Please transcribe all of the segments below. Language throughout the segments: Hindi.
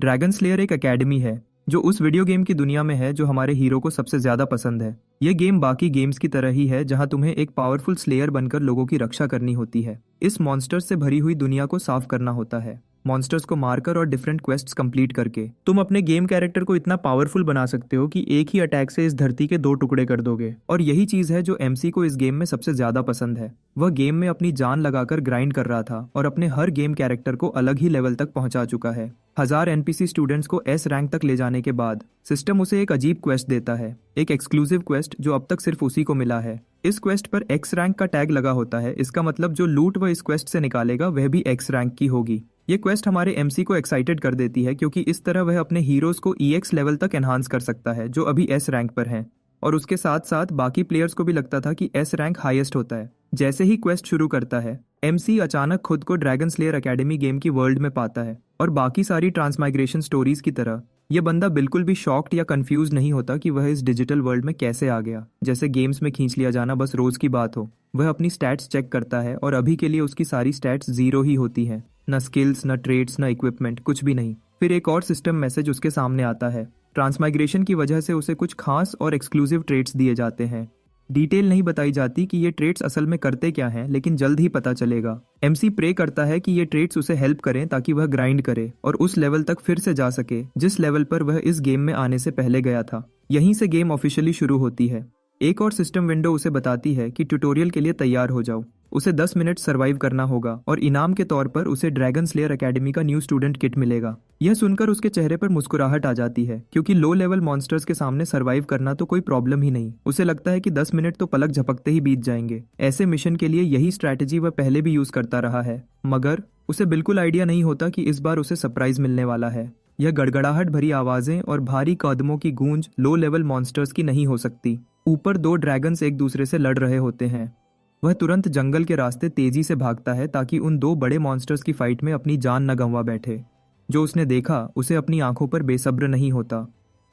ड्रैगन स्लेयर एक एकेडमी है जो उस वीडियो गेम की दुनिया में है जो हमारे हीरो को सबसे ज्यादा पसंद है। यह गेम बाकी गेम्स की तरह ही है जहां तुम्हें एक पावरफुल स्लेयर बनकर लोगों की रक्षा करनी होती है। इस मॉन्स्टर्स से भरी हुई दुनिया को साफ करना होता है। मॉन्स्टर्स को मारकर और डिफरेंट क्वेस्ट्स कंप्लीट करके तुम अपने गेम कैरेक्टर को इतना पावरफुल बना सकते हो कि एक ही अटैक से इस धरती के 2 टुकड़े कर दोगे। और यही चीज है जो एमसी को इस गेम में सबसे ज्यादा पसंद है। वह गेम में अपनी जान लगाकर ग्राइंड कर रहा था और अपने हर गेम कैरेक्टर को अलग ही लेवल तक पहुंचा चुका है। 1000 एनपीसी स्टूडेंट्स को एस रैंक तक ले जाने के बाद सिस्टम उसे एक अजीब क्वेस्ट देता है, एक एक्सक्लूसिव क्वेस्ट जो अब तक सिर्फ उसी को मिला है। इस क्वेस्ट पर एक्स रैंक का टैग लगा होता है। इसका मतलब जो लूट वह इस क्वेस्ट से निकालेगा वह भी एक्स रैंक की होगी। ये क्वेस्ट हमारे एमसी को एक्साइटेड कर देती है क्योंकि इस तरह वह अपने हीरोज को ईएक्स लेवल तक एनहांस कर सकता है जो अभी एस रैंक पर हैं। और उसके साथ साथ बाकी प्लेयर्स को भी लगता था कि एस रैंक हाईएस्ट होता है। जैसे ही क्वेस्ट शुरू करता है एमसी अचानक खुद को ड्रैगन स्लेयर एकेडमी गेम की वर्ल्ड में पाता है। और बाकी सारी ट्रांसमाइग्रेशन स्टोरीज की तरह यह बंदा बिल्कुल भी शॉक्ड या कंफ्यूज नहीं होता कि वह इस डिजिटल वर्ल्ड में कैसे आ गया। जैसे गेम्स में खींच लिया जाना बस रोज की बात हो। वह अपनी स्टैट्स चेक करता है और अभी के लिए उसकी सारी स्टैट्स 0 ही होती हैं। न स्किल्स, न ट्रेड्स, न इक्विपमेंट, कुछ भी नहीं। फिर एक और सिस्टम मैसेज उसके सामने आता है। ट्रांसमाइग्रेशन की वजह से उसे कुछ खास और एक्सक्लूसिव ट्रेड्स दिए जाते हैं। डिटेल नहीं बताई जाती कि ये ट्रेड्स असल में करते क्या हैं, लेकिन जल्द ही पता चलेगा। एमसी प्रे करता है कि ये ट्रेड्स उसे हेल्प करें ताकि वह ग्राइंड करे और उस लेवल तक फिर से जा सके जिस लेवल पर वह इस गेम में आने से पहले गया था। यहीं से गेम ऑफिशियली शुरू होती है। एक और सिस्टम विंडो उसे बताती है कि ट्यूटोरियल के लिए तैयार हो जाओ। उसे 10 मिनट सर्वाइव करना होगा और इनाम के तौर पर उसे ड्रैगन स्लेयर एकेडमी का न्यू स्टूडेंट किट मिलेगा। यह सुनकर उसके चेहरे पर मुस्कुराहट आ जाती है क्योंकि लो लेवल मॉन्स्टर्स के सामने सर्वाइव करना तो कोई प्रॉब्लम ही नहीं। उसे लगता है कि 10 मिनट तो पलक झपकते ही बीत जाएंगे। ऐसे मिशन के लिए यही स्ट्रैटेजी वह पहले भी यूज करता रहा है, मगर उसे बिल्कुल आइडिया नहीं होता कि इस बार उसे सरप्राइज मिलने वाला है। यह गड़गड़ाहट भरी आवाजें और भारी कदमों की गूंज लो लेवल मॉन्स्टर्स की नहीं हो सकती। ऊपर 2 ड्रैगन्स एक दूसरे से लड़ रहे होते हैं। वह तुरंत जंगल के रास्ते तेजी से भागता है ताकि उन 2 बड़े मॉन्स्टर्स की फाइट में अपनी जान न गंवा बैठे। जो उसने देखा उसे अपनी आंखों पर बेसब्र नहीं होता।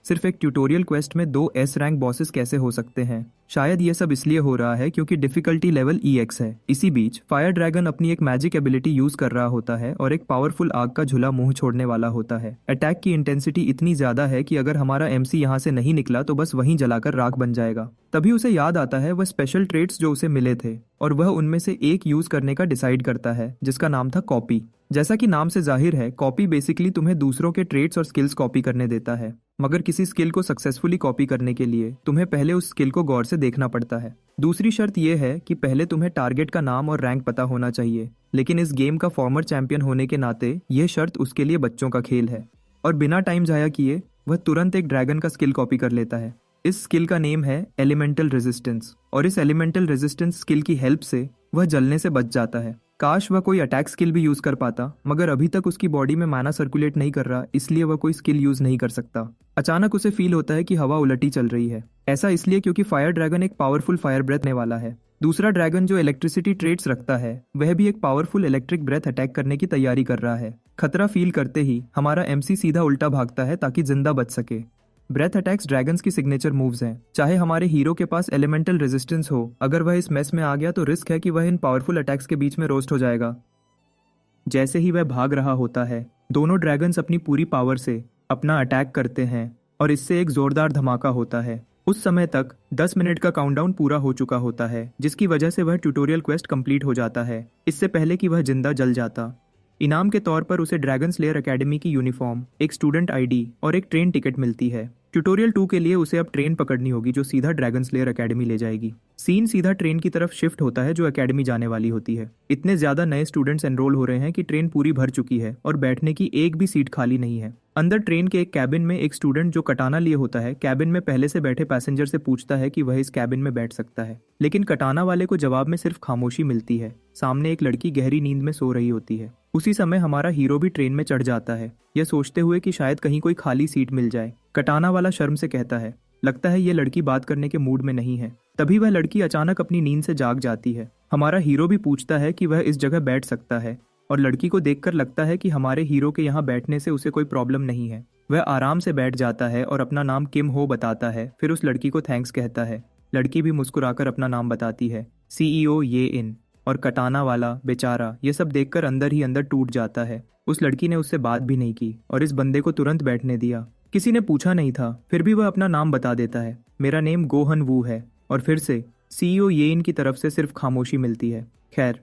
सिर्फ एक ट्यूटोरियल क्वेस्ट में 2 एस रैंक बॉसेस कैसे हो सकते हैं? शायद यह सब इसलिए हो रहा है क्योंकि डिफिकल्टी लेवल EX है। इसी बीच फायर ड्रैगन अपनी एक मैजिक एबिलिटी यूज कर रहा होता है और एक पावरफुल आग का झूला मुंह छोड़ने वाला होता है। अटैक की इंटेंसिटी इतनी ज्यादा है कि अगर हमारा एमसी यहाँ से नहीं निकला तो बस वहीं जलाकर राख बन जाएगा। तभी उसे याद आता है वह स्पेशल ट्रेड्स जो उसे मिले थे और वह उनमें से एक यूज करने का डिसाइड करता है जिसका नाम था कॉपी। जैसा कि नाम से जाहिर है, कॉपी बेसिकली तुम्हें दूसरों के ट्रेड्स और स्किल्स कॉपी करने देता है। मगर किसी स्किल को सक्सेसफुली कॉपी करने के लिए तुम्हें पहले उस स्किल को गौर से देखना पड़ता है। दूसरी शर्त यह है कि पहले तुम्हें टारगेट का नाम और रैंक पता होना चाहिए। लेकिन इस गेम का फॉर्मर चैंपियन होने के नाते यह शर्त उसके लिए बच्चों का खेल है। और बिना टाइम जाया किए वह तुरंत एक ड्रैगन का स्किल कॉपी कर लेता है। इस स्किल का नेम है एलिमेंटल रेजिस्टेंस और इस एलिमेंटल रेजिस्टेंस स्किल की हेल्प से वह जलने से बच जाता है। काश वह कोई अटैक स्किल भी यूज कर पाता, मगर अभी तक उसकी बॉडी में माना सर्कुलेट नहीं कर रहा, इसलिए वह कोई स्किल यूज नहीं कर सकता। अचानक उसे फील होता है कि हवा उलटी चल रही है। ऐसा इसलिए क्योंकि फायर ड्रैगन एक पावरफुल फायर ब्रेथ ने वाला है। दूसरा ड्रैगन जो इलेक्ट्रिसिटी ट्रेड्स रखता है वह भी एक पावरफुल इलेक्ट्रिक ब्रेथ अटैक करने की तैयारी कर रहा है। खतरा फील करते ही हमारा एमसी सीधा उल्टा भागता है ताकि जिंदा बच सके। ब्रेथ अटैक्स ड्रैगन्स की सिग्नेचर मूव्स हैं। चाहे हमारे हीरो के पास एलिमेंटल रेजिस्टेंस हो, अगर वह इस मेस में आ गया तो रिस्क है कि वह इन पावरफुल अटैक्स के बीच में रोस्ट हो जाएगा। जैसे ही वह भाग रहा होता है दोनों ड्रैगन्स अपनी पूरी पावर से अपना अटैक करते हैं और इससे एक जोरदार धमाका होता है। उस समय तक 10 मिनट का काउंटडाउन पूरा हो चुका होता है जिसकी वजह से वह ट्यूटोरियल क्वेस्ट कंप्लीट हो जाता है इससे पहले कि वह जिंदा जल जाता। इनाम के तौर पर उसे ड्रैगन स्लेयर एकेडमी की यूनिफॉर्म, एक स्टूडेंट आईडी और एक ट्रेन टिकट मिलती है। ट्यूटोरियल 2 के लिए उसे अब ट्रेन पकड़नी होगी जो सीधा ड्रैगन स्लेयर एकेडमी ले जाएगी। सीन सीधा ट्रेन की तरफ शिफ्ट होता है जो एकेडमी जाने वाली होती है। इतने ज्यादा नए स्टूडेंट्स एनरोल हो रहे हैं कि ट्रेन पूरी भर चुकी है और बैठने की एक भी सीट खाली नहीं है। अंदर ट्रेन के एक कैबिन में एक स्टूडेंट जो कटाना लिए होता है कैबिन में पहले से बैठे पैसेंजर से पूछता है कि वह इस कैबिन में बैठ सकता है, लेकिन कटाना वाले को जवाब में सिर्फ खामोशी मिलती है। सामने एक लड़की गहरी नींद में सो रही होती है। उसी समय हमारा हीरो भी ट्रेन में चढ़ जाता है, यह सोचते हुए कि शायद कहीं कोई खाली सीट मिल जाए। कटाना वाला शर्म से कहता है, लगता है ये लड़की बात करने के मूड में नहीं है। तभी वह लड़की अचानक अपनी नींद से जाग जाती है। हमारा हीरो भी पूछता है कि वह इस जगह बैठ सकता है और लड़की को देखकर लगता है कि हमारे हीरो के यहाँ बैठने से उसे कोई प्रॉब्लम नहीं है। वह आराम से बैठ जाता है और अपना नाम किम हो बताता है। फिर उस लड़की को थैंक्स कहता है। लड़की भी मुस्कुराकर अपना नाम बताती है, CEO ये इन। और कटाना वाला बेचारा ये सब देखकर अंदर ही अंदर टूट जाता है। उस लड़की ने उससे बात भी नहीं की और इस बंदे को तुरंत बैठने दिया। किसी ने पूछा नहीं था, फिर भी वह अपना नाम बता देता है। मेरा नेम गोहन वू है। और फिर से सीईओ येन की तरफ से सिर्फ खामोशी मिलती है। खैर,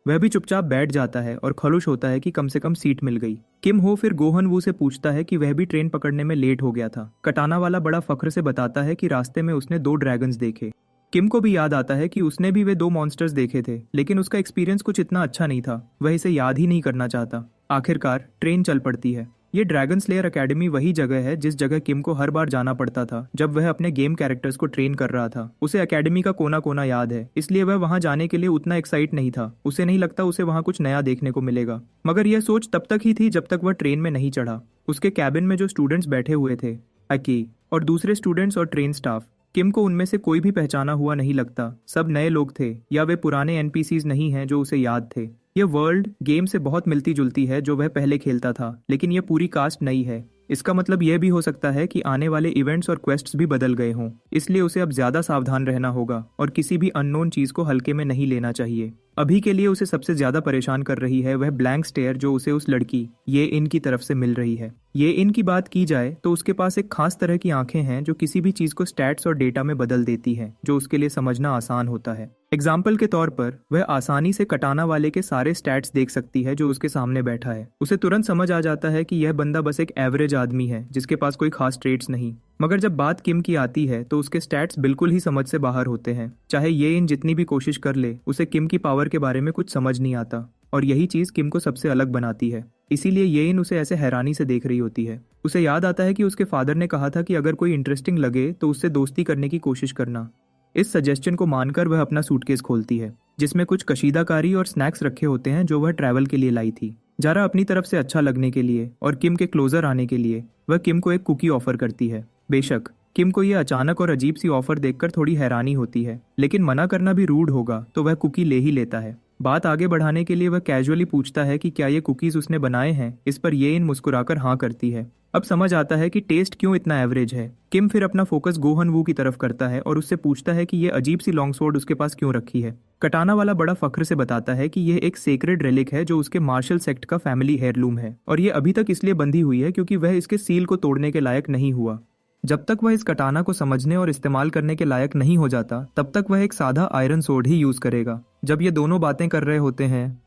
वह भी चुपचाप बैठ जाता है और खुश होता है कि कम से कम सीट मिल गई। किम हो फिर गोहन वू से पूछता है कि वह भी ट्रेन पकड़ने में लेट हो गया था। कटाना वाला बड़ा फख्र से बताता है कि रास्ते में उसने 2 ड्रैगन्स देखे। किम को भी याद आता है कि उसने भी वे 2 मॉन्स्टर्स देखे थे, लेकिन उसका एक्सपीरियंस कुछ इतना अच्छा नहीं था। वह इसे याद ही नहीं करना चाहता। आखिरकार ट्रेन चल पड़ती है। ये ड्रैगन स्लेयर एकेडमी वही जगह है जिस जगह किम को हर बार जाना पड़ता था जब वह अपने गेम कैरेक्टर्स को ट्रेन कर रहा था। उसे एकेडमी का कोना कोना याद है, इसलिए वह वहां जाने के लिए उतना एक्साइट नहीं था। उसे नहीं लगता उसे वहां कुछ नया देखने को मिलेगा। मगर यह सोच तब तक ही थी जब तक वह ट्रेन में नहीं चढ़ा। उसके कैबिन में जो स्टूडेंट्स बैठे हुए थे, अकी और दूसरे स्टूडेंट्स और ट्रेन स्टाफ, किम को उनमें से कोई भी पहचाना हुआ नहीं लगता। सब नए लोग थे या वे पुराने एनपीसीज नहीं हैं जो उसे याद थे। ये वर्ल्ड गेम से बहुत मिलती जुलती है जो वह पहले खेलता था, लेकिन यह पूरी कास्ट नई है। इसका मतलब यह भी हो सकता है कि आने वाले इवेंट्स और क्वेस्ट्स भी बदल गए हों, इसलिए उसे अब ज्यादा सावधान रहना होगा और किसी भी अननोन चीज को हल्के में नहीं लेना चाहिए। अभी के लिए उसे सबसे ज्यादा परेशान कर रही है वह ब्लैंक स्टेयर जो उसे उस लड़की ये इन की तरफ से मिल रही है। ये इन की बात की जाए तो उसके पास एक खास तरह की आंखें हैं जो किसी भी चीज को स्टैट्स और डेटा में बदल देती हैं, जो उसके लिए समझना आसान होता है। एग्जाम्पल के तौर पर वह आसानी से कटाना वाले के सारे स्टैट्स देख सकती है जो उसके सामने बैठा है। उसे तुरंत समझ आ जाता है कि यह बंदा बस एक एवरेज आदमी है जिसके पास कोई खास ट्रेट्स नहीं। मगर जब बात किम की आती है तो उसके स्टैट्स बिल्कुल ही समझ से बाहर होते हैं। चाहे ये इन जितनी भी कोशिश कर ले, उसे किम की पावर के बारे में कुछ समझ नहीं आता और यही चीज किम को सबसे अलग बनाती है। इसीलिए ये इन उसे ऐसे हैरानी से देख रही होती है। उसे याद आता है कि उसके फादर ने कहा था कि अगर कोई इंटरेस्टिंग लगे तो उससे दोस्ती करने की कोशिश करना। इस सजेशन को मानकर वह अपना सूटकेस खोलती है जिसमें कुछ कशीदाकारी और स्नैक्स रखे होते हैं जो वह ट्रैवल के लिए लाई थी। जारा अपनी तरफ से अच्छा लगने के लिए और किम के क्लोजर आने के लिए वह किम को एक कुकी ऑफर करती है। बेशक किम को यह अचानक और अजीब सी ऑफर देखकर थोड़ी हैरानी होती है, लेकिन मना करना भी रूड होगा तो वह कुकी ले ही लेता है। बात आगे बढ़ाने के लिए वह कैजुअली पूछता है कि क्या ये कुकीज उसने बनाए हैं। इस पर ये इन मुस्कुराकर हाँ करती है। अब समझ आता है कि टेस्ट क्यों इतना एवरेज है। किम फिर अपना फोकस गोहन वू की तरफ करता है और उससे पूछता है कि ये अजीब सी लॉन्ग स्वॉर्ड उसके पास क्यों रखी है। कटाना वाला बड़ा फख्र से बताता है कि यह एक सेक्रेड रेलिक है जो उसके मार्शल सेक्ट का फैमिली हेयरलूम है और ये अभी तक इसलिए बंधी हुई है क्योंकि वह इसके सील को तोड़ने के लायक नहीं हुआ। जब तक वह इस कटाना को समझने और इस्तेमाल करने के लायक नहीं हो जाता तब तक वह एक सादा आयरन सोर्ड ही यूज करेगा। जब ये दोनों बातें कर रहे होते हैं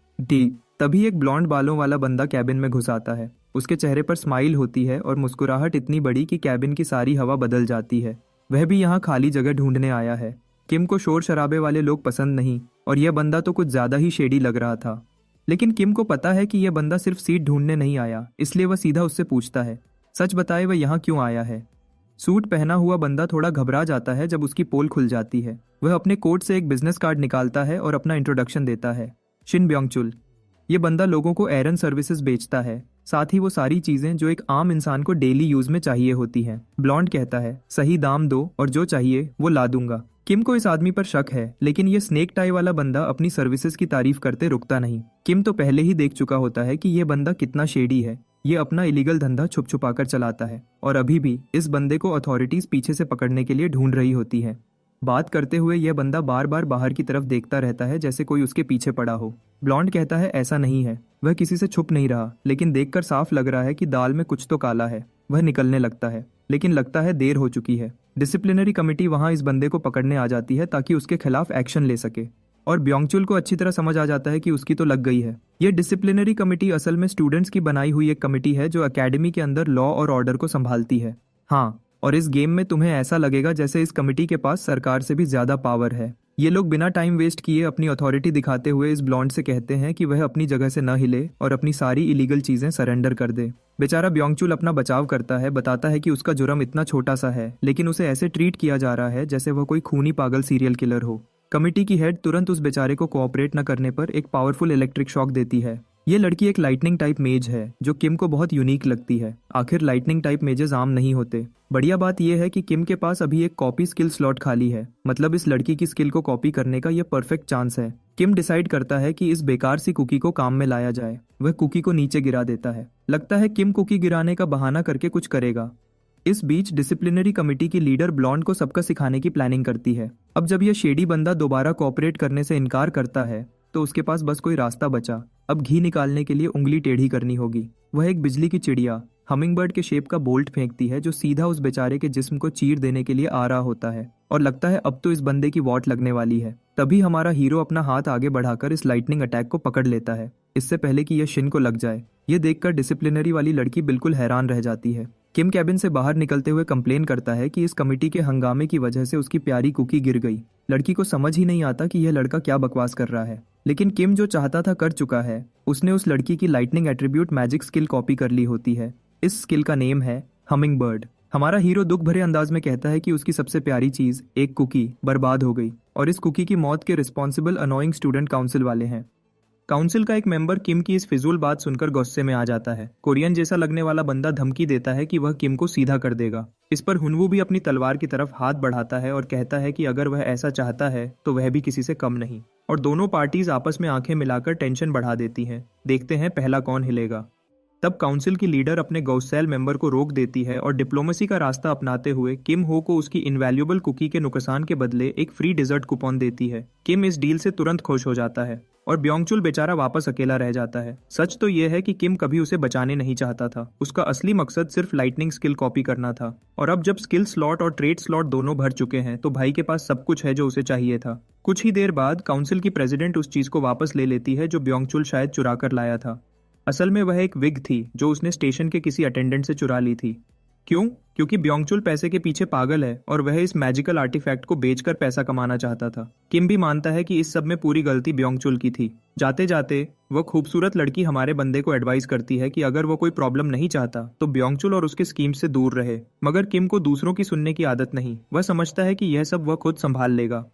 तभी एक ब्लॉन्ड बालों वाला बंदा कैबिन में घुस आता है। उसके चेहरे पर स्माइल होती है और मुस्कुराहट इतनी बड़ी कि कैबिन की सारी हवा बदल जाती है। वह भी यहाँ खाली जगह ढूंढने आया है। किम को शोर शराबे वाले लोग पसंद नहीं और यह बंदा तो कुछ ज्यादा ही शेडी लग रहा था। लेकिन किम को पता है कि यह बंदा सिर्फ सीट ढूंढने नहीं आया, इसलिए वह सीधा उससे पूछता है सच बताए वह यहाँ क्यों आया है। सूट पहना हुआ बंदा थोड़ा घबरा जाता है जब उसकी पोल खुल जाती है। वह अपने कोट से एक बिजनेस कार्ड निकालता है और अपना इंट्रोडक्शन देता है। शिन ब्योंगचुल। ये बंदा लोगों को एरन सर्विसेज बेचता है, साथ ही वो सारी चीजें जो एक आम इंसान को डेली यूज में चाहिए होती हैं। ब्लॉन्ड कहता है सही दाम दो और जो चाहिए वो ला दूंगा। किम को इस आदमी पर शक है, लेकिन ये स्नेक टाई वाला बंदा अपनी सर्विसेज की तारीफ करते रुकता नहीं। किम तो पहले ही देख चुका होता है कि ये बंदा कितना शेडी है। ये अपना इलीगल धंधा छुप छुपाकर चलाता है और अभी भी इस बंदे को अथॉरिटीज पीछे से पकड़ने के लिए ढूंढ रही होती है। बात करते हुए यह बंदा बार बार बाहर की तरफ देखता रहता है जैसे कोई उसके पीछे पड़ा हो। ब्लॉन्ड कहता है ऐसा नहीं है, वह किसी से छुप नहीं रहा, लेकिन देखकर साफ लग रहा है कि दाल में कुछ तो काला है। वह निकलने लगता है, लेकिन लगता है देर हो चुकी है। डिसिप्लिनरी कमेटी वहां इस बंदे को पकड़ने आ जाती है ताकि उसके खिलाफ एक्शन ले सके और ब्योंगचुल को अच्छी तरह समझ आ जाता है कि उसकी तो लग गई है। यह डिसिप्लिनरी कमेटी असल में स्टूडेंट्स की बनाई हुई एक कमेटी है जो एकेडमी के अंदर लॉ और ऑर्डर को संभालती है। हाँ, और इस गेम में तुम्हें ऐसा लगेगा जैसे इस कमेटी के पास सरकार से भी ज्यादा पावर है। ये लोग बिना टाइम वेस्ट किए अपनी अथॉरिटी दिखाते हुए इस ब्लॉन्ड से कहते हैं कि वह अपनी जगह से न हिले और अपनी सारी इलीगल चीजें सरेंडर कर दे। बेचारा ब्योंगचुल अपना बचाव करता है, बताता है कि उसका जुर्म इतना छोटा सा है, लेकिन उसे ऐसे ट्रीट किया जा रहा है जैसे वह कोई खूनी पागल सीरियल किलर हो। कमेटी की हेड तुरंत उस बेचारे को कोऑपरेट न करने पर एक पावरफुल इलेक्ट्रिक शॉक देती है। ये लड़की एक लाइटनिंग टाइप मेज है जो किम को बहुत यूनिक लगती है। आखिर लाइटनिंग टाइप मेजेस आम नहीं होते। बढ़िया बात यह है कि किम के पास अभी एक कॉपी स्किल स्लॉट खाली है, मतलब इस लड़की की स्किल को कॉपी करने का यह परफेक्ट चांस है। किम डिसाइड करता है कि इस बेकार सी कुकी को काम में लाया जाए। वह कुकी को नीचे गिरा देता है। लगता है किम कुकी गिराने का बहाना करके कुछ करेगा। इस बीच डिसिप्लिनरी कमेटी की लीडर ब्लॉन्ड को सबका सिखाने की प्लानिंग करती है। अब जब यह शेडी बंदा दोबारा कोऑपरेट करने से इनकार करता है तो उसके पास बस कोई रास्ता बचा। अब घी निकालने के लिए उंगली टेढ़ी करनी होगी। वह एक बिजली की चिड़िया हमिंगबर्ड के शेप का बोल्ट फेंकती है जो सीधा उस बेचारे के जिस्म को चीर देने के लिए आ रहा होता है और लगता है अब तो इस बंदे की वॉट लगने वाली है। तभी हमारा हीरो अपना हाथ आगे बढ़ाकर इस लाइटनिंग अटैक को पकड़ लेता है इससे पहले कि यह शिन को लग जाए। ये देखकर डिसिप्लिनरी वाली लड़की बिल्कुल हैरान रह जाती है। किम कैबिन से बाहर निकलते हुए कंप्लेन करता है कि इस कमिटी के हंगामे की वजह से उसकी प्यारी कुकी गिर गई। लड़की को समझ ही नहीं आता कि यह लड़का क्या बकवास कर रहा है, लेकिन किम जो चाहता था कर चुका है। उसने उस लड़की की lightning attribute magic skill copy कर ली होती है। इस स्किल का नेम है हमिंग बर्ड। हमारा हीरो दुख भरे अंदाज में कहता है कि उसकी सबसे प्यारी चीज एक कुकी बर्बाद हो गई और इस कुकी की मौत के रिस्पॉन्सिबल अनोइंग स्टूडेंट काउंसिल वाले हैं। काउंसिल का एक मेंबर किम की इस फिजूल बात सुनकर गुस्से में आ जाता है। कोरियन जैसा लगने वाला बंदा धमकी देता है कि वह किम को सीधा कर देगा। इस पर हुनवू भी अपनी तलवार की तरफ हाथ बढ़ाता है और कहता है कि अगर वह ऐसा चाहता है तो वह भी किसी से कम नहीं। और दोनों पार्टीज आपस में आंखें मिलाकर टेंशन बढ़ा देती हैं। देखते हैं पहला कौन हिलेगा। तब काउंसिल की लीडर अपने गौसेल मेंबर को रोक देती है और डिप्लोमेसी का रास्ता अपनाते हुए किम हो को उसकी इनवैल्यूएबल कुकी के नुकसान के बदले एक फ्री डिजर्ट कूपन देती है। किम इस डील से तुरंत खुश हो जाता है और ब्योंगचुल बेचारा वापस अकेला रह जाता है। सच तो यह है कि किम कभी उसे बचाने नहीं चाहता था। उसका असली मकसद सिर्फ लाइटनिंग स्किल कॉपी करना था और अब जब स्किल स्लॉट और ट्रेड स्लॉट दोनों भर चुके हैं तो भाई के पास सब कुछ है जो उसे चाहिए था। कुछ ही देर बाद काउंसिल की प्रेसिडेंट उस चीज को वापस ले लेती है जो ब्योंगचुल शायद चुरा कर लाया था। असल में वह एक विग थी जो उसने स्टेशन के किसी अटेंडेंट से चुरा ली थी। क्यों? क्योंकि ब्योंगचुल पैसे के पीछे पागल है और वह इस मैजिकल आर्टिफैक्ट को बेचकर पैसा कमाना चाहता था। किम भी मानता है कि इस सब में पूरी गलती ब्योंगचुल की थी। जाते जाते वह खूबसूरत लड़की हमारे बंदे को एडवाइस करती है कि अगर वो कोई प्रॉब्लम नहीं चाहता तो ब्योंगचुल और उसके स्कीम से दूर रहे। मगर किम को दूसरों की सुनने की आदत नहीं। वह समझता है कि यह सब वह खुद संभाल लेगा।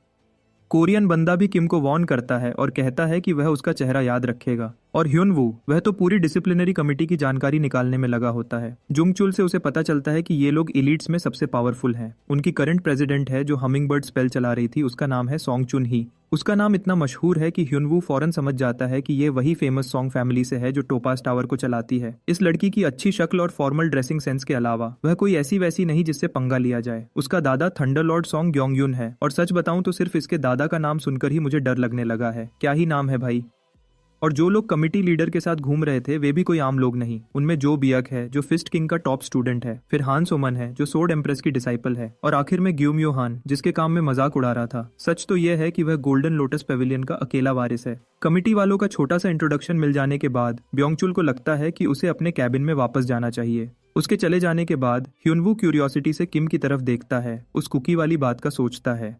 कोरियन बंदा भी किम को वार्न करता है और कहता है कि वह उसका चेहरा याद रखेगा। और ह्युनवू वह तो पूरी डिसिप्लिनरी कमेटी की जानकारी निकालने में लगा होता है। जुंगचुल से उसे पता चलता है कि ये लोग एलिट्स में सबसे पावरफुल हैं। उनकी करंट प्रेसिडेंट है जो हमिंगबर्ड स्पेल चला रही थी, उसका नाम है सोंग चुन ही। उसका नाम इतना मशहूर है कि ह्युनवू फौरन समझ जाता है कि ये वही फेमस सॉन्ग फैमिली से है जो टोपास टावर को चलाती है। इस लड़की की अच्छी शक्ल और फॉर्मल ड्रेसिंग सेंस के अलावा वह कोई ऐसी वैसी नहीं जिससे पंगा लिया जाए। उसका दादा थंडर लॉर्ड सॉन्ग ग्योंगयुन है और सच बताऊं तो सिर्फ इसके दादा का नाम सुनकर ही मुझे डर लगने लगा है। क्या ही नाम है भाई। और जो लोग कमिटी लीडर के साथ घूम रहे थे वे भी कोई आम लोग नहीं। उनमें जो बियक है जो फिस्ट किंग का टॉप स्टूडेंट है, फिर हान सोमन है जो सोर्ड एम्प्रेस की डिसाइपल है और आखिर में ग्यूमयो हान जिसके काम में मजाक उड़ा रहा था। सच तो यह है कि वह गोल्डन लोटस पेविलियन का अकेला वारिस है। कमिटी वालों का छोटा सा इंट्रोडक्शन मिल जाने के बाद ब्योंगचुल को लगता है कि उसे अपने कैबिन में वापस जाना चाहिए। उसके चले जाने के बाद ह्युनवू क्यूरियोसिटी से किम की तरफ देखता है। उस कुकी वाली बात का सोचता है।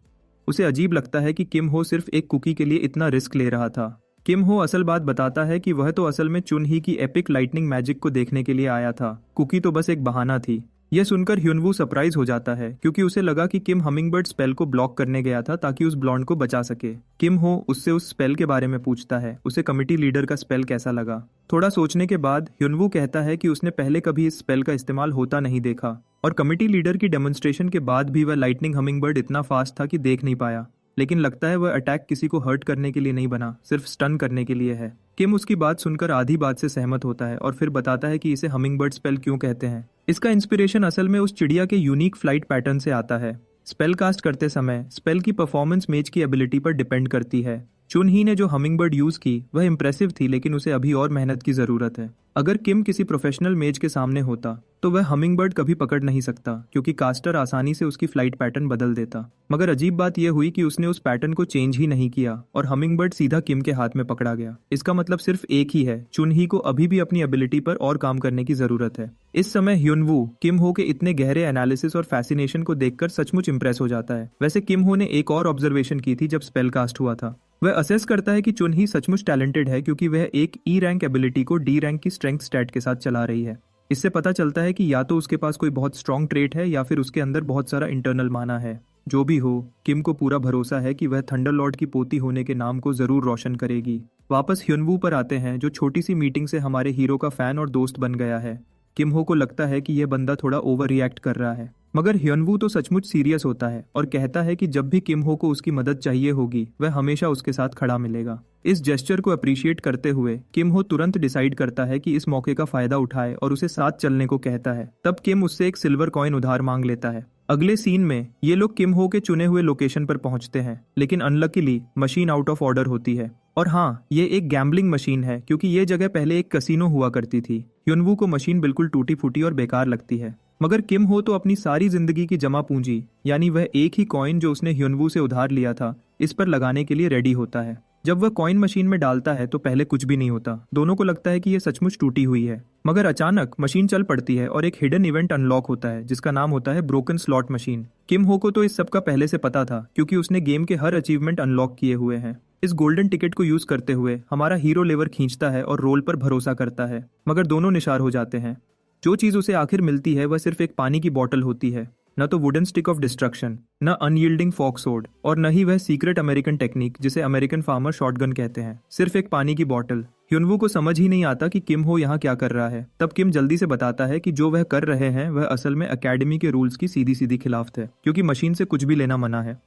उसे अजीब लगता है कि किम हो सिर्फ एक कुकी के लिए इतना रिस्क ले रहा था। किम हो असल बात बताता है कि वह तो असल में चुन ही की एपिक लाइटनिंग मैजिक को देखने के लिए आया था। कुकी तो बस एक बहाना थी। यह सुनकर ह्युनवू सरप्राइज हो जाता है क्योंकि उसे लगा कि किम हमिंगबर्ड स्पेल को ब्लॉक करने गया था ताकि उस ब्लॉन्ड को बचा सके। किम हो उससे उस स्पेल के बारे में पूछता है। उसे कमिटी लीडर का स्पेल कैसा लगा। थोड़ा सोचने के बाद ह्युनवू कहता है कि उसने पहले कभी इस स्पेल का इस्तेमाल होता नहीं देखा और कमिटी लीडर की डेमोन्स्ट्रेशन के बाद भी वह लाइटनिंग हमिंगबर्ड इतना फास्ट था कि देख नहीं पाया। लेकिन लगता है वह अटैक किसी को हर्ट करने के लिए नहीं बना, सिर्फ स्टन करने के लिए है। किम उसकी बात सुनकर आधी बात से सहमत होता है और फिर बताता है कि इसे हमिंगबर्ड स्पेल क्यों कहते हैं। इसका इंस्पिरेशन असल में उस चिड़िया के यूनिक फ्लाइट पैटर्न से आता है। स्पेल कास्ट करते समय स्पेल की परफॉर्मेंस मेज की एबिलिटी पर डिपेंड करती है। चुन ही ने जो हमिंगबर्ड यूज की वह इंप्रेसिव थी, लेकिन उसे अभी और मेहनत की जरूरत है। अगर किम किसी प्रोफेशनल मेज के सामने होता तो वह हमिंगबर्ड कभी पकड़ नहीं सकता क्योंकि कास्टर आसानी से उसकी फ्लाइट पैटर्न बदल देता। मगर अजीब बात यह हुई कि उसने उस पैटर्न को चेंज ही नहीं किया और हमिंगबर्ड सीधा किम के हाथ में पकड़ा गया। इसका मतलब सिर्फ एक ही है, चुन ही को अभी भी अपनी एबिलिटी पर और काम करने की जरूरत है। इस समय ह्युनवू किम हो के इतने गहरे एनालिसिस और फैसिनेशन को देखकर सचमुच इंप्रेस हो जाता है। वैसे किम हो ने एक और ऑब्जर्वेशन की थी जब स्पेल कास्ट हुआ था। वह असेस करता है कि चुन ही सचमुच टैलेंटेड है क्योंकि वह एक ई रैंक एबिलिटी को डी रैंक की स्ट्रेंथ स्टैट के साथ चला रही है। इससे पता चलता है कि या तो उसके पास कोई बहुत स्ट्रॉन्ग ट्रेट है या फिर उसके अंदर बहुत सारा इंटरनल माना है। जो भी हो, किम को पूरा भरोसा है कि वह थंडर लॉर्ड की पोती होने के नाम को जरूर रोशन करेगी। वापस ह्युनवू पर आते हैं जो छोटी सी मीटिंग से हमारे हीरो का फैन और दोस्त बन गया है। किम हो को लगता है कि यह बंदा थोड़ा ओवर रिएक्ट कर रहा है, मगर ह्युनवू तो सचमुच सीरियस होता है और कहता है कि जब भी किम हो को उसकी मदद चाहिए होगी वह हमेशा उसके साथ खड़ा मिलेगा। इस जेस्चर को अप्रिशिएट करते हुए किम हो तुरंत डिसाइड करता है कि इस मौके का फायदा उठाए और उसे साथ चलने को कहता है। तब किम उससे एक सिल्वर कॉइन उधार मांग लेता है। अगले सीन में ये लोग किम हो के चुने हुए लोकेशन पर पहुंचते हैं, लेकिन unluckily machine out of order होती है। और हाँ, ये एक गैम्बलिंग मशीन है क्योंकि ये जगह पहले एक कसिनो हुआ करती थी। ह्युनवू को मशीन बिल्कुल टूटी फूटी और बेकार लगती है, मगर किम हो तो अपनी सारी जिंदगी की जमा पूंजी यानी वह एक ही कॉइन जो उसने ह्युनवू से उधार लिया था इस पर लगाने के लिए रेडी होता है। जब वह कॉइन मशीन में डालता है तो पहले कुछ भी नहीं होता, दोनों को लगता है कि यह सचमुच टूटी हुई है। मगर अचानक मशीन चल पड़ती है और एक हिडन इवेंट अनलॉक होता है जिसका नाम होता है ब्रोकन स्लॉट मशीन। किम हो को तो इस सब का पहले से पता था क्योंकि उसने गेम के हर अचीवमेंट अनलॉक किए हुए हैं। इस गोल्डन टिकट को यूज करते हुए हमारा हीरो लेवर खींचता है और रोल पर भरोसा करता है, मगर दोनों निशार हो जाते हैं। जो चीज उसे आखिर मिलती है वह सिर्फ एक पानी की बोतल होती है, न तो वुडन स्टिक ऑफ डिस्ट्रक्शन, न अनयील्डिंग फॉक सोर्ड, और न ही वह सीक्रेट अमेरिकन टेक्निक जिसे अमेरिकन फार्मर शॉटगन कहते हैं। सिर्फ एक पानी की बोतल। ह्युनवू को समझ ही नहीं आता कि किम हो यहाँ क्या कर रहा है। तब किम जल्दी से बताता है कि जो वह कर रहे हैं वह असल में एकेडमी के रूल्स की सीधी सीधी खिलाफ थे, क्योंकि मशीन से कुछ भी लेना मना है।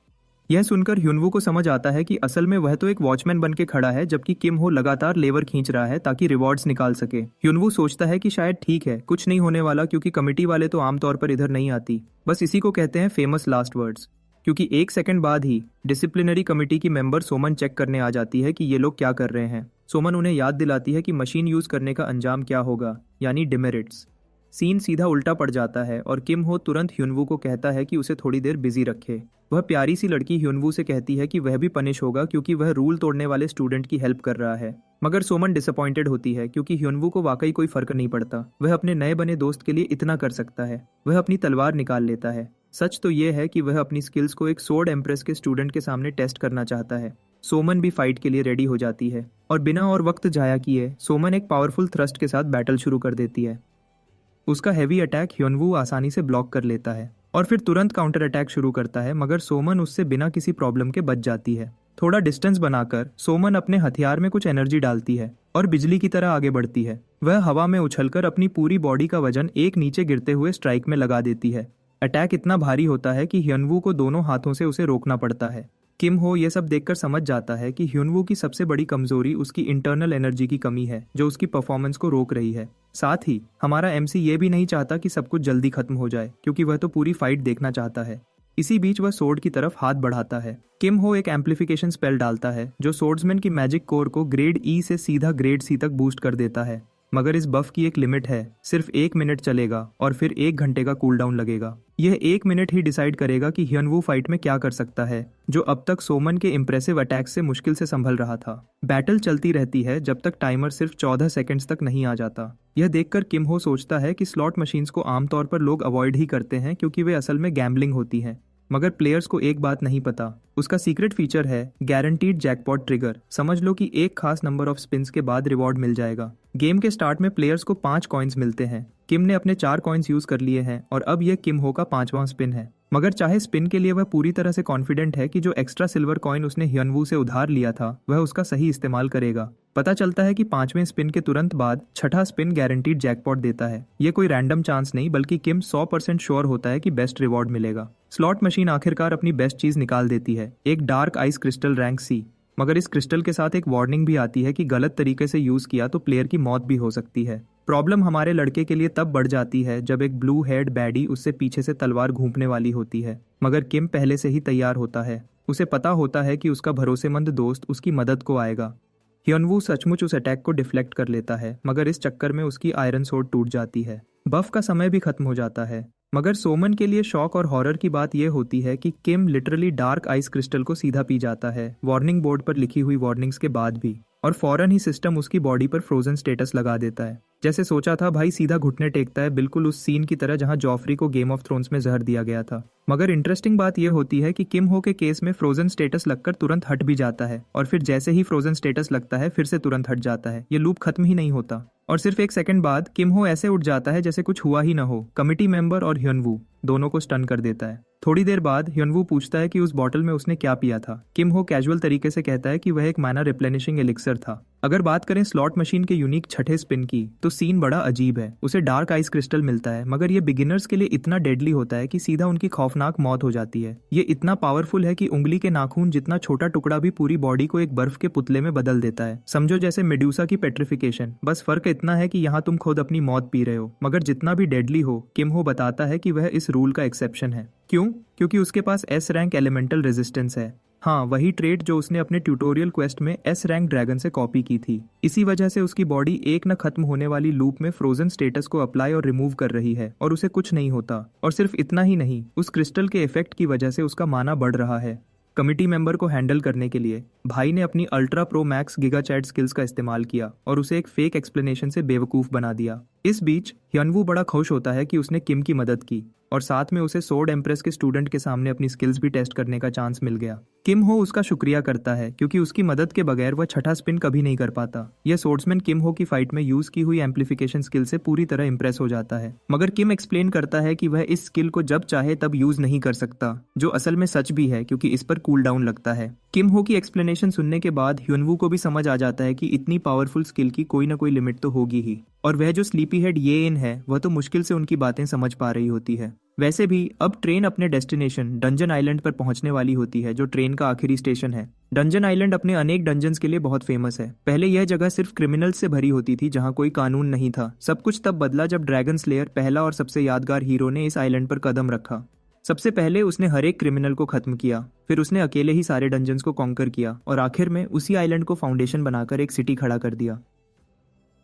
यह सुनकर ह्युनवू को समझ आता है कि असल में वह तो एक वॉचमैन बन के खड़ा है, जबकि किम हो लगातार लेवर खींच रहा है ताकि रिवॉर्ड्स निकाल सके। ह्युनवू सोचता है कि शायद ठीक है, कुछ नहीं होने वाला, क्योंकि कमिटी वाले तो आमतौर पर इधर नहीं आती। बस इसी को कहते हैं फेमस लास्ट वर्ड्स। क्योंकि एक सेकंड बाद ही डिसिप्लिनरी कमेटी की मेंबर सोमन चेक करने आ जाती है कि ये लोग क्या कर रहे हैं। सोमन उन्हें याद दिलाती है कि मशीन यूज करने का अंजाम क्या होगा, यानी डिमेरिट्स। सीन सीधा उल्टा पड़ जाता है और किम हो तुरंत ह्युनवू को कहता है कि उसे थोड़ी देर बिजी रखे। वह प्यारी सी लड़की ह्युनवू से कहती है कि वह भी पनिश होगा क्योंकि वह रूल तोड़ने वाले स्टूडेंट की हेल्प कर रहा है। मगर सोमन डिसअपॉइंटेड होती है क्योंकि ह्युनवू को वाकई कोई फर्क नहीं पड़ता। वह अपने नए बने दोस्त के लिए इतना कर सकता है। वह अपनी तलवार निकाल लेता है। सच तो यह है कि वह अपनी स्किल्स को एक सोर्ड एम्प्रेस के स्टूडेंट के सामने टेस्ट करना चाहता है। सोमन भी फाइट के लिए रेडी हो जाती है और बिना और वक्त जाया किए सोमन एक पावरफुल थ्रस्ट के साथ बैटल शुरू कर देती है। उसका हैवी अटैक ह्युनवू आसानी से ब्लॉक कर लेता है और फिर तुरंत काउंटर अटैक शुरू करता है, मगर सोमन उससे बिना किसी प्रॉब्लम के बच जाती है। थोड़ा डिस्टेंस बनाकर सोमन अपने हथियार में कुछ एनर्जी डालती है और बिजली की तरह आगे बढ़ती है। वह हवा में उछलकर अपनी पूरी बॉडी का वजन एक नीचे गिरते हुए स्ट्राइक में लगा देती है। अटैक इतना भारी होता है कि ह्युनवू को दोनों हाथों से उसे रोकना पड़ता है। किम हो यह सब देखकर समझ जाता है कि ह्युनवू की सबसे बड़ी कमजोरी उसकी इंटरनल एनर्जी की कमी है, जो उसकी परफॉर्मेंस को रोक रही है। साथ ही हमारा एमसी ये भी नहीं चाहता कि सब कुछ जल्दी खत्म हो जाए, क्योंकि वह तो पूरी फाइट देखना चाहता है। इसी बीच वह सोर्ड की तरफ हाथ बढ़ाता है। किम हो एक एम्पलीफिकेशन स्पेल डालता है जो सोर्ड्समैन की मैजिक कोर को ग्रेड ई से सीधा ग्रेड सी तक बूस्ट कर देता है। मगर इस बफ की एक लिमिट है, सिर्फ 1 मिनट चलेगा और फिर 1 घंटे का कूलडाउन लगेगा। यह 1 मिनट ही डिसाइड करेगा कि ह्युनवू फाइट में क्या कर सकता है, जो अब तक सोमन के इंप्रेसिव अटैक से मुश्किल से संभल रहा था। बैटल चलती रहती है जब तक टाइमर सिर्फ 14 सेकंड्स तक नहीं आ जाता। यह देखकर किम हो सोचता है कि स्लॉट मशीन्स को आमतौर पर लोग अवॉइड ही करते हैं क्योंकि वे असल में गैम्बलिंग होती हैं। मगर प्लेयर्स को एक बात नहीं पता, उसका सीक्रेट फीचर है गारंटीड जैकपॉट ट्रिगर। समझ लो कि एक खास नंबर ऑफ स्पिन्स के बाद रिवॉर्ड मिल जाएगा। गेम के स्टार्ट में प्लेयर्स को 5 कॉइन्स मिलते हैं। किम ने अपने 4 कॉइन्स यूज कर लिए हैं और अब यह किम हो का 5वां स्पिन है। मगर चाहे स्पिन के लिए वह पूरी तरह से कॉन्फिडेंट है कि जो एक्स्ट्रा सिल्वर कॉइन उसने ह्युनवू से उधार लिया था वह उसका सही इस्तेमाल करेगा। पता चलता है कि 5वें स्पिन के तुरंत बाद 6ठा स्पिन गारंटीड जैकपॉट देता है। ये कोई रैंडम चांस नहीं, बल्कि किम 100% श्योर होता है कि बेस्ट रिवॉर्ड मिलेगा। स्लॉट मशीन आखिरकार अपनी बेस्ट चीज निकाल देती है, एक dark ice crystal rank C. मगर इस क्रिस्टल के साथ एक वार्निंग भी आती है कि गलत तरीके से यूज किया तो प्लेयर की मौत भी हो सकती है। प्रॉब्लम हमारे लड़के के लिए तब बढ़ जाती है जब एक ब्लू हेड बैडी उससे पीछे से तलवार घूंपने वाली होती है। मगर किम पहले से ही तैयार होता है। उसे पता होता है कि उसका भरोसेमंद दोस्त उसकी मदद को आएगा। ह्युनवू सचमुच उस अटैक को डिफ्लेक्ट कर लेता है, मगर इस चक्कर में उसकी आयरन सोर्ड टूट जाती है। बफ का समय भी खत्म हो जाता है। मगर सोमन के लिए शॉक और हॉरर की बात यह होती है कि किम लिटरली डार्क आइस क्रिस्टल को सीधा पी जाता है, वार्निंग बोर्ड पर लिखी हुई वार्निंग्स के बाद भी, और फौरन ही सिस्टम उसकी बॉडी पर फ्रोजन स्टेटस लगा देता है। जैसे सोचा था भाई सीधा घुटने टेकता है, बिल्कुल उस सीन की तरह जहां जॉफरी को गेम ऑफ थ्रोन्स में जहर दिया गया था। मगर इंटरेस्टिंग बात यह होती है कि किम हो के केस में फ्रोजन स्टेटस लगकर तुरंत हट भी जाता है और फिर जैसे ही फ्रोजन स्टेटस लगता है फिर से तुरंत हट जाता है। ये लूप खत्म ही नहीं होता और सिर्फ 1 सेकंड बाद किम हो ऐसे उठ जाता है जैसे कुछ हुआ ही न हो। कमिटी मेंबर और ह्युनवू दोनों को स्टन कर देता है। थोड़ी देर बाद ह्युनवू पूछता है कि उस बॉटल में उसने क्या पिया था। किम हो कैजुअल तरीके से कहता है कि वह एक माना रिप्लेनिशिंग एलिक्सर था। अगर बात करें स्लॉट मशीन के यूनिक 6ठे स्पिन की, तो सीन बड़ा अजीब है। उसे डार्क आइस क्रिस्टल मिलता है, मगर ये बिगिनर्स के लिए इतना डेडली होता है कि सीधा उनकी खौफनाक मौत हो जाती है। ये इतना पावरफुल है कि उंगली के नाखून जितना छोटा टुकड़ा भी पूरी बॉडी को एक बर्फ के पुतले में बदल देता है। समझो जैसे मेडुसा की पेट्रिफिकेशन। बस फर्क इतना है कि यहाँ तुम खुद अपनी मौत पी रहे हो। मगर जितना भी डेडली हो, किम हो बताता है कि वह इस रूल का एक्सेप्शन है। क्यों? क्योंकि उसके पास एस रैंक एलिमेंटल रेजिस्टेंस है। हाँ, वही ट्रेट जो उसने अपने ट्यूटोरियल क्वेस्ट में एस रैंक ड्रैगन से कॉपी की थी। इसी वजह से उसकी बॉडी एक न खत्म होने वाली लूप में फ्रोजन स्टेटस को अप्लाई और रिमूव कर रही है और उसे कुछ नहीं होता। और सिर्फ इतना ही नहीं, उस क्रिस्टल के इफेक्ट की वजह से उसका माना बढ़ रहा है। कमिटी मेंबर को हैंडल करने के लिए भाई ने अपनी ultra pro max giga chad skills का इस्तेमाल किया और उसे एक फेक एक्सप्लेनेशन से बेवकूफ बना दिया। इस बीच ह्यनवू बड़ा खुश होता है कि उसने किम की मदद की और साथ में उसे सोर्ड एम्प्रेस के स्टूडेंट के सामने अपनी स्किल्स भी टेस्ट करने का चांस मिल गया। किम हो उसका शुक्रिया करता है क्योंकि उसकी मदद के बगैर वह छठा स्पिन कभी नहीं कर पाता। यह सोर्ड्समैन किम हो की फाइट में यूज की हुई एम्पलीफिकेशन स्किल से पूरी तरह इंप्रेस हो जाता है, मगर किम एक्सप्लेन करता है कि वह इस स्किल को जब चाहे तब यूज नहीं कर सकता, जो असल में सच भी है क्योंकि इस पर कूल डाउन लगता है। किम हो की एक्सप्लेनेशन सुनने के बाद ह्यनवू को भी समझ आ जाता है कि इतनी पावरफुल स्किल की कोई ना कोई लिमिट तो होगी ही, और वह जो स्लीपी हेड ये इन है वह तो मुश्किल से उनकी बातें समझ पा रही होती है। वैसे भी अब ट्रेन अपने डेस्टिनेशन डंजन आइलैंड पर पहुंचने वाली होती है, जो ट्रेन का आखिरी स्टेशन है। डंजन आइलैंड अपने अनेक डंजन्स के लिए बहुत फेमस है। पहले यह जगह सिर्फ क्रिमिनल्स से भरी होती थी जहां कोई कानून नहीं था। सब कुछ तब बदला जब ड्रैगन स्लेयर, पहला और सबसे यादगार हीरो, ने इस आइलैंड पर कदम रखा। सबसे पहले उसने हर एक क्रिमिनल को खत्म किया, फिर उसने अकेले ही सारे डंजन्स को कॉन्कर किया और आखिर में उसी आइलैंड को फाउंडेशन बनाकर एक सिटी खड़ा कर दिया।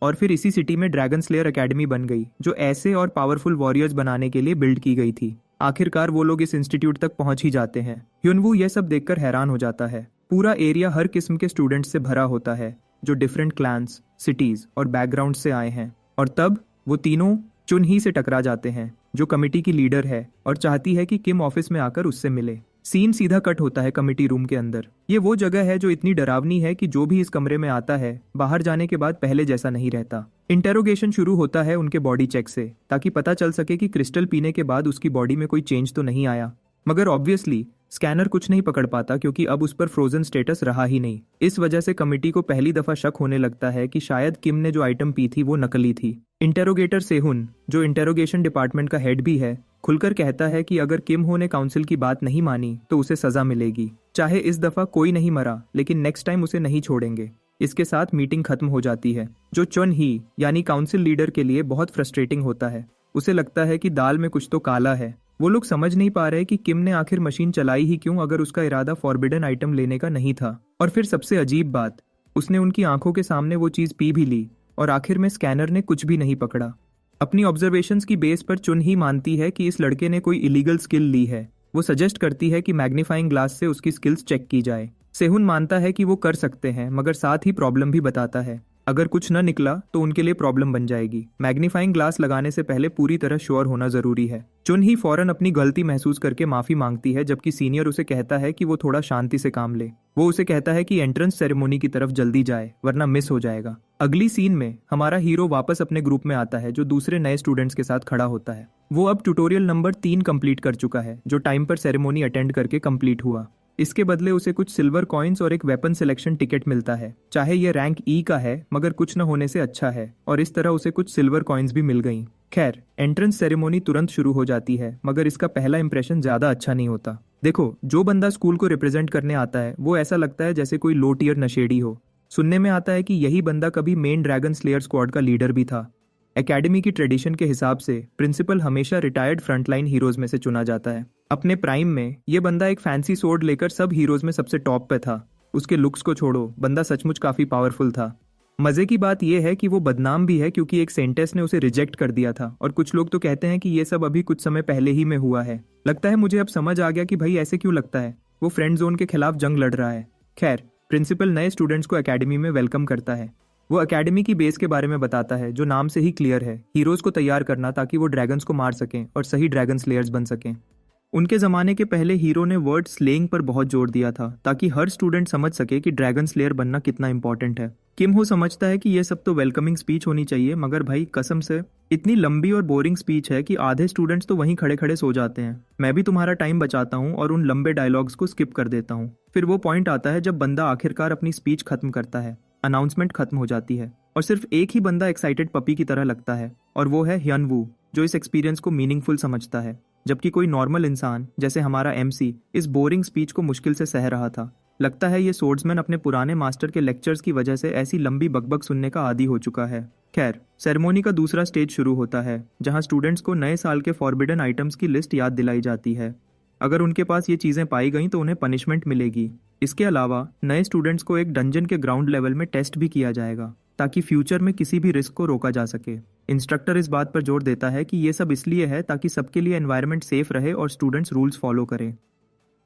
और फिर इसी सिटी में ड्रैगन स्लेयर एकेडमी बन गई, जो ऐसे और पावरफुल वॉरियर्स बनाने के लिए बिल्ड की गई थी। आखिरकार वो लोग इस इंस्टीट्यूट तक पहुंच ही जाते हैं। ह्यनवू यह सब देखकर हैरान हो जाता है। पूरा एरिया हर किस्म के स्टूडेंट्स से भरा होता है जो डिफरेंट क्लैंस, सिटीज और बैकग्राउंड से आए हैं। और तब वो तीनों चुन ही से टकरा जाते हैं, जो कमिटी की लीडर है और चाहती है कि किम ऑफिस में आकर उससे मिले। सीन सीधा कट होता है कमिटी रूम के अंदर। ये वो जगह है जो इतनी डरावनी है कि जो भी इस कमरे में आता है बाहर जाने के बाद पहले जैसा नहीं रहता। इंटेरोगेशन शुरू होता है उनके बॉडी चेक से, ताकि पता चल सके कि क्रिस्टल पीने के बाद उसकी बॉडी में कोई चेंज तो नहीं आया। मगर ऑब्वियसली स्कैनर कुछ नहीं पकड़ पाता क्योंकि अब उस पर फ्रोजन स्टेटस रहा ही नहीं। इस वजह से कमिटी को पहली दफा शक होने लगता है कि शायद किम ने जो आइटम पी थी वो नकली थी। इंटेरोगेटर सेहुन, जो इंटेरोगेशन डिपार्टमेंट का हेड भी है, खुलकर कहता है कि अगर किम हो ने काउंसिल की बात नहीं मानी तो उसे सजा मिलेगी। चाहे इस दफा कोई नहीं मरा, लेकिन नेक्स्ट टाइम उसे नहीं छोड़ेंगे। इसके साथ मीटिंग खत्म हो जाती है, जो चुन ही यानी काउंसिल लीडर के लिए बहुत फ्रस्ट्रेटिंग होता है। उसे लगता है कि दाल में कुछ तो काला है। वो लोग समझ नहीं पा रहे कि किम ने आखिर मशीन चलाई ही क्यों, अगर उसका इरादा फॉरबिडन आइटम लेने का नहीं था। और फिर सबसे अजीब बात, उसने उनकी आंखों के सामने वो चीज पी भी ली और आखिर में स्कैनर ने कुछ भी नहीं पकड़ा। अपनी ऑब्जर्वेशंस की बेस पर चुन ही मानती है कि इस लड़के ने कोई इलीगल स्किल ली है। वो सजेस्ट करती है कि मैग्नीफाइंग ग्लास से उसकी स्किल्स चेक की जाए। सेहुन मानता है कि वो कर सकते हैं, मगर साथ ही प्रॉब्लम भी बताता है। अगर कुछ न निकला तो उनके लिए प्रॉब्लम बन जाएगी। मैग्नीफाइंग ग्लास लगाने से पहले पूरी तरह श्योर होना जरूरी है। चुन ही फौरन अपनी गलती महसूस करके माफी मांगती है, जबकि सीनियर उसे कहता है कि वो थोड़ा शांति से काम ले। वो उसे कहता है कि एंट्रेंस सेरेमनी की तरफ जल्दी जाए वरना मिस हो जाएगा। अगली सीन में हमारा हीरो वापस अपने ग्रुप में आता है, जो दूसरे नए स्टूडेंट्स के साथ खड़ा होता है। वो अब ट्यूटोरियल नंबर 3 कंप्लीट कर चुका है, जो टाइम पर सेरेमनी अटेंड करके कंप्लीट हुआ। इसके बदले उसे कुछ सिल्वर कॉइन्स और एक वेपन सिलेक्शन टिकट मिलता है। चाहे ये रैंक ई का है, मगर कुछ न होने से अच्छा है, और इस तरह उसे कुछ सिल्वर कॉइन्स भी मिल गई। खैर, एंट्रेंस सेरेमनी तुरंत शुरू हो जाती है, मगर इसका पहला इंप्रेशन ज्यादा अच्छा नहीं होता। देखो, जो बंदा स्कूल को रिप्रेजेंट करने आता है वो ऐसा लगता है जैसे कोई लो टियर नशेड़ी हो। सुनने में आता है कि यही बंदा कभी मेन ड्रैगन स्लेयर स्क्वाड का लीडर भी था। एकेडमी की ट्रेडिशन के हिसाब से प्रिंसिपल हमेशा रिटायर्ड फ्रंटलाइन हीरोज में से चुना जाता है। अपने प्राइम में ये बंदा एक फैंसी सोर्ड लेकर सब हीरोज में सबसे टॉप पे था। उसके लुक्स को छोड़ो, बंदा सचमुच काफी पावरफुल था। मजे की बात यह है कि वो बदनाम भी है क्योंकि एक सेंटेस ने उसे रिजेक्ट कर दिया था, और कुछ लोग तो कहते हैं कि ये सब अभी कुछ समय पहले ही में हुआ है। लगता है मुझे अब समझ आ गया कि भाई ऐसे क्यों लगता है, वो फ्रेंड जोन के खिलाफ जंग लड़ रहा है। खैर, प्रिंसिपल नए स्टूडेंट्स को एकेडमी में वेलकम करता है। वो एकेडमी की बेस के बारे में बताता है, जो नाम से ही क्लियर है, हीरोज को तैयार करना ताकि वो ड्रैगन्स को मार सकें और सही ड्रैगन स्लेयर्स बन सकें। उनके जमाने के पहले हीरो ने वर्ड स्लेइंग पर बहुत जोर दिया था, ताकि हर स्टूडेंट समझ सके कि ड्रैगन स्लेयर बनना कितना इंपॉर्टेंट है। किम हो समझता है कि ये सब तो वेलकमिंग स्पीच होनी चाहिए, मगर भाई कसम से इतनी लंबी और बोरिंग स्पीच है कि आधे स्टूडेंट्स तो वहीं खड़े खड़े सो जाते हैं। मैं भी तुम्हारा टाइम बचाता हूँ और उन लंबे डायलॉग्स को स्किप कर देता हूँ। फिर वो पॉइंट आता है जब बंदा आखिरकार अपनी स्पीच खत्म करता है, अनाउंसमेंट खत्म हो जाती है और सिर्फ एक ही बंदा एक्साइटेड पपी की तरह लगता है, और वो है ह्यनवू, जो इस एक्सपीरियंस को मीनिंगफुल समझता है, जबकि कोई नॉर्मल इंसान जैसे हमारा एमसी इस बोरिंग स्पीच को मुश्किल से सह रहा था। लगता है ये सोर्ड्समैन अपने पुराने मास्टर के लेक्चर्स की वजह से ऐसी लंबी बकबक सुनने का आदी हो चुका है। खैर, सेरेमनी का दूसरा स्टेज शुरू होता है, जहां स्टूडेंट्स को नए साल के फॉरबिडन आइटम्स की लिस्ट याद दिलाई जाती है। अगर उनके पास ये चीज़ें पाई गई तो उन्हें पनिशमेंट मिलेगी। इसके अलावा नए स्टूडेंट्स को एक डंजन के ग्राउंड लेवल में टेस्ट भी किया जाएगा ताकि फ्यूचर में किसी भी रिस्क को रोका जा सके। इंस्ट्रक्टर इस बात पर जोर देता है कि ये सब इसलिए है ताकि सबके लिए एनवायरनमेंट सेफ रहे और स्टूडेंट्स रूल्स फॉलो करें।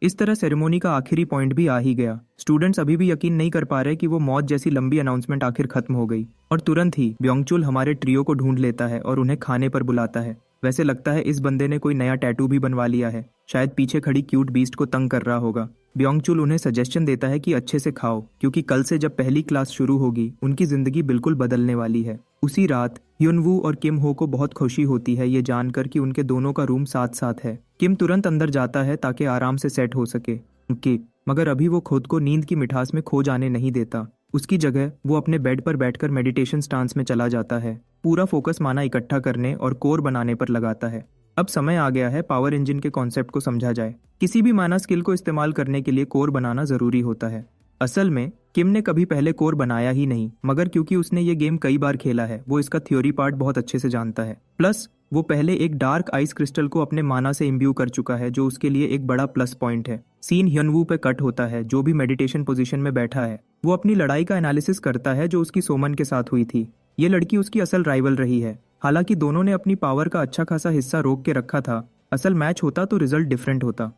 इस तरह सेरेमोनी का आखिरी पॉइंट भी आ ही गया। स्टूडेंट्स अभी भी यकीन नहीं कर पा रहे कि वो मौत जैसी लंबी अनाउंसमेंट आखिर खत्म हो गई। और तुरंत ही ब्योंगचुल हमारे ट्रियो को ढूंढ लेता है और उन्हें खाने पर बुलाता है। वैसे लगता है इस बंदे ने कोई नया टैटू भी बनवा लिया है, शायद पीछे खड़ी क्यूट बीस्ट को तंग कर रहा होगा। ब्योंगचुल उन्हें सजेशन देता है कि अच्छे से खाओ, क्योंकि कल से जब पहली क्लास शुरू होगी उनकी जिंदगी बिल्कुल बदलने वाली है। उसी रात ह्युनवू और किम हो को बहुत खुशी होती है ये जानकर कि उनके दोनों का रूम साथ साथ है। किम तुरंत अंदर जाता है ताकि आराम से सेट हो सके मगर अभी वो खुद को नींद की मिठास में खो जाने नहीं देता। उसकी जगह वो अपने बेड पर बैठकर मेडिटेशन स्टांस में चला जाता है। पूरा फोकस माना इकट्ठा करने और कोर बनाने पर लगाता है। अब समय आ गया है पावर इंजन के कॉन्सेप्ट को समझा जाए। किसी भी माना स्किल को इस्तेमाल करने के लिए कोर बनाना जरूरी होता है। असल में किम ने कभी पहले कोर बनाया ही नहीं, मगर क्योंकि उसने ये गेम कई बार खेला है वो इसका थ्योरी पार्ट बहुत अच्छे से जानता है। प्लस वो पहले एक डार्क आइस क्रिस्टल को अपने माना से इम्ब्यू कर चुका है, जो उसके लिए एक बड़ा प्लस पॉइंट है। सीन ह्युनवू पे कट होता है, जो भी मेडिटेशन पोजीशन में बैठा है। वो अपनी लड़ाई का एनालिसिस करता है जो उसकी सोमन के साथ हुई थी। ये लड़की उसकी असल राइवल रही है। हालांकि दोनों ने अपनी पावर का अच्छा खासा हिस्सा रोक के रखा था। असल मैच होता तो रिजल्ट डिफरेंट होता।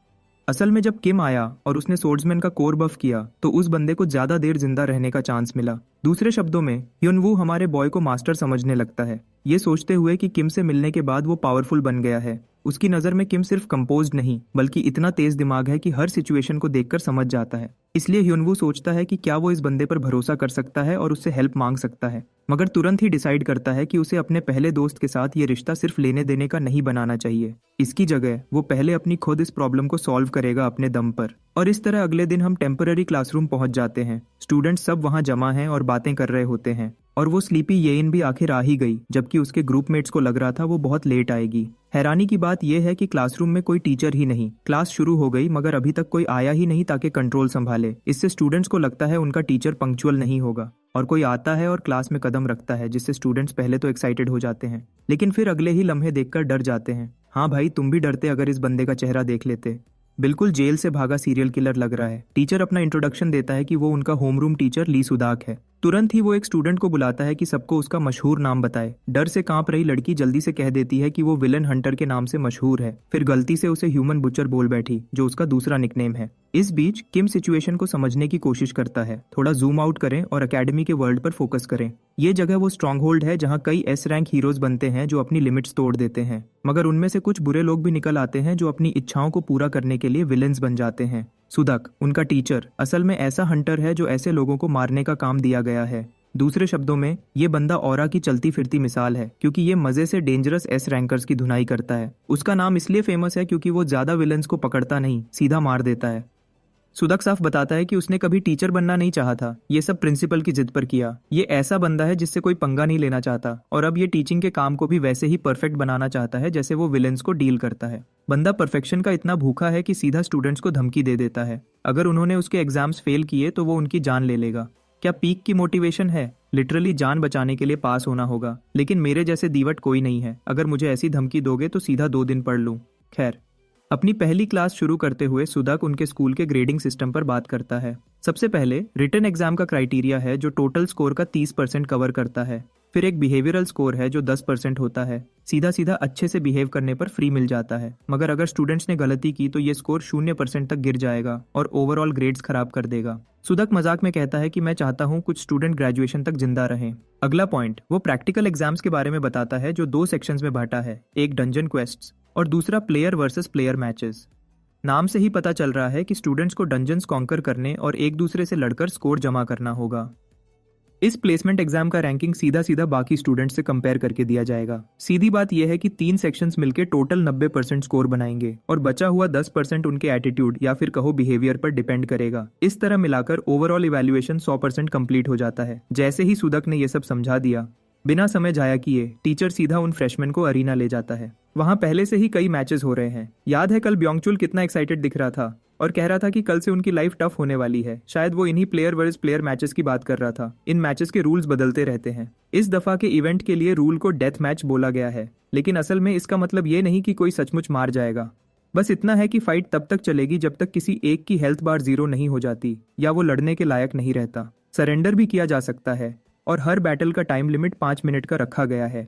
असल में जब किम आया और उसने सोर्ड्समैन का कोर बफ किया तो उस बंदे को ज्यादा देर जिंदा रहने का चांस मिला। दूसरे शब्दों में ह्युनवू हमारे बॉय को मास्टर समझने लगता है, ये सोचते हुए कि किम से मिलने के बाद वो पावरफुल बन गया है। उसकी नज़र में किम सिर्फ कंपोज्ड नहीं बल्कि इतना तेज दिमाग है कि हर सिचुएशन को देखकर समझ जाता है। इसलिए ह्युनवू सोचता है कि क्या वो इस बंदे पर भरोसा कर सकता है और उससे हेल्प मांग सकता है, मगर तुरंत ही डिसाइड करता है कि उसे अपने पहले दोस्त के साथ ये रिश्ता सिर्फ लेने देने का नहीं बनाना चाहिए। इसकी जगह वो पहले अपनी खुद इस प्रॉब्लम को सॉल्व करेगा अपने दम पर। और इस तरह अगले दिन हम टेम्पररी क्लासरूम पहुंच जाते हैं। स्टूडेंट्स सब वहां जमा हैं और बातें कर रहे होते हैं। और वो स्लीपी येइन भी आखिर आ ही गई, जबकि उसके ग्रुपमेट्स को लग रहा था वो बहुत लेट आएगी। हैरानी की बात यह है कि क्लासरूम में कोई टीचर ही नहीं। क्लास शुरू हो गई मगर अभी तक कोई आया ही नहीं ताकि कंट्रोल संभाले। इससे स्टूडेंट्स को लगता है उनका टीचर पंक्चुअल नहीं होगा। और कोई आता है और क्लास में कदम रखता है, जिससे स्टूडेंट्स पहले तो एक्साइटेड हो जाते हैं, लेकिन फिर अगले ही लम्हे देखकर डर जाते हैं। हाँ भाई, तुम भी डरते अगर इस बंदे का चेहरा देख लेते। बिल्कुल जेल से भागा सीरियल किलर लग रहा है। टीचर अपना इंट्रोडक्शन देता है कि वो उनका होमरूम टीचर ली सुदाक है। तुरंत ही वो एक स्टूडेंट को बुलाता है कि सबको उसका मशहूर नाम बताए। डर से कांप रही लड़की जल्दी से कह देती है कि वो विलन हंटर के नाम से मशहूर है। फिर गलती से उसे ह्यूमन बुचर बोल बैठी, जो उसका दूसरा निकनेम है। इस बीच किम सिचुएशन को समझने की कोशिश करता है। थोड़ा जूम आउट करें और एकेडमी के वर्ल्ड पर फोकस करें। ये जगह वो स्ट्रॉन्ग होल्ड है जहाँ कई एस रैंक हीरोज बनते हैं जो अपनी लिमिट्स तोड़ देते हैं, मगर उनमें से कुछ बुरे लोग भी निकल आते हैं जो अपनी इच्छाओं को पूरा करने के लिए विलेंस बन जाते हैं। सुदक, उनका टीचर, असल में ऐसा हंटर है जो ऐसे लोगों को मारने का काम दिया गया है। दूसरे शब्दों में ये बंदा ऑरा की चलती फिरती मिसाल है, क्योंकि ये मजे से डेंजरस एस रैंकर्स की धुनाई करता है। उसका नाम इसलिए फेमस है क्योंकि वो ज्यादा विलेंस को पकड़ता नहीं, सीधा मार देता है। सुदक साफ बताता है कि उसने कभी टीचर बनना नहीं चाहा था, ये सब प्रिंसिपल की जिद पर किया। ये ऐसा बंदा है जिससे कोई पंगा नहीं लेना चाहता, और अब ये टीचिंग के काम को भी वैसे ही परफेक्ट बनाना चाहता है जैसे वो विलेंस को डील करता है। बंदा परफेक्शन का इतना भूखा है कि सीधा स्टूडेंट्स को धमकी दे देता है। अगर उन्होंने उसके एग्जाम्स फेल किए तो वो उनकी जान ले लेगा। क्या पीक की मोटिवेशन है? लिटरली जान बचाने के लिए पास होना होगा, लेकिन मेरे जैसे दीवट कोई नहीं है। अगर मुझे ऐसी धमकी दोगे तो सीधा 2 दिन पढ़ लूं। खैर, अपनी पहली क्लास शुरू करते हुए सुदक उनके स्कूल के ग्रेडिंग सिस्टम पर बात करता है। सबसे पहले रिटन एग्जाम का क्राइटेरिया है जो टोटल स्कोर का 30% कवर करता है। फिर एक बिहेवियरल स्कोर है जो 10% होता है। सीधा सीधा अच्छे से बिहेव करने पर फ्री मिल जाता है, मगर अगर स्टूडेंट्स ने गलती की तो ये स्कोर 0% तक गिर जाएगा और ओवरऑल ग्रेड्स खराब कर देगा। सुदक मजाक में कहता है कि मैं चाहता हूँ कुछ स्टूडेंट ग्रेजुएशन तक जिंदा रहें। अगला पॉइंट वो प्रैक्टिकल एग्जाम्स के बारे में बताता है जो 2 सेक्शंस में बांटा है, एक डंजन क्वेस्ट्स और दूसरा प्लेयर वर्सेस प्लेयर मैचेस। नाम से ही पता चल रहा है कि स्टूडेंट्स को डंजन्स कॉन्कर करने और एक दूसरे से लड़कर स्कोर जमा करना होगा। इस प्लेसमेंट एग्जाम का रैंकिंग सीधा सीधा बाकी स्टूडेंट्स से कंपेयर करके दिया जाएगा। सीधी बात यह है कि 3 सेक्शंस मिलकर टोटल 90% स्कोर बनाएंगे और बचा हुआ 10% उनके एटीट्यूड या फिर कहो बिहेवियर पर डिपेंड करेगा। इस तरह मिलाकर ओवरऑल इवैल्यूएशन 100% कंप्लीट हो जाता है। जैसे ही सुदक ने यह सब समझा दिया, बिना समय जाया किए टीचर सीधा उन फ्रेशमैन को अरीना ले जाता है। वहां पहले से ही कई मैचेस हो रहे हैं। याद है कल ब्योंगचुल कितना एक्साइटेड दिख रहा था और कह रहा था कि कल से उनकी लाइफ टफ होने वाली है। शायद वो इन्हीं प्लेयर वर्सेस प्लेयर मैचेस की बात कर रहा था। इन मैचेस के रूल्स बदलते रहते हैं। इस दफा के इवेंट के लिए रूल को डेथ मैच बोला गया है, लेकिन असल में इसका मतलब ये नहीं कि कोई सचमुच मार जाएगा। बस इतना है कि फाइट तब तक चलेगी जब तक किसी एक की हेल्थ बार 0 नहीं हो जाती या वो लड़ने के लायक नहीं रहता। सरेंडर भी किया जा सकता है और हर बैटल का टाइम लिमिट 5 मिनट का रखा गया है।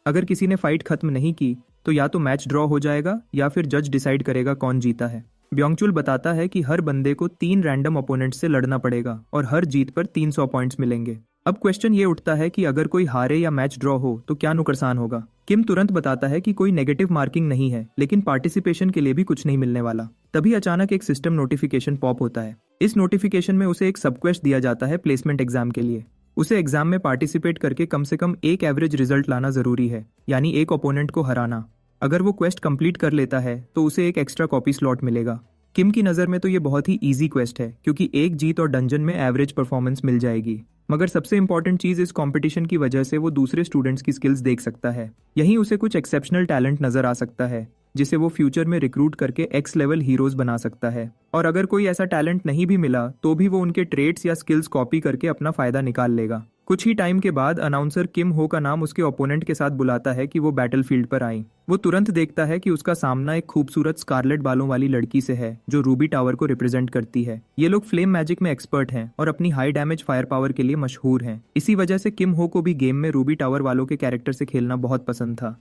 अगर किसी ने फाइट खत्म नहीं की तो या तो मैच ड्रॉ हो जाएगा या फिर जज डिसाइड करेगा कौन जीता है। ब्योंगचुल बताता है कि हर बंदे को 3 रैंडम ओपोनेंट से लड़ना पड़ेगा और हर जीत पर 300 पॉइंट्स मिलेंगे। अब क्वेश्चन ये उठता है कि अगर कोई हारे या मैच ड्रॉ हो तो क्या नुकसान होगा। किम तुरंत बताता है कि कोई नेगेटिव मार्किंग नहीं है, लेकिन पार्टिसिपेशन के लिए भी कुछ नहीं मिलने वाला। तभी अचानक एक सिस्टम नोटिफिकेशन पॉप होता है। इस नोटिफिकेशन में उसे एक सबक्वेस्ट दिया जाता है प्लेसमेंट एग्जाम के लिए। उसे एग्जाम में पार्टिसिपेट करके कम से कम एक एवरेज रिजल्ट लाना जरूरी है, यानी एक ओपोनेंट को हराना। अगर वो क्वेस्ट कंप्लीट कर लेता है तो उसे एक एक्स्ट्रा कॉपी स्लॉट मिलेगा। किम की नज़र में तो ये बहुत ही इजी क्वेस्ट है, क्योंकि एक जीत और डंजन में एवरेज परफॉर्मेंस मिल जाएगी। मगर सबसे इंपॉर्टेंट चीज, इस कंपटीशन की वजह से वो दूसरे स्टूडेंट्स की स्किल्स देख सकता है। यहीं उसे कुछ एक्सेप्शनल टैलेंट नजर आ सकता है जिसे वो फ्यूचर में रिक्रूट करके एक्स लेवल हीरोज बना सकता है। और अगर कोई ऐसा टैलेंट नहीं भी मिला तो भी वो उनके ट्रेड्स या स्किल्स कॉपी करके अपना फायदा निकाल लेगा। कुछ ही टाइम के बाद अनाउंसर किम हो का नाम उसके ओपोनेंट के साथ बुलाता है कि वो बैटलफील्ड पर आई। वो तुरंत देखता है कि उसका सामना एक खूबसूरत स्कारलेट बालों वाली लड़की से है जो रूबी टावर को रिप्रेजेंट करती है। ये लोग फ्लेम मैजिक में एक्सपर्ट हैं और अपनी हाई डैमेज फायर पावर के लिए मशहूर हैं। इसी वजह से किम हो को भी गेम में रूबी टावर वालों के कैरेक्टर से खेलना बहुत पसंद था।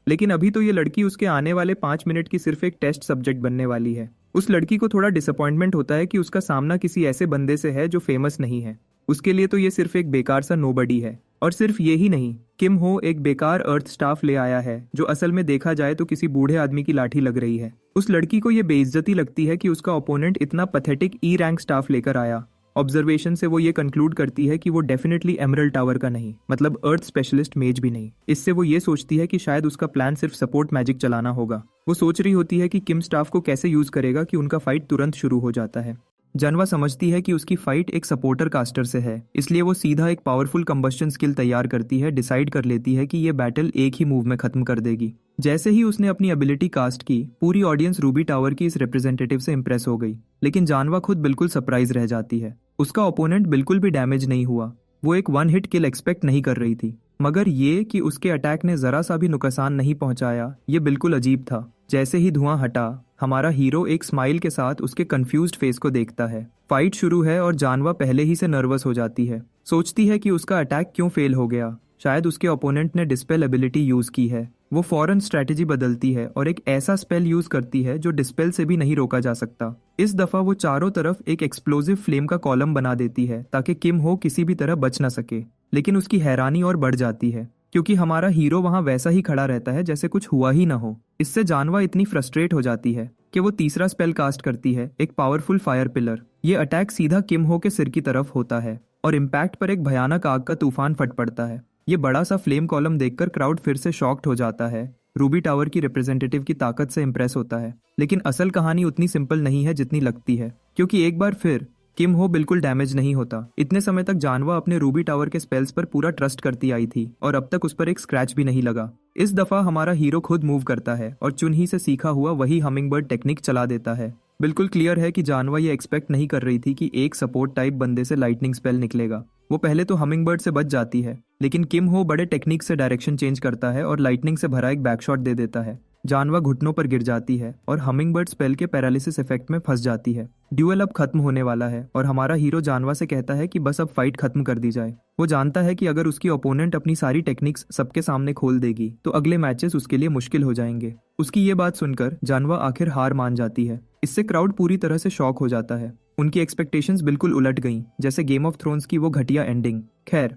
लेकिन अभी तो ये लड़की उसके आने वाले 5 मिनट की सिर्फ एक टेस्ट सब्जेक्ट बनने वाली है। उस लड़की को थोड़ा डिसअपॉइंटमेंट होता है कि उसका सामना किसी ऐसे बंदे से है जो फेमस नहीं है। उसके लिए तो ये सिर्फ एक बेकार सा नोबडी है। और सिर्फ ये ही नहीं, किम हो एक बेकार अर्थ स्टाफ ले आया है जो असल में देखा जाए तो किसी बूढ़े आदमी की लाठी लग रही है। उस लड़की को ये बेइज्जती लगती है कि उसका ओपोनेंट इतना पथेटिक ई रैंक स्टाफ लेकर आया। ऑब्जर्वेशन से वो ये कंक्लूड करती है कि वो डेफिनेटली एमरल्ड टावर का नहीं, मतलब अर्थ स्पेशलिस्ट मेज भी नहीं। इससे वो ये सोचती है कि शायद उसका प्लान सिर्फ सपोर्ट मैजिक चलाना होगा। वो सोच रही होती है कि किम स्टाफ को कैसे यूज करेगा कि उनका फाइट तुरंत शुरू हो जाता है। जानवा समझती है कि उसकी फाइट एक सपोर्टर कास्टर से है, इसलिए वो सीधा एक पावरफुल कंबस्शन स्किल तैयार करती है। डिसाइड कर लेती है कि ये बैटल एक ही मूव में खत्म कर देगी। जैसे ही उसने अपनी एबिलिटी कास्ट की, पूरी ऑडियंस रूबी टावर की इस रिप्रेजेंटेटिव से इंप्रेस हो गई। लेकिन जानवा खुद बिल्कुल सरप्राइज रह जाती है। उसका ओपोनेंट बिल्कुल भी डैमेज नहीं हुआ। वो एक 1 हिट किल एक्सपेक्ट नहीं कर रही थी, मगर ये कि उसके अटैक ने जरा सा भी नुकसान नहीं पहुंचाया, ये बिल्कुल अजीब था। जैसे ही धुआं हटा, हमारा हीरो एक स्माइल के साथ उसके कंफ्यूज्ड फेस को देखता है। फाइट शुरू है और जानवा पहले ही से नर्वस हो जाती है। सोचती है कि उसका अटैक क्यों फेल हो गया। शायद उसके ओपोनेंट ने डिस्पेल एबिलिटी यूज की है। वो फौरन स्ट्रेटेजी बदलती है और एक ऐसा स्पेल यूज करती है जो डिस्पेल से भी नहीं रोका जा सकता। इस दफा वो चारों तरफ एक एक्सप्लोजिव फ्लेम का कॉलम बना देती है ताकि किम हो किसी भी तरह बच ना सके। लेकिन उसकी हैरानी और बढ़ जाती है क्योंकि हमारा हीरो वहां वैसा ही खड़ा रहता है जैसे कुछ हुआ ही ना हो। इससे जानवा इतनी फ्रस्ट्रेट हो जाती है कि वो तीसरा स्पेल कास्ट करती है, एक पावरफुल फायर पिलर। ये अटैक सीधा किम हो के सिर की तरफ होता है और इम्पैक्ट पर एक भयानक आग का तूफान फट पड़ता है। ये बड़ा सा फ्लेम कॉलम देखकर क्राउड फिर से शॉक्ड हो जाता है। रूबी टावर की रिप्रेजेंटेटिव की ताकत से इंप्रेस होता है। लेकिन असल कहानी उतनी सिंपल नहीं है जितनी लगती है, क्योंकि एक बार फिर किम हो बिल्कुल डैमेज नहीं होता। इतने समय तक जानवा अपने रूबी टावर के स्पेल्स पर पूरा ट्रस्ट करती आई थी और अब तक उस पर एक स्क्रैच भी नहीं लगा। इस दफा हमारा हीरो खुद मूव करता है और चुनही से सीखा हुआ वही हमिंगबर्ड टेक्निक चला देता है। बिल्कुल क्लियर है कि जानवा ये एक्सपेक्ट नहीं कर रही थी कि एक सपोर्ट टाइप बंदे से लाइटनिंग स्पेल निकलेगा। वो पहले तो हमिंगबर्ड से बच जाती है, लेकिन किम हो बड़े टेक्निक से डायरेक्शन चेंज करता है और लाइटनिंग से भरा एक बैकशॉट दे देता है। जानवा घुटनों पर गिर जाती है और हमिंगबर्ड स्पेल के पैरालिसिस इफेक्ट में फंस जाती है। ड्यूएल अब खत्म होने वाला है और हमारा हीरो जानवा से कहता है कि बस अब फाइट खत्म कर दी जाए। वो जानता है कि अगर उसकी ओपोनेंट अपनी सारी टेक्निक्स सबके सामने खोल देगी तो अगले मैचेस उसके लिए मुश्किल हो जाएंगे। उसकी ये बात सुनकर जानवा आखिर हार मान जाती है। इससे क्राउड पूरी तरह से शॉक हो जाता है। उनकी एक्सपेक्टेशंस बिल्कुल उलट गईं, जैसे गेम ऑफ थ्रोन्स की वो घटिया एंडिंग। खैर,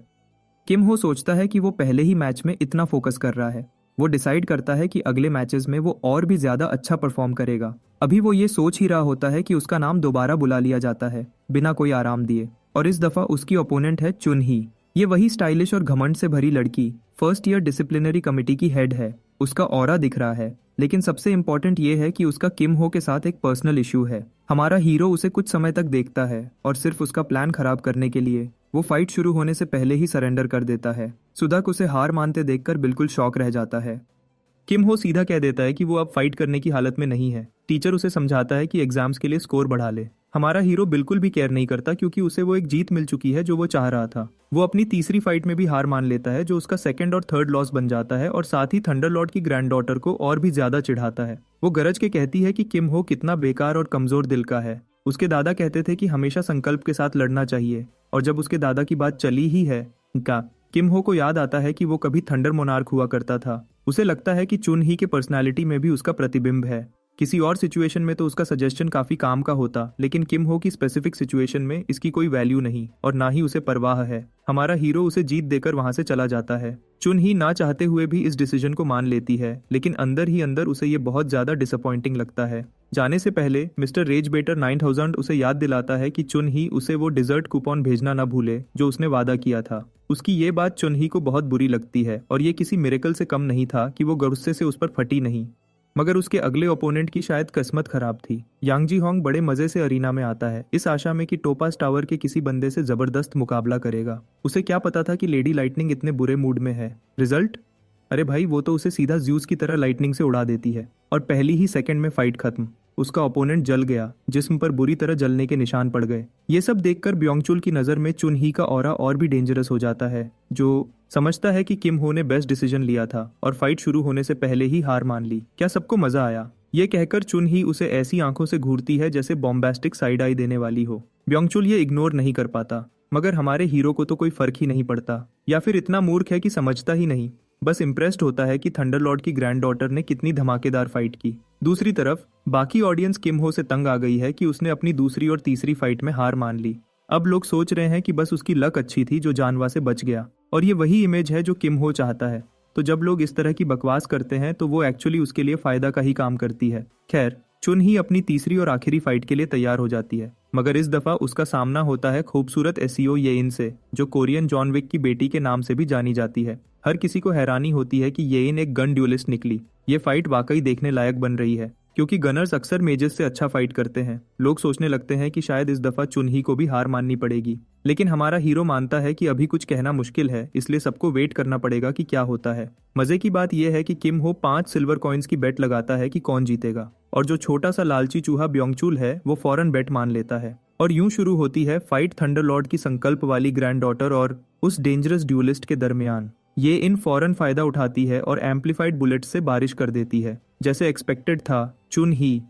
किम हो सोचता है कि वो पहले ही मैच में इतना फोकस कर रहा है। वो डिसाइड करता है कि अगले मैचेस में वो और भी ज्यादा अच्छा परफॉर्म करेगा। अभी वो ये सोच ही रहा होता है कि उसका नाम दोबारा बुला लिया जाता है बिना कोई आराम दिए, और इस दफा उसकी ओपोनेंट है चुनही। ये वही स्टाइलिश और घमंड से भरी लड़की फर्स्ट ईयर डिसिप्लिनरी कमेटी की हेड है। उसका ऑरा दिख रहा है, लेकिन सबसे इम्पोर्टेंट ये है कि उसका किम हो के साथ एक पर्सनल इशू है। हमारा हीरो उसे कुछ समय तक देखता है और सिर्फ उसका प्लान खराब करने के लिए वो फाइट शुरू होने से पहले ही सरेंडर कर देता है। सुदाक उसे हार मानते देखकर बिल्कुल शॉक रह जाता है। किम हो सीधा कह देता है कि वो अब फाइट करने की हालत में नहीं है। टीचर उसे समझाता है कि एग्जाम्स के लिए स्कोर बढ़ा ले। हमारा हीरो बिल्कुल भी केयर नहीं करता क्योंकि उसे वो एक जीत मिल चुकी है जो वो चाह रहा था। वो अपनी तीसरी फाइट में भी हार मान लेता है जो उसका सेकंड और थर्ड लॉस बन जाता है और साथ ही थंडरलॉर्ड की ग्रैंड डॉटर को और भी ज्यादा चिढ़ाता है। वो गरज के कहती है कि किम हो कितना बेकार और कमजोर दिल का है। उसके दादा कहते थे कि हमेशा संकल्प के साथ लड़ना चाहिए, और जब उसके दादा की बात चली ही है का किम हो को याद आता है कि वो कभी थंडर मोनार्क हुआ करता था। उसे लगता है कि चुन ही के पर्सनालिटी में भी उसका प्रतिबिंब है। किसी और सिचुएशन में तो उसका सजेशन काफी काम का होता, लेकिन किम हो की स्पेसिफिक सिचुएशन में इसकी कोई वैल्यू नहीं और ना ही उसे परवाह है। हमारा हीरो उसे जीत देकर वहां से चला जाता है। चुन ही ना चाहते हुए भी इस डिसीजन को मान लेती है, लेकिन अंदर ही अंदर उसे ये बहुत ज्यादा डिसअपॉइंटिंग लगता है। जाने से पहले मिस्टर रेज बेटर 9000 उसे याद दिलाता है कि चुन ही उसे वो डिजर्ट कूपन भेजना न भूले जो उसने वादा किया था। उसकी ये बात चुन ही को बहुत बुरी लगती है और ये किसी मिरेकल से कम नहीं था कि वो गुस्से से उस पर फटी नहीं, मगर उसके अगले ओपोनेंट की शायद किस्मत खराब थी। यांग जी होंग बड़े मजे से अरीना में आता है, इस आशा में कि टोपास टावर के किसी बंदे से जबरदस्त मुकाबला करेगा। उसे क्या पता था कि लेडी लाइटनिंग इतने बुरे मूड में है। रिजल्ट, अरे भाई वो तो उसे सीधा ज्यूस की तरह लाइटनिंग से उड़ा देती है और पहली ही सेकंड में फाइट खत्म। उसका ओपोनेंट जल गया, जिस्म पर बुरी तरह जलने के निशान पड़ गए। ये सब देखकर ब्योंगचुल की नजर में चुन ही का ऑरा और भी डेंजरस हो जाता है, जो समझता है कि किम हो ने बेस्ट डिसीजन लिया था और फाइट शुरू होने से पहले ही हार मान ली। क्या सबको मजा आया? ये कहकर चुन ही उसे ऐसी आंखों से घूरती है जैसे बॉम्बास्टिक साइड आई देने वाली हो। ब्योंगचुल ये इग्नोर नहीं कर पाता, मगर हमारे हीरो को तो कोई फर्क ही नहीं पड़ता, या फिर इतना मूर्ख है कि समझता ही नहीं। बस इम्प्रेस्ड होता है कि थंडरलॉर्ड की ग्रैंड डॉटर ने कितनी धमाकेदार फाइट की। दूसरी तरफ बाकी ऑडियंस किम हो से तंग आ गई है कि उसने अपनी दूसरी और तीसरी फाइट में हार मान ली। अब लोग सोच रहे हैं कि बस उसकी लक अच्छी थी जो जानवा से बच गया, और ये वही इमेज है जो किम हो चाहता है। तो जब लोग इस तरह की बकवास करते हैं तो वो एक्चुअली उसके लिए फायदा का ही काम करती है। खैर, चुन ही अपनी तीसरी और आखिरी फाइट के लिए तैयार हो जाती है, मगर इस दफा उसका सामना होता है खूबसूरत एसईओ येइन से, जो कोरियन जॉन विक की बेटी के नाम से भी जानी जाती है। हर किसी को हैरानी होती है कि येइन एक गन ड्यूलिस्ट निकली। ये फाइट वाकई देखने लायक बन रही है, क्योंकि गनर्स अक्सर मेजेस से अच्छा फाइट करते हैं। लोग सोचने लगते हैं कि शायद इस दफा चुन ही को भी हार माननी पड़ेगी, लेकिन हमारा हीरो मानता है कि अभी कुछ कहना मुश्किल है, इसलिए सबको वेट करना पड़ेगा कि क्या होता है। मजे की बात यह है कि किम हो 5 सिल्वर कॉइन्स की बेट लगाता है कि कौन जीतेगा, और जो छोटा सा लालची चूहा ब्योंगचुल है वो फौरन बेट मान लेता है। और यूं शुरू होती है फाइट थंडरलॉर्ड की संकल्प वाली ग्रैंड डॉटर और उस डेंजरस ड्यूलिस्ट के दरमियान। ये इन फौरन फायदा उठाती है और एम्पलीफाइड बुलेट्स से बारिश कर देती है। जैसे एक्सपेक्टेड था, चुन ही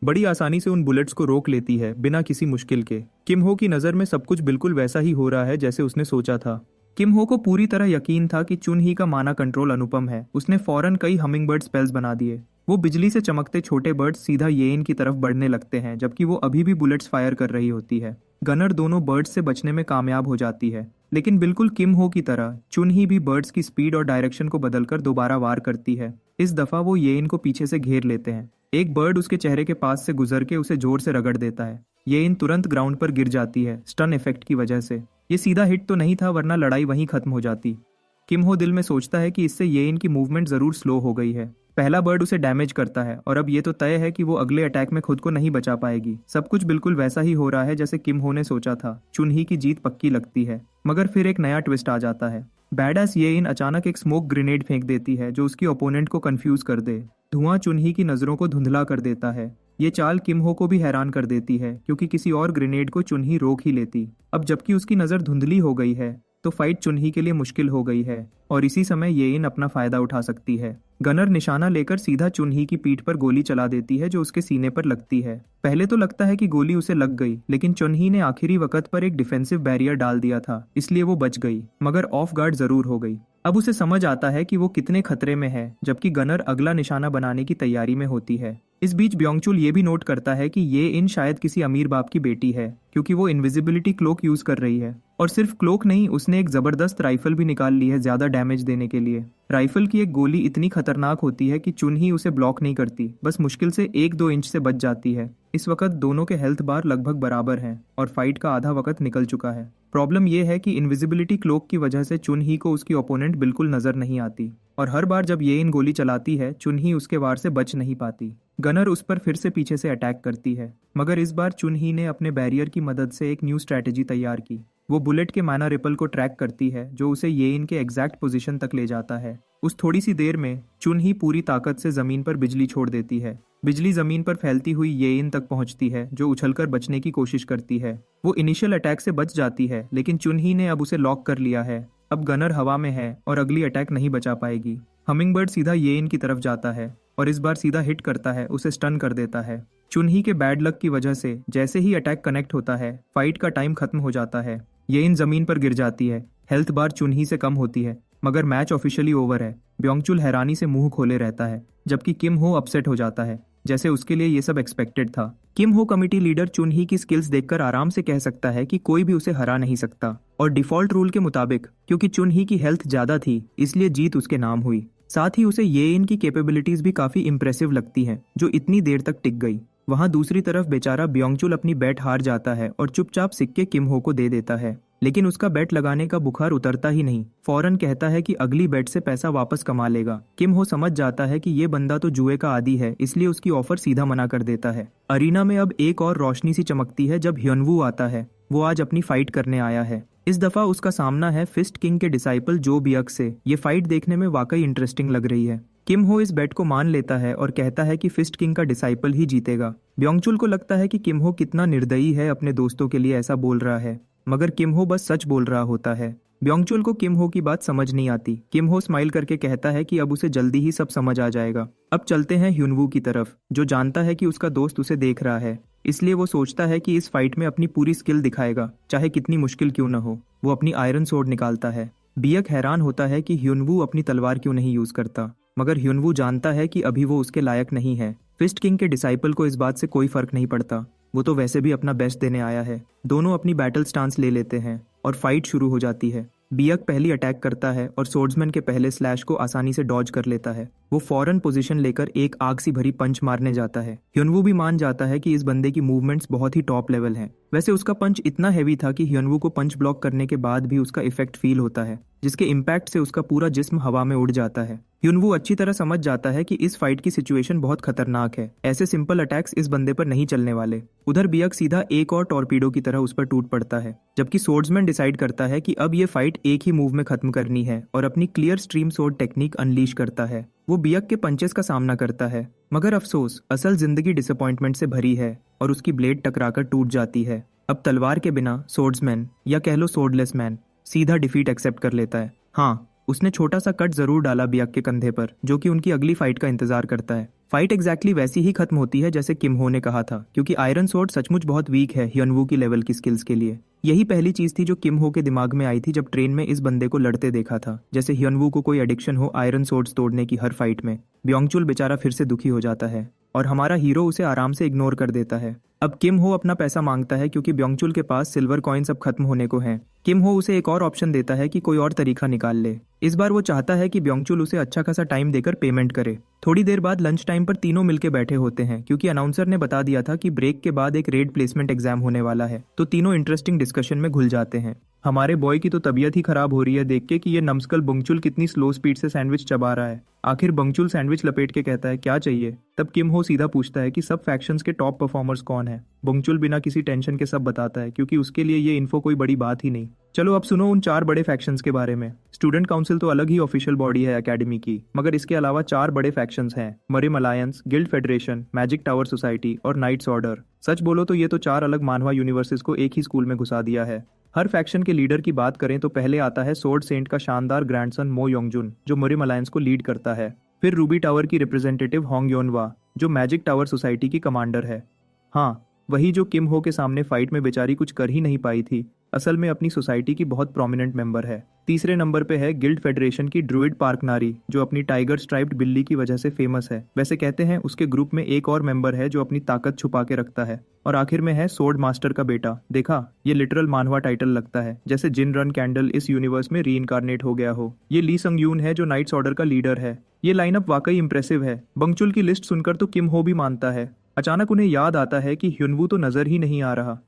बड़ी आसानी से उन बुलेट्स को रोक लेती है बिना किसी मुश्किल के। किम हो की नज़र में सब कुछ बिल्कुल वैसा ही हो रहा है जैसे उसने सोचा था। किम हो को पूरी तरह यकीन था कि चुन ही का माना कंट्रोल अनुपम है। उसने फौरन कई हमिंग बर्ड स्पेल्स बना दिए। वो बिजली से चमकते छोटे बर्ड्स सीधा येइन की तरफ बढ़ने लगते हैं, जबकि वो अभी भी बुलेट्स फायर कर रही होती है। गनर दोनों बर्ड्स से बचने में कामयाब हो जाती है, लेकिन बिल्कुल किम हो की तरह चुन ही भी बर्ड्स की स्पीड और डायरेक्शन को बदलकर दोबारा वार करती है। इस दफा वो येइन को पीछे से घेर लेते हैं। एक बर्ड उसके चेहरे के पास से गुजर के उसे जोर से रगड़ देता है। येइन तुरंत ग्राउंड पर गिर जाती है स्टन इफेक्ट की वजह से। ये सीधा हिट तो नहीं था, वरना लड़ाई वहीं खत्म हो जाती। किम हो दिल में सोचता है कि इससे येइन की मूवमेंट जरूर स्लो हो गई है। पहला बर्ड उसे डैमेज करता है और अब ये तो तय है कि वो अगले अटैक में खुद को नहीं बचा पाएगी। सब कुछ बिल्कुल वैसा ही हो रहा है जैसे किम हो ने सोचा था। चुन ही की जीत पक्की लगती है, मगर फिर एक नया ट्विस्ट आ जाता है। बैडास येइन अचानक एक स्मोक ग्रेनेड फेंक देती है जो उसकी ओपोनेंट को कंफ्यूज कर दे। धुआं चुन ही की नजरों को धुंधला कर देता है। ये चाल किम हो को भी हैरान कर देती है, क्योंकि किसी और ग्रेनेड को चुन ही रोक ही लेती। अब जबकि उसकी नजर धुंधली हो गई है तो फाइट चुन ही के लिए मुश्किल हो गई है, और इसी समय येइन अपना फायदा उठा सकती है। गनर निशाना लेकर सीधा चुन ही की पीठ पर गोली चला देती है जो उसके सीने पर लगती है। पहले तो लगता है कि गोली उसे लग गई, लेकिन चुन ही ने आखिरी वक्त पर एक डिफेंसिव बैरियर डाल दिया था, इसलिए वो बच गई, मगर ऑफ गार्ड जरूर हो गई। अब उसे समझ आता है कि वो कितने खतरे में है, जबकि गनर अगला निशाना बनाने की तैयारी में होती है। इस बीच ब्योंगचुल ये भी नोट करता है कि ये इन शायद किसी अमीर बाप की बेटी है, क्योंकि वो इनविजिबिलिटी क्लोक यूज कर रही है। और सिर्फ क्लोक नहीं, उसने एक जबरदस्त राइफल भी निकाल ली है ज्यादा डैमेज देने के लिए। राइफल की एक गोली इतनी खतरनाक होती है कि चुन ही उसे ब्लॉक नहीं करती, बस मुश्किल से 1-2 इंच से बच जाती है। इस वक्त दोनों के हेल्थ बार लगभग बराबर हैं और फाइट का आधा वक्त निकल चुका है। प्रॉब्लम यह है कि इनविजिबिलिटी क्लोक की वजह से चुन ही को उसकी ओपोनेंट बिल्कुल नजर नहीं आती, और हर बार जब ये इन गोली चलाती है चुन ही उसके वार से बच नहीं पाती। गनर उस पर फिर से पीछे से अटैक करती है, मगर इस बार चुन ही ने अपने बैरियर की मदद से एक न्यू स्ट्रैटेजी तैयार की। वो बुलेट के माना रिपल को ट्रैक करती है जो उसे येइन के एग्जैक्ट पोजीशन तक ले जाता है। उस थोड़ी सी देर में चुन ही पूरी ताकत से जमीन पर बिजली छोड़ देती है। बिजली जमीन पर फैलती हुई येइन तक पहुंचती है जो उछलकर बचने की कोशिश करती है। वो इनिशियल अटैक से बच जाती है लेकिन चुन ही ने अब उसे लॉक कर लिया है। अब गनर हवा में है और अगली अटैक नहीं बचा पाएगी। हमिंगबर्ड सीधा येइन की तरफ जाता है और इस बार सीधा हिट करता है, उसे स्टन कर देता है। चुनही के बैड लक की वजह से जैसे ही अटैक कनेक्ट होता है फाइट का टाइम खत्म हो जाता है। येइन जमीन पर गिर जाती है। हेल्थ बार चुनही से कम होती है मगर मैच ऑफिशियली ओवर है। ब्योंगचुल हैरानी से मुंह खोले रहता है जबकि किम हो अपसेट हो जाता है जैसे उसके लिए ये सब एक्सपेक्टेड था। किम हो कमिटी लीडर चुनही की स्किल्स देखकर आराम से कह सकता है कि कोई भी उसे हरा नहीं सकता और डिफॉल्ट रूल के मुताबिक क्योंकि चुनही की हेल्थ ज्यादा थी इसलिए जीत उसके नाम हुई। साथ ही उसे येइन की कैपेबिलिटीज भी काफी इंप्रेसिव लगती हैं जो इतनी देर तक टिक गई। वहां दूसरी तरफ बेचारा ब्योंगचुल अपनी बैट हार जाता है और चुपचाप सिक्के किम हो को दे देता है लेकिन उसका बैट लगाने का बुखार उतरता ही नहीं। फौरन कहता है कि अगली बैट से पैसा वापस कमा लेगा। किम हो समझ जाता है कि ये बंदा तो जुए का आदी है इसलिए उसकी ऑफर सीधा मना कर देता है। अरीना में अब एक और रोशनी सी चमकती है जब ह्योनवू आता है। वो आज अपनी फाइट करने आया है। इस दफा उसका सामना है फिस्ट किंग के डिसाइपल जो बियक से। ये फाइट देखने में वाकई इंटरेस्टिंग लग रही है। किम हो इस बेट को मान लेता है और कहता है कि फिस्ट किंग का डिसाइपल ही जीतेगा। ब्योंगचुल को लगता है कि किम हो कितना निर्दयी है, अपने दोस्तों के लिए ऐसा बोल रहा है मगर किम हो बस सच बोल रहा होता है। ब्योंगचुल को किम हो की बात समझ नहीं आती। किम हो स्माइल करके कहता है कि अब उसे जल्दी ही सब समझ आ जाएगा। अब चलते हैं ह्युनवू की तरफ जो जानता है कि उसका दोस्त उसे देख रहा है इसलिए वो सोचता है कि इस फाइट में अपनी पूरी स्किल दिखाएगा चाहे कितनी मुश्किल क्यों न हो। वो अपनी आयरन सोर्ड निकालता है। बियक हैरान होता है कि ह्युनवू अपनी तलवार क्यों नहीं यूज करता मगर ह्युनवू जानता है कि अभी वो उसके लायक नहीं है। फिस्ट किंग के डिसाइपल को इस बात से कोई फर्क नहीं पड़ता, वो तो वैसे भी अपना बेस्ट देने आया है। दोनों अपनी बैटल स्टांस ले लेते हैं और फाइट शुरू हो जाती है। बियक पहली अटैक करता है और सोर्ड्समैन के पहले स्लैश को आसानी से डॉज कर लेता है। वो फौरन पोजीशन लेकर एक आग सी भरी पंच मारने जाता है। ह्युनवू भी मान जाता है कि इस बंदे की मूवमेंट्स बहुत ही टॉप लेवल हैं। वैसे उसका पंच इतना हैवी था कि ह्युनवू को पंच ब्लॉक करने के बाद भी उसका इफेक्ट फील होता है जिसके इम्पैक्ट से उसका पूरा जिस्म हवा में उड़ जाता है। ह्युनवू अच्छी तरह समझ जाता है कि इस फाइट की सिचुएशन बहुत खतरनाक है। ऐसे सिंपल अटैक्स इस बंदे पर नहीं चलने वाले। उधर बियक सीधा एक और टॉर्पीडो की तरह उस पर टूट पड़ता है जबकि सोर्ड्समैन डिसाइड करता है कि अब ये फाइट एक ही मूव में खत्म करनी है और अपनी clear stream sword technique unleash करता है। वो बियक के पंचेस का सामना करता है मगर अफसोस असल जिंदगी डिसअपॉइंटमेंट से भरी है और उसकी ब्लेड टकराकर टूट जाती है। अब तलवार के बिना सोर्ड्समैन या कह लो सोर्डलेस मैन सीधा डिफीट एक्सेप्ट कर लेता है। हाँ, उसने छोटा सा कट जरूर डाला बियक के कंधे पर जो कि उनकी अगली फाइट का इंतजार करता है। फाइट एग्जैक्टली वैसी ही खत्म होती है जैसे किम हो ने कहा था क्योंकि आयरन सोर्ड सचमुच बहुत वीक है ह्युनवू की लेवल की स्किल्स के लिए। यही पहली चीज थी जो किम हो के दिमाग में आई थी जब ट्रेन में इस बंदे को लड़ते देखा था, जैसे ह्युनवू को कोई एडिक्शन हो आयरन सोर्ड्स तोड़ने की हर फाइट में। ब्योंगचुल बेचारा फिर से दुखी हो जाता है और हमारा हीरो उसे आराम से इग्नोर कर देता है। अब किम हो अपना पैसा मांगता है क्योंकि ब्योंगचुल के पास सिल्वर कॉइन्स अब खत्म होने को हैं। किम हो उसे एक और ऑप्शन देता है कि कोई और तरीका निकाल ले। इस बार वो चाहता है कि ब्योंगचुल उसे अच्छा खासा टाइम देकर पेमेंट करे। थोड़ी देर बाद लंच टाइम पर तीनों मिलके बैठे होते हैं क्योंकि अनाउंसर ने बता दिया था कि ब्रेक के बाद एक रेड प्लेसमेंट एग्जाम होने वाला है, तो तीनों इंटरेस्टिंग डिस्कशन में घुल जाते हैं। हमारे बॉय की तो तबीयत ही खराब हो रही है देख के कि ये नम्सकल बुंगचुल कितनी स्लो स्पीड से सैंडविच चबा रहा है। आखिर बंगचुल सैंडविच लपेट के कहता है क्या चाहिए। तब किम हो सीधा पूछता है कि सब फैक्शंस के टॉप परफॉर्मर्स कौन है। बंगचुल बिना किसी टेंशन के सब बताता है क्योंकि उसके लिए ये इन्फो कोई बड़ी बात ही नहीं। चलो अब सुनो उन 4 बड़े फैक्शंस के बारे में। स्टूडेंट काउंसिल तो अलग ही ऑफिशियल बॉडी है एकेडमी की, मगर इसके अलावा 4 बड़े फैक्शंस हैं, Marim alliance, guild federation, magic tower society और नाइट्स ऑर्डर। सच बोलो तो ये तो 4 अलग मानवा यूनिवर्सिटीज को एक ही स्कूल में घुसा दिया है। हर फैक्शन के लीडर की बात करें तो पहले आता है सोर्ड सेंट का शानदार ग्रैंडसन मो योंगजुन जो मरिम अलायंस को लीड करता है। फिर रूबी टावर की रिप्रेजेंटेटिव होंग योनवा जो मैजिक टावर सोसाइटी की कमांडर है। हाँ, वही जो किम हो के सामने फाइट में बेचारी कुछ कर ही नहीं पाई थी, असल में अपनी सोसाइटी की बहुत प्रोमिनेंट मेंबर है। तीसरे नंबर पे है गिल्ड फेडरेशन की ड्रूइड पार्कनारी जो अपनी टाइगर स्ट्राइप्ड बिल्ली की वजह से फेमस है। वैसे कहते हैं उसके ग्रुप में एक और मेंबर है जो अपनी ताकत छुपा के रखता है। और आखिर में है सोर्ड मास्टर का बेटा। देखा, ये लिटरल मानवा टाइटल लगता है, जैसे जिन रन कैंडल इस यूनिवर्स में रीइंकारनेट हो गया हो। ये ली संग यून है जो नाइट्स ऑर्डर का लीडर है। ये लाइनअप वाकई इंप्रेसिव है। बंगचुल की लिस्ट सुनकर तो किम हो भी मानता है। अचानक उन्हें याद आता है कि ह्युनवू तो नजर ही नहीं आ रहा।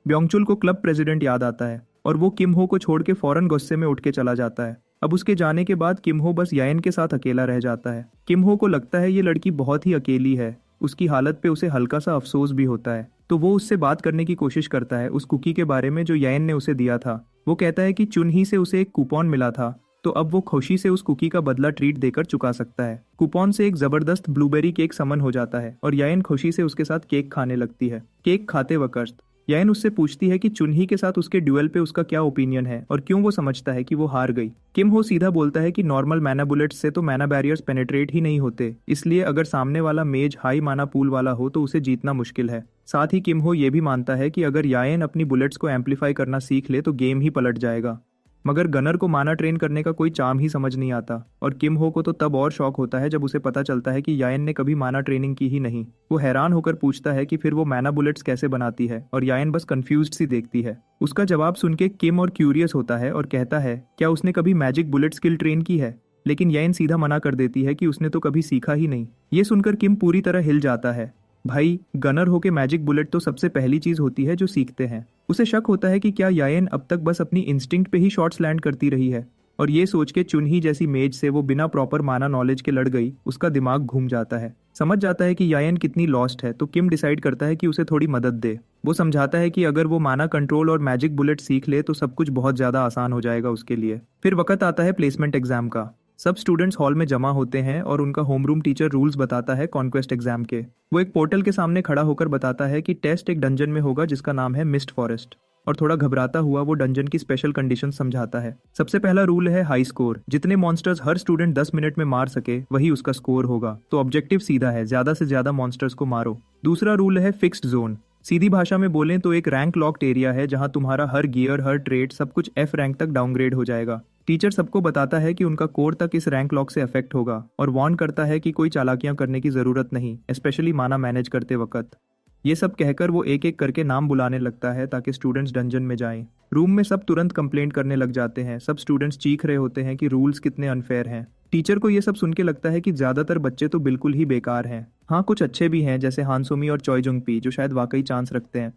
ब्योंगचुल को क्लब प्रेसिडेंट याद आता है और वो किम हो को छोड़ के फौरन गुस्से में उठ के चला जाता है। अब उसके जाने के बाद किम हो बस यायन के साथ अकेला रह जाता है। किम हो को लगता है ये लड़की बहुत ही अकेली है। उसकी हालत पे उसे हल्का सा अफसोस भी होता है, तो वो उससे बात करने की कोशिश करता है उस कुकी के बारे में जो यायन ने उसे दिया था। वो कहता है कि चुनही से उसे एक कूपन मिला था, तो अब वो खुशी से उस कुकी का बदला ट्रीट देकर चुका सकता है। कूपन से एक जबरदस्त ब्लूबेरी केक समन हो जाता है और यायन खुशी से उसके साथ केक खाने लगती है। केक खाते वक्त यायन उससे पूछती है कि चुनही के साथ उसके ड्यूएल पे उसका क्या ओपिनियन है और क्यों वो समझता है कि वो हार गई। किम हो सीधा बोलता है कि नॉर्मल मैना बुलेट्स से तो मैना बैरियर्स पेनेट्रेट ही नहीं होते, इसलिए अगर सामने वाला मेज हाई माना पूल वाला हो तो उसे जीतना मुश्किल है। साथ ही किम हो ये भी मानता है कि अगर यायन अपनी बुलेट्स को एम्पलीफाई करना सीख ले तो गेम ही पलट जाएगा। मगर गनर को माना ट्रेन करने का कोई चाम ही समझ नहीं आता और किम हो को तो तब और शौक होता है जब उसे पता चलता है कि यायन ने कभी माना ट्रेनिंग की ही नहीं। वो हैरान होकर पूछता है कि फिर वो मैना बुलेट्स कैसे बनाती है और यायन बस कंफ्यूज्ड सी देखती है। उसका जवाब सुन के किम और क्यूरियस होता है और कहता है क्या उसने कभी मैजिक बुलेट स्किल ट्रेन की है, लेकिन यायन सीधा मना कर देती है कि उसने तो कभी सीखा ही नहीं। ये सुनकर किम पूरी तरह हिल जाता है। भाई, गनर होके मैजिक बुलेट तो सबसे पहली चीज होती है जो सीखते हैं। उसे शक होता है कि क्या यायन अब तक बस अपनी इंस्टिंक्ट पे ही शॉट्स लैंड करती रही है, और ये सोच के चुनही जैसी मेज से वो बिना प्रॉपर माना नॉलेज के लड़ गई। उसका दिमाग घूम जाता है, समझ जाता है कि यायन कितनी लॉस्ट है, तो किम डिसाइड करता है कि उसे थोड़ी मदद दे। वो समझाता है कि अगर वो माना कंट्रोल और मैजिक बुलेट सीख ले तो सब कुछ बहुत ज्यादा आसान हो जाएगा उसके लिए। फिर वक्त आता है प्लेसमेंट एग्जाम का। सब स्टूडेंट्स हॉल में जमा होते हैं और उनका होमरूम टीचर रूल्स बताता है कॉन्क्वेस्ट एग्जाम के। वो एक पोर्टल के सामने खड़ा होकर बताता है कि टेस्ट एक डंजन में होगा जिसका नाम है मिस्ट फॉरेस्ट, और थोड़ा घबराता हुआ वो डंजन की स्पेशल कंडीशन समझाता है। सबसे पहला रूल है हाई स्कोर। जितने मॉन्स्टर्स हर स्टूडेंट 10 मिनट में मार सके वही उसका स्कोर होगा, तो ऑब्जेक्टिव सीधा है, ज्यादा से ज्यादा मॉन्स्टर्स को मारो। दूसरा रूल है फिक्स्ड जोन। सीधी भाषा में बोलें तो एक रैंक लॉक्ड एरिया है जहां तुम्हारा हर गियर, हर ट्रेड, सब कुछ F रैंक तक डाउनग्रेड हो जाएगा। टीचर सबको बताता है कि उनका कोर तक इस रैंक लॉक से अफेक्ट होगा और वार्न करता है कि कोई चालाकियां करने की जरूरत नहीं, स्पेशली माना मैनेज करते वक्त। ये सब कहकर वो एक एक करके नाम बुलाने लगता है ताकि स्टूडेंट्स डंजन में जाएं। रूम में सब तुरंत कंप्लेंट करने लग जाते हैं। सब स्टूडेंट्स चीख रहे होते हैं कि रूल्स कितने अनफेयर हैं। टीचर को ये सब सुन के लगता है कि ज्यादातर बच्चे तो बिल्कुल ही बेकार हैं। हाँ, कुछ अच्छे भी हैं जैसे हानसोमी और चॉय जुंग पी जो शायद वाकई चांस रखते हैं।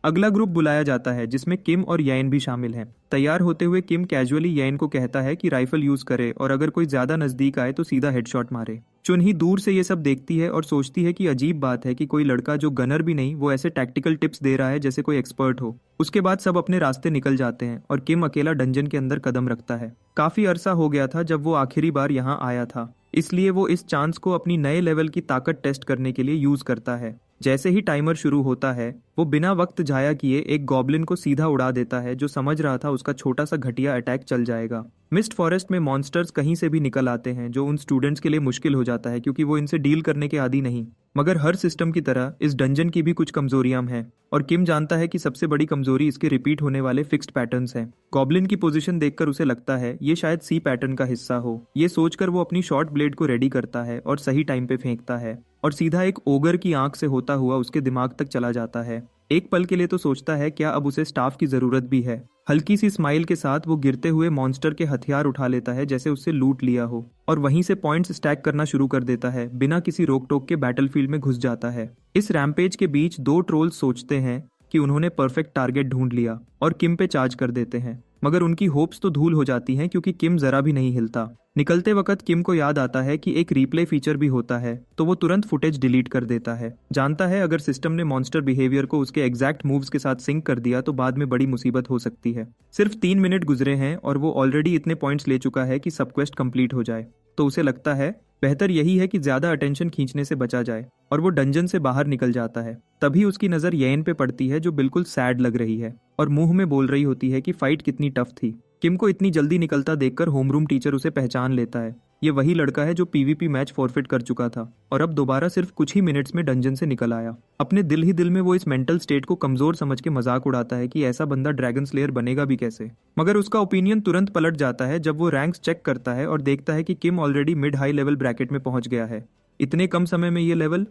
अगला ग्रुप बुलाया जाता है जिसमें किम और याइन भी शामिल हैं। तैयार होते हुए किम कैजुअली याइन को कहता है कि राइफल यूज करे और अगर कोई ज्यादा नजदीक आए तो सीधा हेडशॉट मारे। चुनही दूर से ये सब देखती है और सोचती है कि अजीब बात है कि कोई लड़का जो गनर भी नहीं वो ऐसे टैक्टिकल टिप्स दे रहा है जैसे कोई एक्सपर्ट हो। उसके बाद सब अपने रास्ते निकल जाते हैं और किम अकेला डंजन के अंदर कदम रखता है। काफी अरसा हो गया था जब वो आखिरी बार यहाँ आया था, इसलिए वो इस चांस को अपनी नए लेवल की ताकत टेस्ट करने के लिए यूज करता है। जैसे ही टाइमर शुरू होता है वो बिना वक्त जाया किए एक गॉब्लिन को सीधा उड़ा देता है जो समझ रहा था उसका छोटा सा घटिया अटैक चल जाएगा। मिस्ट फॉरेस्ट में मॉन्स्टर्स कहीं से भी निकल आते हैं जो उन स्टूडेंट्स के लिए मुश्किल हो जाता है क्योंकि वो इनसे डील करने के आदी नहीं। मगर हर सिस्टम की तरह इस डंजन की भी कुछ कमजोरियां हैं और किम जानता है कि सबसे बड़ी कमजोरी इसके रिपीट होने वाले फिक्स्ड पैटर्न्स हैं। गॉब्लिन की पोजीशन देखकर उसे लगता है ये शायद सी पैटर्न का हिस्सा हो। ये सोचकर वो अपनी शॉर्ट ब्लेड को रेडी करता है और सही टाइम पे फेंकता है और सीधा एक ओगर की आंख से होता हुआ उसके दिमाग तक चला जाता है। एक पल के लिए तो सोचता है क्या अब उसे स्टाफ की जरूरत भी है। हल्की सी स्माइल के साथ वो गिरते हुए मॉन्स्टर के हथियार उठा लेता है जैसे उससे लूट लिया हो और वहीं से पॉइंट्स स्टैक करना शुरू कर देता है। बिना किसी रोक टोक के बैटलफील्ड में घुस जाता है। इस रैम्पेज के बीच दो ट्रोल्स सोचते हैं कि उन्होंने परफेक्ट टारगेट ढूंढ लिया और किम पे चार्ज कर देते हैं, मगर उनकी होप्स तो धूल हो जाती हैं क्योंकि किम जरा भी नहीं हिलता। निकलते वक्त किम को याद आता है कि एक रीप्ले फीचर भी होता है, तो वो तुरंत फुटेज डिलीट कर देता है। जानता है अगर सिस्टम ने मॉन्स्टर बिहेवियर को उसके एग्जैक्ट मूव्स के साथ सिंक कर दिया तो बाद में बड़ी मुसीबत हो सकती है। सिर्फ 3 मिनट गुजरे हैं और वो ऑलरेडी इतने पॉइंट्स ले चुका है कि सब क्वेस्ट कंप्लीट हो जाए, तो उसे लगता है बेहतर यही है कि ज्यादा अटेंशन खींचने से बचा जाए और वो डंजन से बाहर निकल जाता है। तभी उसकी नजर येन पे पड़ती है जो बिल्कुल सैड लग रही है और मुंह में बोल रही होती है कि फाइट कितनी टफ थी। किम को इतनी जल्दी निकलता देखकर होमरूम टीचर उसे पहचान लेता है। ये वही लड़का है जो पीवीपी मैच फॉरफिट कर चुका था और अब दोबारा सिर्फ कुछ ही मिनट्स में डंजन से निकल आया। अपने दिल ही दिल में वो इस मेंटल स्टेट को कमजोर समझ के मजाक उड़ाता है कि ऐसा बंदा ड्रैगन स्लेयर बनेगा भी कैसे। मगर उसका ओपिनियन तुरंत पलट जाता है जब वो रैंक्स चेक करता है और देखता है कि Kim already mid high level bracket में पहुंच गया है। इतने कम समय में ये लेवल,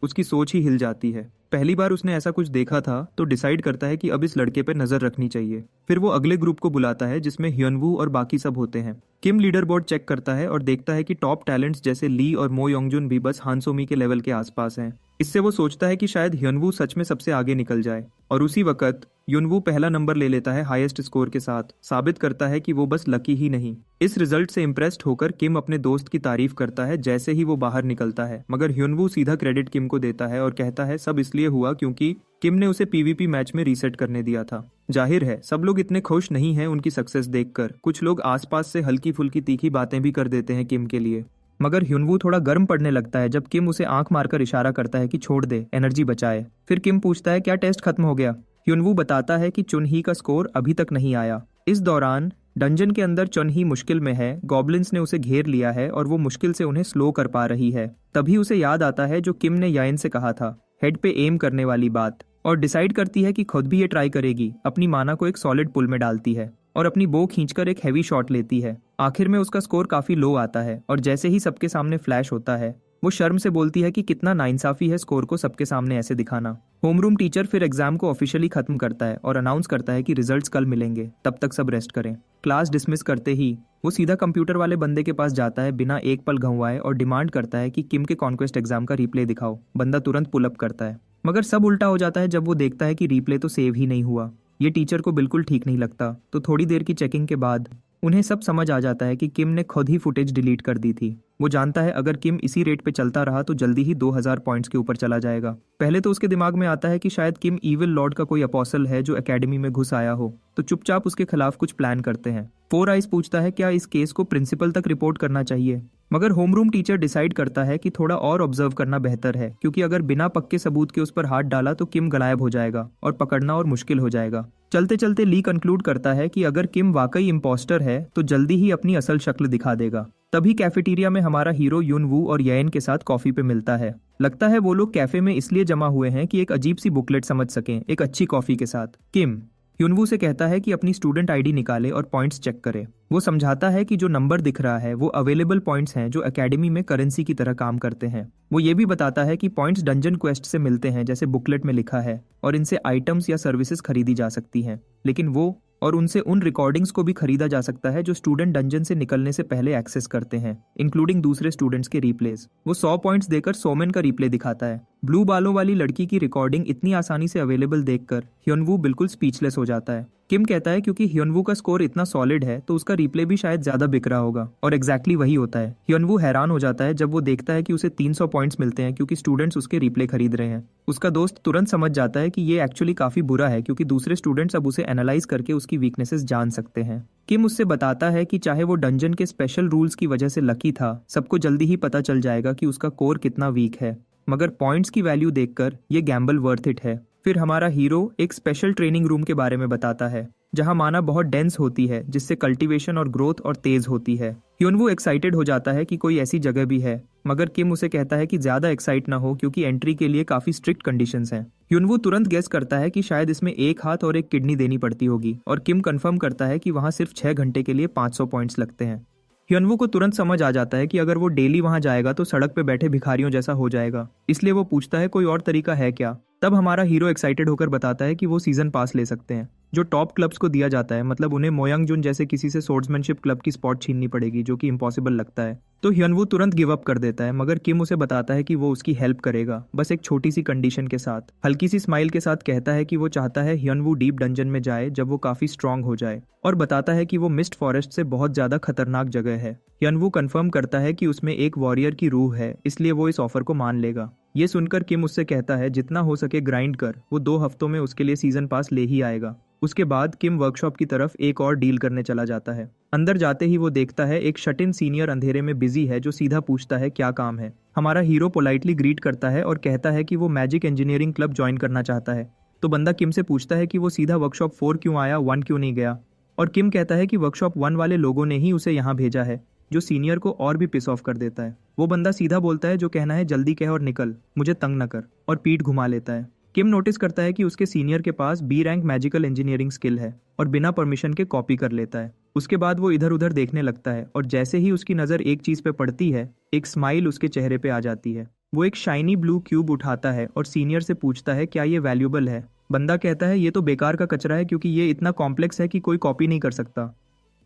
उसकी सोच ही हिल जाती है। पहली बार उसने ऐसा कुछ देखा था तो डिसाइड करता है कि अब इस लड़के पर नजर रखनी चाहिए। फिर वो अगले ग्रुप को बुलाता है जिसमें ह्योनवू और बाकी सब होते हैं। किम लीडर बोर्ड चेक करता है और देखता है कि टॉप टैलेंट्स जैसे ली और मो योंगजुन भी बस हानसोमी के लेवल के आसपास हैं। इससे वो सोचता है कि शायद ह्योनवू सच में सबसे आगे निकल जाए, और उसी वक्त ह्योनवू पहला नंबर ले लेता है हाईएस्ट स्कोर के साथ, साबित करता है कि वो बस लकी ही नहीं। इस रिजल्ट से इम्प्रेस्ड होकर किम अपने दोस्त की तारीफ करता है जैसे ही वो बाहर निकलता है, मगर ह्योनवू सीधा क्रेडिट किम को देता है और कहता है सब इसलिए हुआ क्योंकि किम ने उसे पीवीपी मैच में रीसेट करने दिया था। जाहिर है सब लोग इतने खुश नहीं हैं उनकी सक्सेस देखकर, कुछ लोग आसपास से हल्की फुल्की तीखी बातें भी कर देते हैं किम के लिए। मगर ह्योनवू थोड़ा गर्म पड़ने लगता है जब किम उसे आंख मारकर इशारा करता है कि छोड़ दे, एनर्जी बचाए। फिर किम पूछता है क्या टेस्ट खत्म हो गया। ह्योनवू बताता है कि चुनही का स्कोर अभी तक नहीं आया। इस दौरान डंजन के अंदर चुनही मुश्किल में है, गॉब्लिन्स ने उसे घेर लिया है और वो मुश्किल से उन्हें स्लो कर पा रही है। तभी उसे याद आता है जो किम ने याइन से कहा था, हेड पे एम करने वाली बात, और डिसाइड करती है कि खुद भी ये ट्राई करेगी। अपनी माना को एक सॉलिड पुल में डालती है और अपनी बो खींचकर एक हैवी शॉट लेती है। आखिर में उसका स्कोर काफी लो आता है और जैसे ही सबके सामने फ्लैश होता है वो शर्म से बोलती है कि कितना नाइंसाफी है स्कोर को सबके सामने ऐसे दिखाना। होमरूम टीचर फिर एग्जाम को ऑफिशियली खत्म करता है और अनाउंस करता है कि रिजल्ट्स कल मिलेंगे, तब तक सब रेस्ट करें। क्लास डिसमिस करते ही वो सीधा कंप्यूटर वाले बंदे के पास जाता है बिना एक पल घंवाए और डिमांड करता है कि किम के कॉन्क्वेस्ट एग्जाम का रिप्ले दिखाओ। बंदा तुरंत पुल अप करता है, मगर सब उल्टा हो जाता है जब वो देखता है कि रिप्ले तो सेव ही नहीं हुआ। ये टीचर को बिल्कुल ठीक नहीं लगता, तो थोड़ी देर की चेकिंग के बाद उन्हें सब समझ आ जाता है कि किम ने खुद ही फुटेज डिलीट कर दी थी। वो जानता है अगर किम इसी रेट पे चलता रहा तो जल्दी ही 2000 पॉइंट्स के ऊपर चला जाएगा। पहले तो उसके दिमाग में आता है कि शायद किम इविल लॉर्ड का कोई अपोस्टल है जो एकेडमी में घुस आया हो, तो चुपचाप उसके खिलाफ कुछ प्लान करते हैं। फोर आइज पूछता है क्या इस केस को प्रिंसिपल तक रिपोर्ट करना चाहिए, मगर होमरूम टीचर डिसाइड करता है कि थोड़ा और ऑब्जर्व करना बेहतर है, क्योंकि अगर बिना पक्के सबूत के उस पर हाथ डाला तो किम गायब हो जाएगा और पकड़ना और मुश्किल हो जाएगा। चलते चलते ली कंक्लूड करता है कि अगर किम वाकई इम्पोस्टर है तो जल्दी ही अपनी असल शक्ल दिखा देगा। तभी कैफेटेरिया में हमारा हीरो यूनवू और येन के साथ कॉफी पे मिलता है। लगता है वो लोग कैफे में इसलिए जमा हुए हैं कि एक अजीब सी बुकलेट समझ सकें एक अच्छी कॉफी के साथ। किम यूनवू से कहता है कि अपनी स्टूडेंट आईडी निकाले और पॉइंट्स चेक करे। वो समझाता है कि जो नंबर दिख रहा है वो अवेलेबल पॉइंट्स हैं जो एकेडमी में करेंसी की तरह काम करते हैं। वो ये भी बताता है कि पॉइंट्स डंजन क्वेस्ट से मिलते हैं जैसे बुकलेट में लिखा है, और इनसे आइटम्स या सर्विसेज खरीदी जा सकती हैं, लेकिन वो और उनसे उन रिकॉर्डिंग्स को भी खरीदा जा सकता है जो स्टूडेंट डंजन से निकलने से पहले एक्सेस करते हैं, इंक्लूडिंग दूसरे स्टूडेंट्स के रिप्लेस। वो 100 पॉइंट्स देकर सोमेन का रिप्ले दिखाता है। ब्लू बालों वाली लड़की की रिकॉर्डिंग इतनी आसानी से अवेलेबल देखकर ह्योनवू बिल्कुल स्पीचलेस हो जाता है। किम कहता है क्योंकि ह्योनवू का स्कोर इतना सॉलिड है तो उसका रिप्ले भी शायद ज्यादा बिक रहा होगा, और एग्जैक्टली वही होता है। ह्योनवू हैरान हो जाता है जब वो देखता है कि उसे 300 पॉइंट्स मिलते हैं क्योंकि स्टूडेंट्स उसके रिप्ले खरीद रहे हैं। उसका दोस्त तुरंत समझ जाता है कि ये एक्चुअली काफी बुरा है क्योंकि दूसरे स्टूडेंट्स अब उसे एनालाइज करके उसकी वीकनेसेस जान सकते हैं। किम उससे बताता है कि चाहे वो डंजन के स्पेशल रूल्स की वजह से लकी था, सबको जल्दी ही पता चल जाएगा कि उसका कोर कितना वीक है, मगर पॉइंट्स की वैल्यू देखकर ये गैम्बल वर्थ इट है। फिर हमारा हीरो एक स्पेशल ट्रेनिंग रूम के बारे में बताता है जहां माना बहुत डेंस होती है जिससे कल्टीवेशन और ग्रोथ और तेज होती है। ह्योनवू एक्साइटेड हो जाता है कि कोई ऐसी जगह भी है, मगर किम उसे कहता है कि ज्यादा एक्साइट ना हो क्योंकि एंट्री के लिए काफी स्ट्रिक्ट कंडीशंस हैं। ह्योनवू तुरंत गेस करता है कि शायद इसमें एक हाथ और एक किडनी देनी पड़ती होगी, और किम कंफर्म करता है कि वहां सिर्फ 6 घंटे के लिए 500 पॉइंट्स लगते हैं। ह्योनवू को तुरंत समझ आ जाता है कि अगर वो डेली वहां जाएगा तो सड़क पे बैठे भिखारियों जैसा हो जाएगा, इसलिए वो पूछता है कोई और तरीका है क्या। तब हमारा हीरो एक्साइटेड होकर बताता है कि वो सीजन पास ले सकते हैं जो टॉप क्लब्स को दिया जाता है, मतलब उन्हें मोयंगजुन जैसे किसी से सोर्ड्समैनशिप क्लब की स्पॉट छीननी पड़ेगी जो कि इम्पॉसिबल लगता है। तो ह्योनवू तुरंत गिव अप कर देता है, मगर किम उसे बताता है कि वो उसकी हेल्प करेगा, बस एक छोटी सी कंडीशन के साथ। हल्की सी स्माइल के साथ कहता है कि वो चाहता है ह्योनवू डीप डंजन में जाए जब वो काफी स्ट्रांग हो जाए, और बताता है कि वो मिस्ट फॉरेस्ट से बहुत ज्यादा खतरनाक जगह है। ह्योनवू कंफर्म करता है कि उसमें एक वॉरियर की रूह है, इसलिए वो इस ऑफर को मान लेगा। ये सुनकर किम उससे कहता है जितना हो सके ग्राइंड कर, वो 2 हफ्तों में उसके लिए सीजन पास ले ही आएगा। उसके बाद किम वर्कशॉप की तरफ एक और डील करने चला जाता है। अंदर जाते ही वो देखता है एक शट इन सीनियर अंधेरे में बिजी है जो सीधा पूछता है क्या काम है। हमारा हीरो पोलाइटली ग्रीट करता है और कहता है कि वो मैजिक इंजीनियरिंग क्लब ज्वाइन करना चाहता है। तो बंदा किम से पूछता है कि वो सीधा वर्कशॉप 4 क्यों आया, 1 क्यों नहीं गया, और किम कहता है कि वर्कशॉप 1 वाले लोगों ने ही उसे यहाँ भेजा है, जो सीनियर को और भी पिस ऑफ कर देता है। वो बंदा सीधा बोलता है जो कहना है जल्दी कह और निकल, मुझे तंग न कर, और पीठ घुमा लेता है। किम नोटिस करता है कि उसके सीनियर के पास B rank magical engineering skill है और बिना परमिशन के कॉपी कर लेता है। उसके बाद वो इधर उधर देखने लगता है और जैसे ही उसकी नज़र एक चीज़ पे पड़ती है, एक स्माइल उसके चेहरे पे आ जाती है। वो एक शाइनी ब्लू क्यूब उठाता है और सीनियर से पूछता है क्या ये वैल्यूएबल है। बंदा कहता है ये तो बेकार का कचरा है क्योंकि ये इतना कॉम्प्लेक्स है कि कोई कॉपी नहीं कर सकता।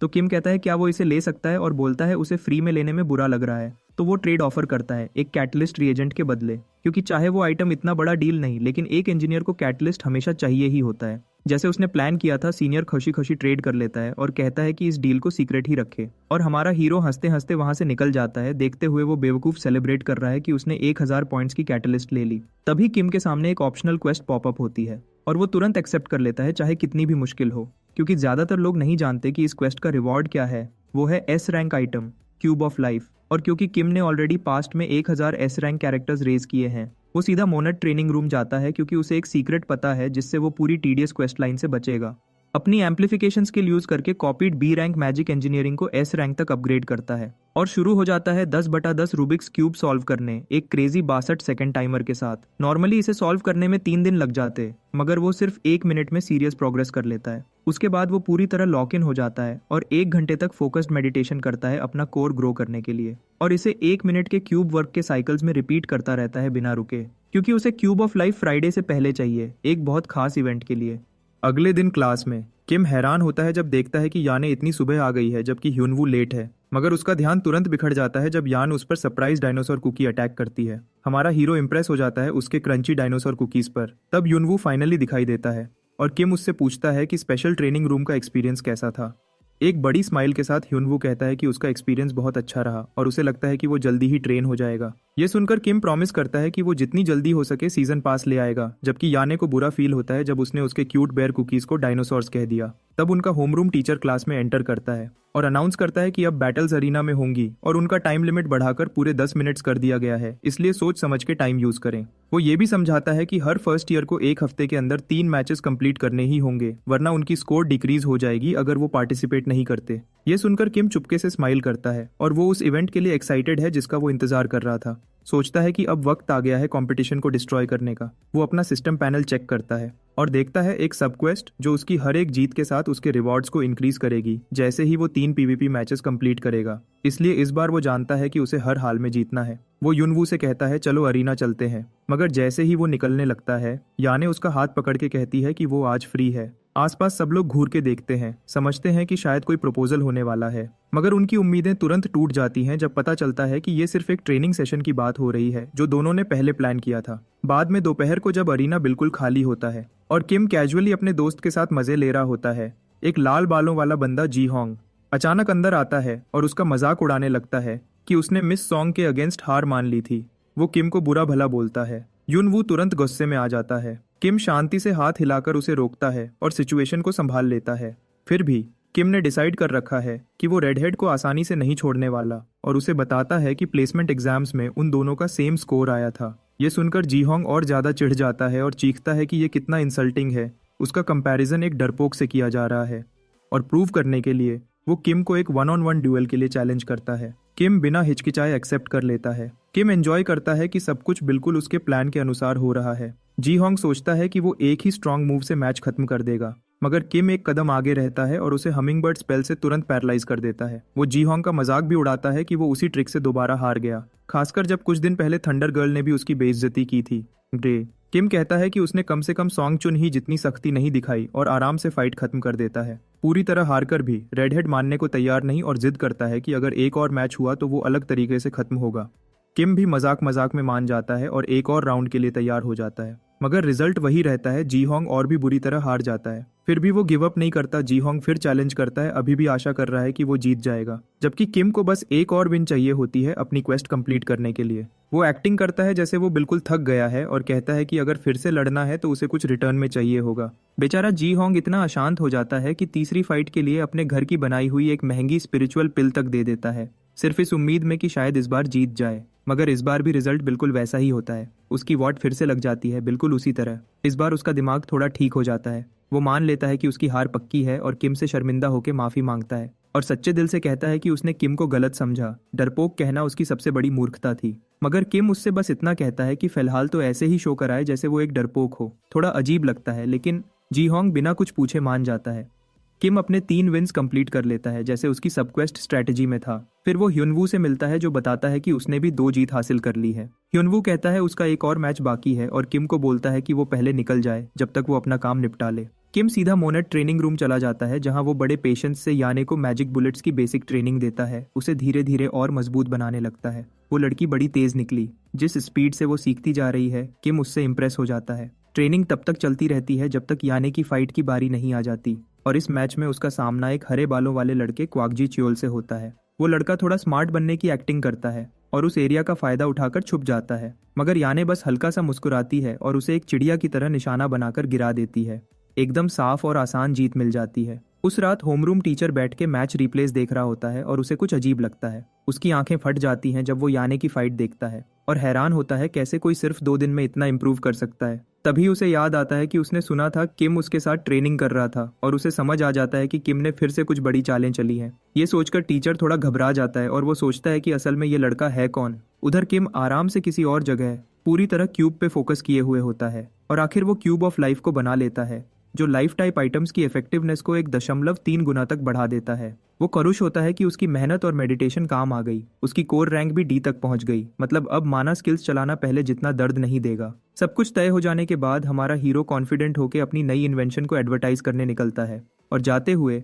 तो किम कहता है क्या वो इसे ले सकता है, और बोलता है उसे फ्री में लेने में बुरा लग रहा है। तो वो ट्रेड ऑफर करता है एक कैटलिस्ट रिएजेंट के बदले, क्योंकि चाहे वो आइटम इतना बड़ा डील नहीं, लेकिन एक इंजीनियर को कैटलिस्ट हमेशा चाहिए ही होता है। जैसे उसने प्लान किया था, सीनियर खुशी खुशी ट्रेड कर लेता है और कहता है कि इस डील को सीक्रेट ही रखे, और हमारा हीरो हंसते हंसते वहां से निकल जाता है, देखते हुए वो बेवकूफ सेलिब्रेट कर रहा है कि उसने 1000 पॉइंट्स की कैटलिस्ट ले ली। तभी किम के सामने एक ऑप्शनल क्वेस्ट पॉपअप होती है और वो तुरंत एक्सेप्ट कर लेता है, चाहे कितनी भी मुश्किल हो, क्योंकि ज्यादातर लोग नहीं जानते कि इस क्वेस्ट का रिवॉर्ड क्या है। वो है S rank item, cube of life. और क्योंकि किम ने ऑलरेडी पास्ट में 1000 एस रैंक कैरेक्टर्स रेज किए हैं, वो सीधा मोनेट ट्रेनिंग रूम जाता है, क्योंकि उसे एक सीक्रेट पता है जिससे वो पूरी टीडियस क्वेस्ट लाइन से बचेगा। अपनी एम्पलीफिकेशन स्किल यूज करके copied B rank magic engineering को एस रैंक तक अपग्रेड करता है और शुरू हो जाता है 10/10 रूबिक्स क्यूब सॉल्व करने, एक क्रेजी 62 सेकंड टाइमर के साथ। नॉर्मली इसे सॉल्व करने में 3 दिन लग जाते, मगर वो सिर्फ 1 मिनट में सीरियस प्रोग्रेस कर लेता है। उसके बाद वो पूरी तरह लॉक इन हो जाता है और 1 घंटे तक फोकस्ड मेडिटेशन करता है अपना कोर ग्रो करने के लिए, और इसे 1 मिनट के क्यूब वर्क के साइकिल्स में रिपीट करता रहता है बिना रुके, क्योंकि उसे क्यूब ऑफ लाइफ फ्राइडे से पहले चाहिए, एक बहुत खास इवेंट के लिए। अगले दिन क्लास में किम हैरान होता है जब देखता है कि याने इतनी सुबह आ गई है जबकि ह्यूनवू लेट है, मगर उसका ध्यान तुरंत बिखर जाता है जब यान उस पर सरप्राइज डायनासोर कुकी अटैक करती है। हमारा हीरो इंप्रेस हो जाता है उसके क्रंची डायनासोर कुकीज पर। तब ह्यूनवू फाइनली दिखाई देता है और किम उससे पूछता है कि स्पेशल ट्रेनिंग रूम का एक्सपीरियंस कैसा था। एक बड़ी स्माइल के साथ ह्यूनवू कहता है कि उसका एक्सपीरियंस बहुत अच्छा रहा और उसे लगता है कि वो जल्दी ही ट्रेन हो जाएगा। ये सुनकर किम प्रॉमिस करता है कि वो जितनी जल्दी हो सके सीजन पास ले आएगा, जबकि याने को बुरा फील होता है जब उसने उसके क्यूट बेयर कुकीज को डायनासोर्स कह दिया। तब उनका होमरूम टीचर क्लास में एंटर करता है और अनाउंस करता है कि अब बैटल्स अरीना में होंगी और उनका टाइम लिमिट बढ़ाकर पूरे 10 मिनट्स कर दिया गया है, इसलिए सोच समझ के टाइम यूज करें। वो ये भी समझाता है कि हर फर्स्ट ईयर को 1 हफ्ते के अंदर 3 मैचेस कंप्लीट करने ही होंगे, वरना उनकी स्कोर डिक्रीज हो जाएगी अगर वो पार्टिसिपेट नहीं करते। ये सुनकर किम चुपके से स्माइल करता है और वो उस इवेंट के लिए एक्साइटेड है जिसका वो इंतजार कर रहा था। सोचता है कि अब वक्त आ गया है कंपटीशन को डिस्ट्रॉय करने का। वो अपना सिस्टम पैनल चेक करता है और देखता है एक सब क्वेस्ट जो उसकी हर एक जीत के साथ उसके रिवॉर्ड्स को इंक्रीज करेगी जैसे ही वो 3 पीवीपी मैचेस कंप्लीट करेगा। इसलिए इस बार वो जानता है कि उसे हर हाल में जीतना है। वो यूनवू से कहता है चलो अरीना चलते हैं, मगर जैसे ही वो निकलने लगता है, याने उसका हाथ पकड़ के कहती है कि वो आज फ्री है। आसपास सब लोग घूर के देखते हैं, समझते हैं कि शायद कोई प्रपोजल होने वाला है, मगर उनकी उम्मीदें तुरंत टूट जाती हैं जब पता चलता है कि ये सिर्फ एक ट्रेनिंग सेशन की बात हो रही है जो दोनों ने पहले प्लान किया था। बाद में दोपहर को जब अरीना बिल्कुल खाली होता है और किम कैजुअली अपने दोस्त के साथ मजे ले रहा होता है, एक लाल बालों वाला बंदा जी होंग अचानक अंदर आता है और उसका मजाक उड़ाने लगता है कि उसने मिस सॉन्ग के अगेंस्ट हार मान ली थी। वो किम को बुरा भला बोलता है। यूनवू तुरंत गुस्से में आ जाता है। किम शांति से हाथ हिलाकर उसे रोकता है और सिचुएशन को संभाल लेता है। फिर भी किम ने डिसाइड कर रखा है कि वो रेडहेड को आसानी से नहीं छोड़ने वाला और उसे बताता है कि प्लेसमेंट एग्जाम्स में उन दोनों का सेम स्कोर आया था। ये सुनकर जी होंग और ज्यादा चिढ़ जाता है और चीखता है कि ये कितना इंसल्टिंग है। उसका कंपैरिजन एक डरपोक से किया जा रहा है और प्रूव करने के लिए वो किम को एक 1-on-1 ड्यूएल के लिए चैलेंज करता है। किम बिना हिचकिचाए एक्सेप्ट कर लेता है। किम एंजॉय करता है कि सब कुछ बिल्कुल उसके प्लान के अनुसार हो रहा है। जी होंग सोचता है कि वो एक ही स्ट्रॉन्ग मूव से मैच खत्म कर देगा, मगर किम एक कदम आगे रहता है और उसे हमिंगबर्ड स्पेल से तुरंत पैरालाइज कर देता है। वो जी होंग का मजाक भी उड़ाता है कि वो उसी ट्रिक से दोबारा हार गया, खासकर जब कुछ दिन पहले थंडर गर्ल ने भी उसकी बेइज्जती की थी। ग्रे किम कहता है कि उसने कम से कम सॉन्ग चुन ही जितनी सख्ती नहीं दिखाई और आराम से फाइट खत्म कर देता है। पूरी तरह हारकर भी रेडहेड मानने को तैयार नहीं और जिद करता है कि अगर एक और मैच हुआ तो वो अलग तरीके से खत्म होगा। किम भी मजाक मजाक में मान जाता है और एक और राउंड के लिए तैयार हो जाता है, मगर रिजल्ट वही रहता है। जी होंग और भी बुरी तरह हार जाता है। फिर भी वो गिव अप नहीं करता। जी होंग फिर चैलेंज करता है, अभी भी आशा कर रहा है कि वो जीत जाएगा, जबकि किम को बस एक और विन चाहिए होती है अपनी क्वेस्ट कंप्लीट करने के लिए। वो एक्टिंग करता है जैसे वो बिल्कुल थक गया है और कहता है कि अगर फिर से लड़ना है तो उसे कुछ रिटर्न में चाहिए होगा। बेचारा जी होंग इतना अशांत हो जाता है कि तीसरी फाइट के लिए अपने घर की बनाई हुई एक महंगी स्पिरिचुअल पिल तक दे देता है, सिर्फ इस उम्मीद में कि शायद इस बार जीत जाए। मगर इस बार भी रिजल्ट बिल्कुल वैसा ही होता है। उसकी वॉट फिर से लग जाती है, बिल्कुल उसी तरह। इस बार उसका दिमाग थोड़ा ठीक हो जाता है। वो मान लेता है कि उसकी हार पक्की है और किम से शर्मिंदा होकर माफी मांगता है और सच्चे दिल से कहता है कि उसने किम को गलत समझा। डरपोक कहना उसकी सबसे बड़ी मूर्खता थी। मगर किम उससे बस इतना कहता है कि फिलहाल तो ऐसे ही शो कराए जैसे वो एक डरपोक हो। थोड़ा अजीब लगता है, लेकिन जी होंग बिना कुछ पूछे मान जाता है। किम अपने 3 विन्स कंप्लीट कर लेता है जैसे उसकी सबक्वेस्ट स्ट्रेटजी में था। फिर वो ह्यूनवू से मिलता है जो बताता है कि उसने भी 2 जीत हासिल कर ली है। ह्यूनवू कहता है उसका एक और मैच बाकी है और किम को बोलता है कि वो पहले निकल जाए जब तक वो अपना काम निपटा ले। किम सीधा मोनेट ट्रेनिंग रूम चला जाता है जहां वो बड़े पेशेंस से याने को मैजिक बुलेट्स की बेसिक ट्रेनिंग देता है। उसे धीरे धीरे और मजबूत बनाने लगता है। वो लड़की बड़ी तेज निकली। जिस स्पीड से वो सीखती जा रही है किम उससे इम्प्रेस हो जाता है। ट्रेनिंग तब तक चलती रहती है जब तक याने की फाइट की बारी नहीं आ जाती और इस मैच में उसका सामना एक हरे बालों वाले लड़के क्वाकजी च्योल से होता है। वो लड़का थोड़ा स्मार्ट बनने की एक्टिंग करता है और उस एरिया का फायदा उठाकर छुप जाता है, मगर याने बस हल्का सा मुस्कुराती है और उसे एक चिड़िया की तरह निशाना बनाकर गिरा देती है। एकदम साफ और आसान जीत मिल जाती है। उस रात होमरूम टीचर बैठ के मैच रिप्लेस देख रहा होता है और उसे कुछ अजीब लगता है। उसकी आंखें फट जाती हैं जब वो याने की फाइट देखता है और हैरान होता है कैसे कोई सिर्फ 2 दिन में इतना इम्प्रूव कर सकता है। तभी उसे याद आता है कि उसने सुना था किम उसके साथ ट्रेनिंग कर रहा था और उसे समझ आ जाता है कि किम ने फिर से कुछ बड़ी चालें चली हैं। ये सोचकर टीचर थोड़ा घबरा जाता है और वो सोचता है कि असल में ये लड़का है कौन। उधर किम आराम से किसी और जगह पूरी तरह क्यूब पे फोकस किए हुए होता है और आखिर वो क्यूब ऑफ लाइफ को बना लेता है जो लाइफ टाइप आइटम्स की इफेक्टिवनेस को 1.3 गुना तक बढ़ा देता है। वो खुश होता है कि उसकी मेहनत और मेडिटेशन काम आ गई। उसकी कोर रैंक भी डी तक पहुंच गई। मतलब अब माना स्किल्स चलाना पहले जितना दर्द नहीं देगा। सब कुछ तय हो जाने के बाद हमारा हीरो कॉन्फिडेंट होकर अपनी नई इन्वेंशन को एडवर्टाइज करने निकलता है और जाते हुए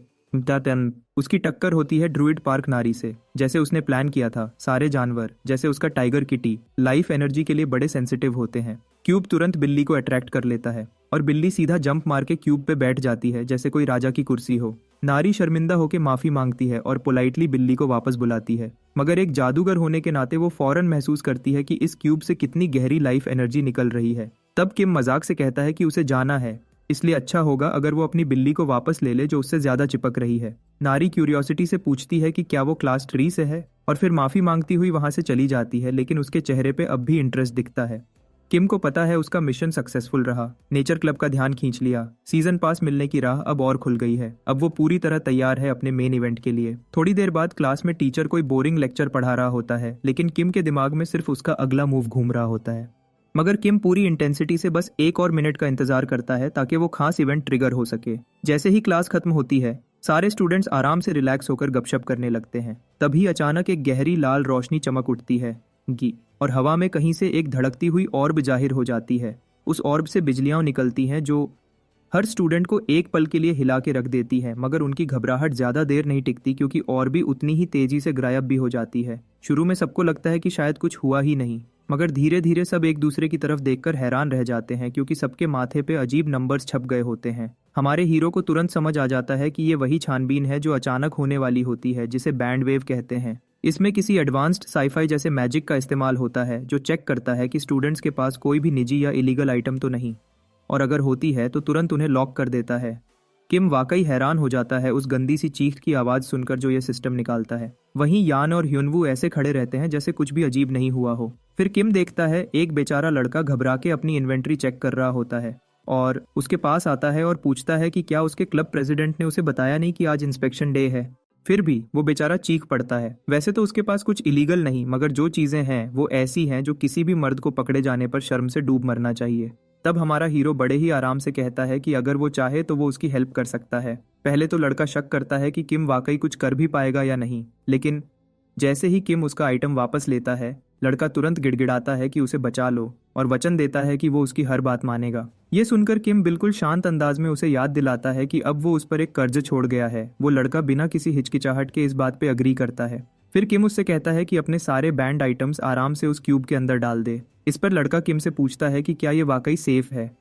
उसकी टक्कर होती है ड्रूइड पार्क नारी से। जैसे उसने प्लान किया था, सारे जानवर जैसे उसका टाइगर किटी लाइफ एनर्जी के लिए बड़े सेंसिटिव होते हैं। क्यूब तुरंत बिल्ली को अट्रैक्ट कर लेता है और बिल्ली सीधा जंप मार के क्यूब पे बैठ जाती है जैसे कोई राजा की कुर्सी हो। नारी शर्मिंदा होकर माफी मांगती है और पोलाइटली बिल्ली को वापस बुलाती है, मगर एक जादूगर होने के नाते वो फौरन महसूस करती है कि इस क्यूब से कितनी गहरी लाइफ एनर्जी निकल रही है। तब किम मजाक से कहता है कि उसे जाना है, इसलिए अच्छा होगा अगर वो अपनी बिल्ली को वापस ले ले जो उससे ज्यादा चिपक रही है। नारी क्यूरियोसिटी से पूछती है कि क्या वो क्लास 3 से है और फिर माफी मांगती हुई वहां से चली जाती है, लेकिन उसके चेहरे पे अब भी इंटरेस्ट दिखता है। किम को पता है उसका मिशन सक्सेसफुल रहा। नेचर क्लब का ध्यान खींच लिया। सीजन पास मिलने की राह अब और खुल गई है। अब वो पूरी तरह तैयार है अपने मेन इवेंट के लिए। थोड़ी देर बाद क्लास में टीचर कोई बोरिंग लेक्चर पढ़ा रहा होता है, लेकिन किम के दिमाग में सिर्फ उसका अगला मूव घूम रहा होता है। मगर किम पूरी इंटेंसिटी से बस 1 और मिनट का इंतजार करता है ताकि वो खास इवेंट ट्रिगर हो सके। जैसे ही क्लास खत्म होती है सारे स्टूडेंट्स आराम से रिलैक्स होकर गपशप करने लगते हैं। तभी अचानक एक गहरी लाल रोशनी चमक उठती है और हवा में कहीं से एक धड़कती हुई ऑर्ब जाहिर हो जाती है। उस ऑर्ब से बिजलियां निकलती हैं जो हर स्टूडेंट को एक पल के लिए हिला के रख देती है, मगर उनकी घबराहट ज्यादा देर नहीं टिकती क्योंकि और भी उतनी ही तेजी से गायब भी हो जाती है। शुरू में सबको लगता है कि शायद कुछ हुआ ही नहीं, मगर धीरे धीरे सब एक दूसरे की तरफ देखकर हैरान रह जाते हैं क्योंकि सबके माथे पे अजीब नंबर्स छप गए होते हैं। हमारे हीरो को तुरंत समझ आ जाता है कि ये वही छानबीन है जो अचानक होने वाली होती है, जिसे बैंड वेव कहते हैं। इसमें किसी एडवांस्ड साईफाई जैसे मैजिक का इस्तेमाल होता है जो चेक करता है कि स्टूडेंट्स के पास कोई भी निजी या इलीगल आइटम तो नहीं, और अगर होती है तो तुरंत उन्हें लॉक कर देता है। किम वाकई हैरान हो जाता है उस गंदी सी चीख की आवाज सुनकर जो ये सिस्टम निकालता है। वहीं यान और ह्युनवू ऐसे खड़े रहते हैं जैसे कुछ भी अजीब नहीं हुआ हो। फिर किम देखता है एक बेचारा लड़का घबरा के अपनी इन्वेंट्री चेक कर रहा होता है और उसके पास आता है और पूछता है कि क्या उसके क्लब प्रेसिडेंट ने उसे बताया नहीं कि आज इंस्पेक्शन डे है। फिर भी वो बेचारा चीख पड़ता है। वैसे तो उसके पास कुछ इलीगल नहीं, मगर जो चीजें हैं वो ऐसी हैं जो किसी भी मर्द को पकड़े जाने पर शर्म से डूब मरना चाहिए। तब हमारा हीरो बड़े ही आराम से कहता है कि अगर वो चाहे तो वो उसकी हेल्प कर सकता है। पहले तो लड़का शक करता है कि किम वाकई कुछ कर भी पाएगा या नहीं, लेकिन जैसे ही किम उसका आइटम वापस लेता है लड़का तुरंत गिड़गिड़ाता है कि उसे बचा लो और वचन देता है कि वो उसकी हर बात मानेगा। ये सुनकर किम बिल्कुल शांत अंदाज में उसे याद दिलाता है कि अब वो उस पर एक कर्ज छोड़ गया है। वो लड़का बिना किसी हिचकिचाहट के इस बात पे अग्री करता है। फिर किम उससे कहता है कि अपने सारे बैंड आइटम्स आराम से उस क्यूब के अंदर डाल दे। इस पर लड़का किम से पूछता है कि क्या ये वाकई सेफ है।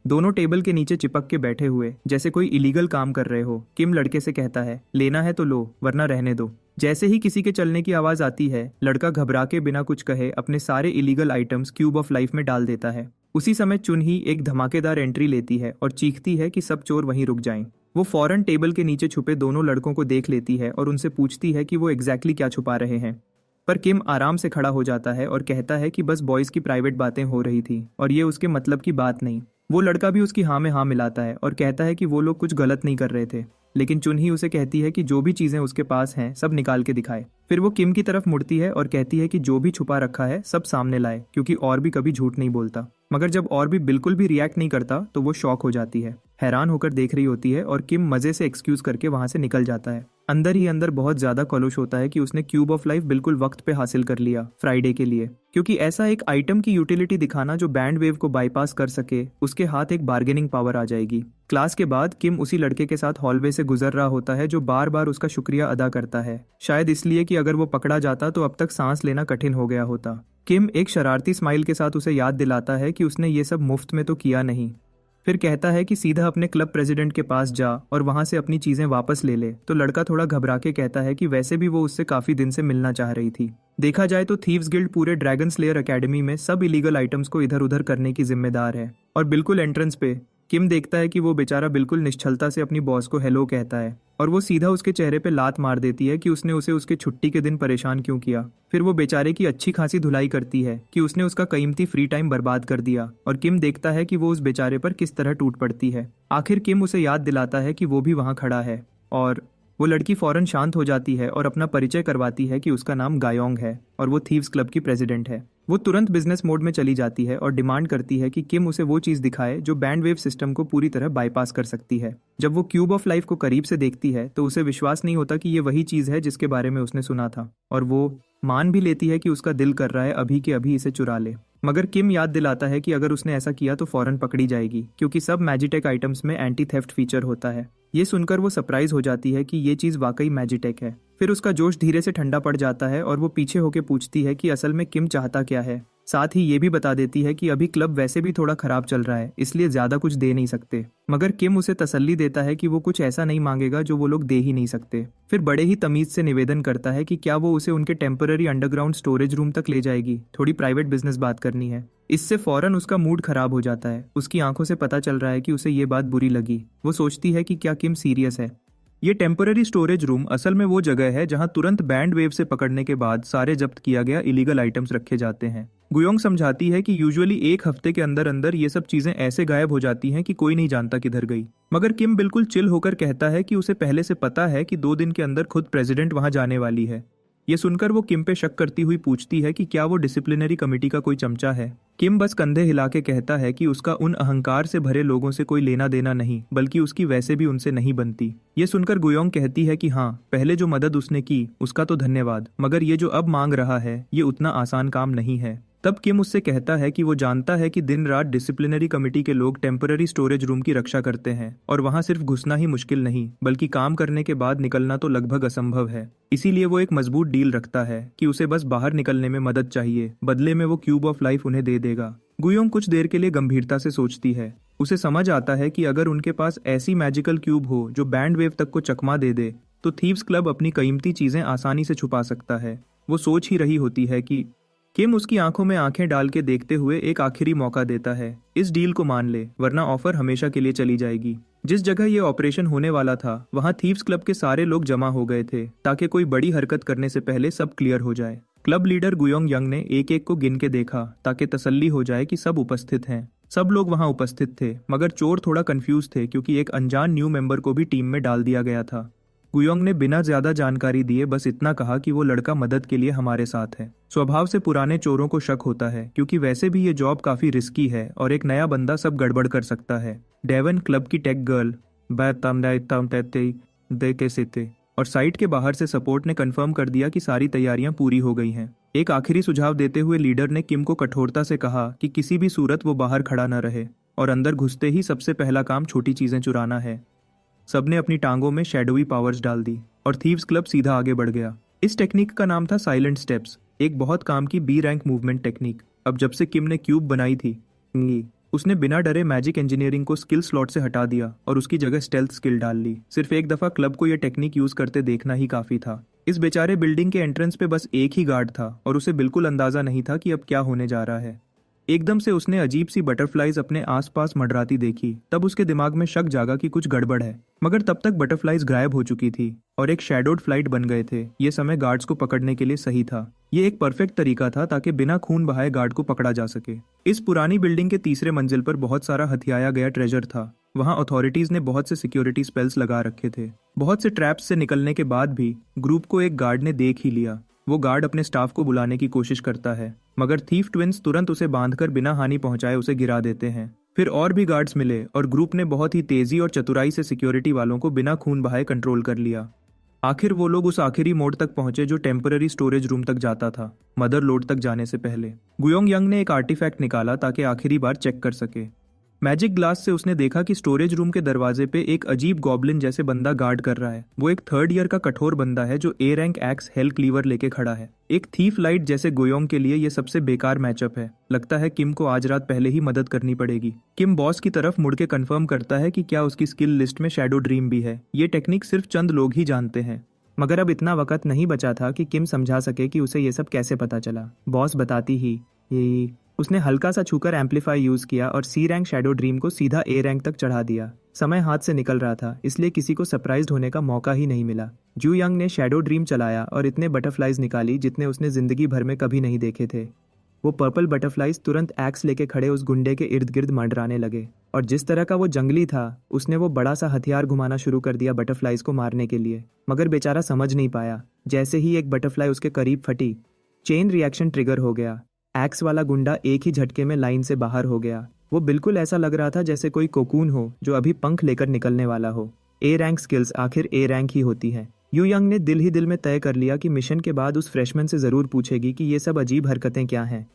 दोनों टेबल के नीचे चिपक के बैठे हुए जैसे कोई इलीगल काम कर रहे हो। किम लड़के से कहता है लेना है तो लो वरना रहने दो। जैसे ही किसी के चलने की आवाज आती है लड़का घबरा के बिना कुछ कहे अपने सारे illegal items cube of life में डाल देता है। उसी समय चुन ही एक धमाकेदार एंट्री लेती है और चीखती है कि सब चोर वहीं रुक जाएं। वो फौरन टेबल के नीचे छुपे दोनों लड़कों को देख लेती है और उनसे पूछती है कि वो एग्जैक्टली क्या छुपा रहे हैं। पर किम आराम से खड़ा हो जाता है और कहता है कि बस बॉयज की प्राइवेट बातें हो रही थी और ये उसके मतलब की बात नहीं। वो लड़का भी उसकी हाँ में हाँ मिलाता है और कहता है कि वो लोग कुछ गलत नहीं कर रहे थे, लेकिन चुन ही उसे कहती है कि जो भी चीजें उसके पास हैं सब निकाल के दिखाए। फिर वो किम की तरफ मुड़ती है और कहती है कि जो भी छुपा रखा है सब सामने लाए, क्योंकि और भी कभी झूठ नहीं बोलता। मगर जब और भी बिल्कुल भी रिएक्ट नहीं करता तो वो शॉक हो जाती है, हैरान होकर देख रही होती है और किम मजे से एक्सक्यूज करके वहां से निकल जाता है। अंदर ही अंदर बहुत ज्यादा कलुष होता है कि उसने क्यूब ऑफ लाइफ बिल्कुल वक्त पे हासिल कर लिया फ्राइडे के लिए, क्योंकि ऐसा एक आइटम की यूटिलिटी दिखाना जो बैंड वेव को बाईपास कर सके, उसके हाथ एक बार्गेनिंग पावर आ जाएगी। क्लास के बाद किम उसी लड़के के साथ हॉलवे से गुजर रहा होता है जो बार बार उसका शुक्रिया अदा करता है, शायद इसलिए कि अगर वो पकड़ा जाता तो अब तक सांस लेना कठिन हो गया होता। किम एक शरारती स्माइल के साथ उसे याद दिलाता है कि उसने ये सब मुफ्त में तो किया नहीं। फिर कहता है कि सीधा अपने क्लब प्रेसिडेंट के पास जा और वहां से अपनी चीजें वापस ले ले, तो लड़का थोड़ा घबरा के कहता है कि वैसे भी वो उससे काफी दिन से मिलना चाह रही थी। देखा जाए तो थीव्स गिल्ड पूरे ड्रैगन स्लेयर एकेडमी में सब इलीगल आइटम्स को इधर उधर करने की जिम्मेदार है। और बिल्कुल एंट्रेंस पे किम देखता है कि वो बेचारा बिल्कुल निश्चलता से अपनी बॉस को हेलो कहता है और वो सीधा उसके चेहरे पे लात मार देती है कि उसने उसे उसके छुट्टी के दिन परेशान क्यों किया। फिर वो बेचारे की अच्छी खासी धुलाई करती है कि उसने उसका कीमती फ्री टाइम बर्बाद कर दिया, और किम देखता है कि वो उस बेचारे पर किस तरह टूट पड़ती है। आखिर किम उसे याद दिलाता है कि वो भी वहाँ खड़ा है, और वो लड़की फौरन शांत हो जाती है और अपना परिचय करवाती है कि उसका नाम गायोंग है और वो थीव्स क्लब की प्रेसिडेंट है। वो तुरंत बिजनेस मोड में चली जाती है और डिमांड करती है कि किम उसे वो चीज दिखाए जो बैंड वेव सिस्टम को पूरी तरह बाईपास कर सकती है। जब वो क्यूब ऑफ लाइफ को करीब से देखती है तो उसे विश्वास नहीं होता कि ये वही चीज है जिसके बारे में उसने सुना था, और वो मान भी लेती है कि उसका दिल कर रहा है अभी के अभी इसे चुरा ले। मगर किम याद दिलाता है कि अगर उसने ऐसा किया तो फौरन पकड़ी जाएगी, क्योंकि सब मैजिटेक आइटम्स में एंटी थेफ्ट फीचर होता है। ये सुनकर वो सरप्राइज हो जाती है कि ये चीज वाकई मैजिटेक है। फिर उसका जोश धीरे से ठंडा पड़ जाता है और वो पीछे होके पूछती है कि असल में किम चाहता क्या है। साथ ही ये भी बता देती है कि अभी क्लब वैसे भी थोड़ा खराब चल रहा है, इसलिए ज्यादा कुछ दे नहीं सकते। मगर किम उसे तसल्ली देता है कि वो कुछ ऐसा नहीं मांगेगा जो वो लोग दे ही नहीं सकते। फिर बड़े ही तमीज से निवेदन करता है कि क्या वो उसे उनके टेम्पररी अंडरग्राउंड स्टोरेज रूम तक ले जाएगी, थोड़ी प्राइवेट बिजनेस बात करनी है। इससे फौरन उसका मूड खराब हो जाता है। उसकी आंखों से पता चल रहा है कि उसे ये बात बुरी लगी। वो सोचती है कि क्या किम सीरियस है। ये टेम्पररी स्टोरेज रूम असल में वो जगह है जहां तुरंत बैंड वेव से पकड़ने के बाद सारे जब्त किया गया इलीगल आइटम्स रखे जाते हैं। गुयोंग समझाती है कि यूजुअली एक हफ्ते के अंदर अंदर ये सब चीजें ऐसे गायब हो जाती हैं कि कोई नहीं जानता किधर गई। मगर किम बिल्कुल चिल होकर कहता है कि उसे पहले से पता है कि 2 दिन के अंदर खुद प्रेसिडेंट वहां जाने वाली है। ये सुनकर वो किम पे शक करती हुई पूछती है कि क्या वो डिसिप्लिनरी कमेटी का कोई चमचा है। किम बस कंधे हिला के कहता है कि उसका उन अहंकार से भरे लोगों से कोई लेना देना नहीं, बल्कि उसकी वैसे भी उनसे नहीं बनती। ये सुनकर गुयोंग कहती है कि हाँ, पहले जो मदद उसने की उसका तो धन्यवाद, मगर ये जो अब मांग रहा है ये उतना आसान काम नहीं है। तब किम उससे कहता है कि वो जानता है कि दिन रात डिसिप्लिनरी कमेटी के लोग टेम्पररी स्टोरेज रूम की रक्षा करते हैं और वहां सिर्फ घुसना ही मुश्किल नहीं, बल्कि काम करने के बाद निकलना तो लगभग असंभव है। इसीलिए वो एक मजबूत डील रखता है कि उसे बस बाहर निकलने में मदद चाहिए, बदले में वो क्यूब ऑफ लाइफ उन्हें दे देगा। गुयोंग कुछ देर के लिए गंभीरता से सोचती है। उसे समझ आता है कि अगर उनके पास ऐसी मैजिकल क्यूब हो जो बैंड वेव तक को चकमा दे दे तो थीव्स क्लब अपनी कीमती चीजें आसानी से छुपा सकता है। वो सोच ही रही होती है कि किम उसकी आंखों में आंखें डाल के देखते हुए एक आखिरी मौका देता है। इस डील को मान ले, वरना ऑफर हमेशा के लिए चली जाएगी। जिस जगह ये ऑपरेशन होने वाला था वहां थीव्स क्लब के सारे लोग जमा हो गए थे ताकि कोई बड़ी हरकत करने से पहले सब क्लियर हो जाए। क्लब लीडर गुयोंग यंग ने एक एक को गिन के देखा ताकि तसल्ली हो जाए कि सब उपस्थित हैं। सब लोग वहां उपस्थित थे, मगर चोर थोड़ा कंफ्यूज थे क्योंकि एक अनजान न्यू मेंबर को भी टीम में डाल दिया गया था। गुयोंग ने बिना ज्यादा जानकारी दिए बस इतना कहा कि वो लड़का मदद के लिए हमारे साथ है। स्वभाव से पुराने चोरों को शक होता है क्योंकि वैसे भी ये जॉब काफी रिस्की है और एक नया बंदा सब गड़बड़ कर सकता है। डेवन क्लब की टेक गर्ल और साइट के बाहर से सपोर्ट ने कंफर्म कर दिया कि सारी तैयारियां पूरी हो गई हैं। एक आखिरी सुझाव देते हुए लीडर ने किम को कठोरता से कहा कि किसी भी सूरत वो बाहर खड़ा न रहे और अंदर घुसते ही सबसे पहला काम छोटी चीजें चुराना है। सबने अपनी टांगों में शैडोवी पावर्स डाल दी और थीव्स क्लब सीधा आगे बढ़ गया। इस टेक्निक का नाम था साइलेंट स्टेप्स, एक बहुत काम की बी रैंक मूवमेंट टेक्निक। अब जब से किम ने क्यूब बनाई थी उसने बिना डरे मैजिक इंजीनियरिंग को स्किल स्लॉट से हटा दिया और उसकी जगह स्टेल्थ स्किल डाल ली। सिर्फ एक दफा क्लब को यह टेक्निक यूज करते देखना ही काफी था। इस बेचारे बिल्डिंग के एंट्रेंस पे बस एक ही गार्ड था और उसे बिल्कुल अंदाजा नहीं था कि अब क्या होने जा रहा है। एकदम से उसने अजीब सी बटरफ्लाइज अपने आसपास मंडराती देखी। तब उसके दिमाग में शक जागा कि कुछ गड़बड़ है, मगर तब तक बटरफ्लाइज गायब हो चुकी थी और एक शैडोड फ्लाइट बन गए थे। ये समय गार्ड्स को पकड़ने के लिए सही था। ये एक परफेक्ट तरीका था ताकि बिना खून बहाए गार्ड को पकड़ा जा सके। इस पुरानी बिल्डिंग के तीसरे मंजिल पर बहुत सारा हथियाया गया ट्रेजर था। वहां अथॉरिटीज ने बहुत से सिक्योरिटी स्पेल्स लगा रखे थे। बहुत से ट्रैप्स से निकलने के बाद भी ग्रुप को एक गार्ड ने देख ही लिया। वो गार्ड अपने स्टाफ को बुलाने की कोशिश करता है, मगर थीफ ट्विंस तुरंत उसे बांधकर बिना हानि पहुंचाए उसे गिरा देते हैं। फिर और भी गार्ड्स मिले और ग्रुप ने बहुत ही तेजी और चतुराई से सिक्योरिटी वालों को बिना खून बहाए कंट्रोल कर लिया। आखिर वो लोग उस आखिरी मोड तक पहुंचे जो टेम्पररी स्टोरेज रूम तक जाता था, मदर लोड तक जाने से पहले। गुयोंग यंग ने एक आर्टिफैक्ट निकाला ताकि आखिरी बार चेक कर सके। मैजिक ग्लास से उसने देखा कि स्टोरेज रूम के दरवाजे पे एक अजीब गॉब्लिन जैसे बंदा गार्ड कर रहा है। वो एक 3rd ईयर का कठोर बंदा है जो A rank x hello cleaver लेके खड़ा है। एक थीफ लाइट जैसे गुयोंग के लिए ये सबसे बेकार मैचअप है। लगता है किम को आज रात पहले ही मदद करनी पड़ेगी। किम बॉस की तरफ मुड़ के कंफर्म करता है कि क्या उसकी स्किल लिस्ट में शैडो ड्रीम भी है। ये टेक्निक सिर्फ चंद लोग ही जानते हैं। मगर अब इतना वक्त नहीं बचा था कि किम समझा सके कि उसे ये सब कैसे पता चला। बॉस बताती ही ये उसने हल्का सा छूकर एम्पलीफाई यूज किया और सी रैंक शैडो ड्रीम को सीधा ए रैंक तक चढ़ा दिया। समय हाथ से निकल रहा था, इसलिए किसी को सरप्राइज्ड होने का मौका ही नहीं मिला। जू यंग ने शैडो ड्रीम चलाया और इतने बटरफ्लाइज निकाली जितने उसने जिंदगी भर में कभी नहीं देखे थे। वो पर्पल बटरफ्लाइज तुरंत एक्स लेके खड़े उस गुंडे के इर्द गिर्द मंडराने लगे, और जिस तरह का वो जंगली था उसने वो बड़ा सा हथियार घुमाना शुरू कर दिया बटरफ्लाइज को मारने के लिए। मगर बेचारा समझ नहीं पाया। जैसे ही एक बटरफ्लाई उसके करीब फटी, चेन रिएक्शन ट्रिगर हो गया। एक्स वाला गुंडा एक ही झटके में लाइन से बाहर हो गया। वो बिल्कुल ऐसा लग रहा था जैसे कोई कोकून हो जो अभी पंख लेकर निकलने वाला हो। ए रैंक स्किल्स आखिर ए रैंक ही होती हैं। यू यंग ने दिल ही दिल में तय कर लिया कि मिशन के बाद उस फ्रेशमैन से जरूर पूछेगी कि ये सब अजीब हरकतें क्या हैं।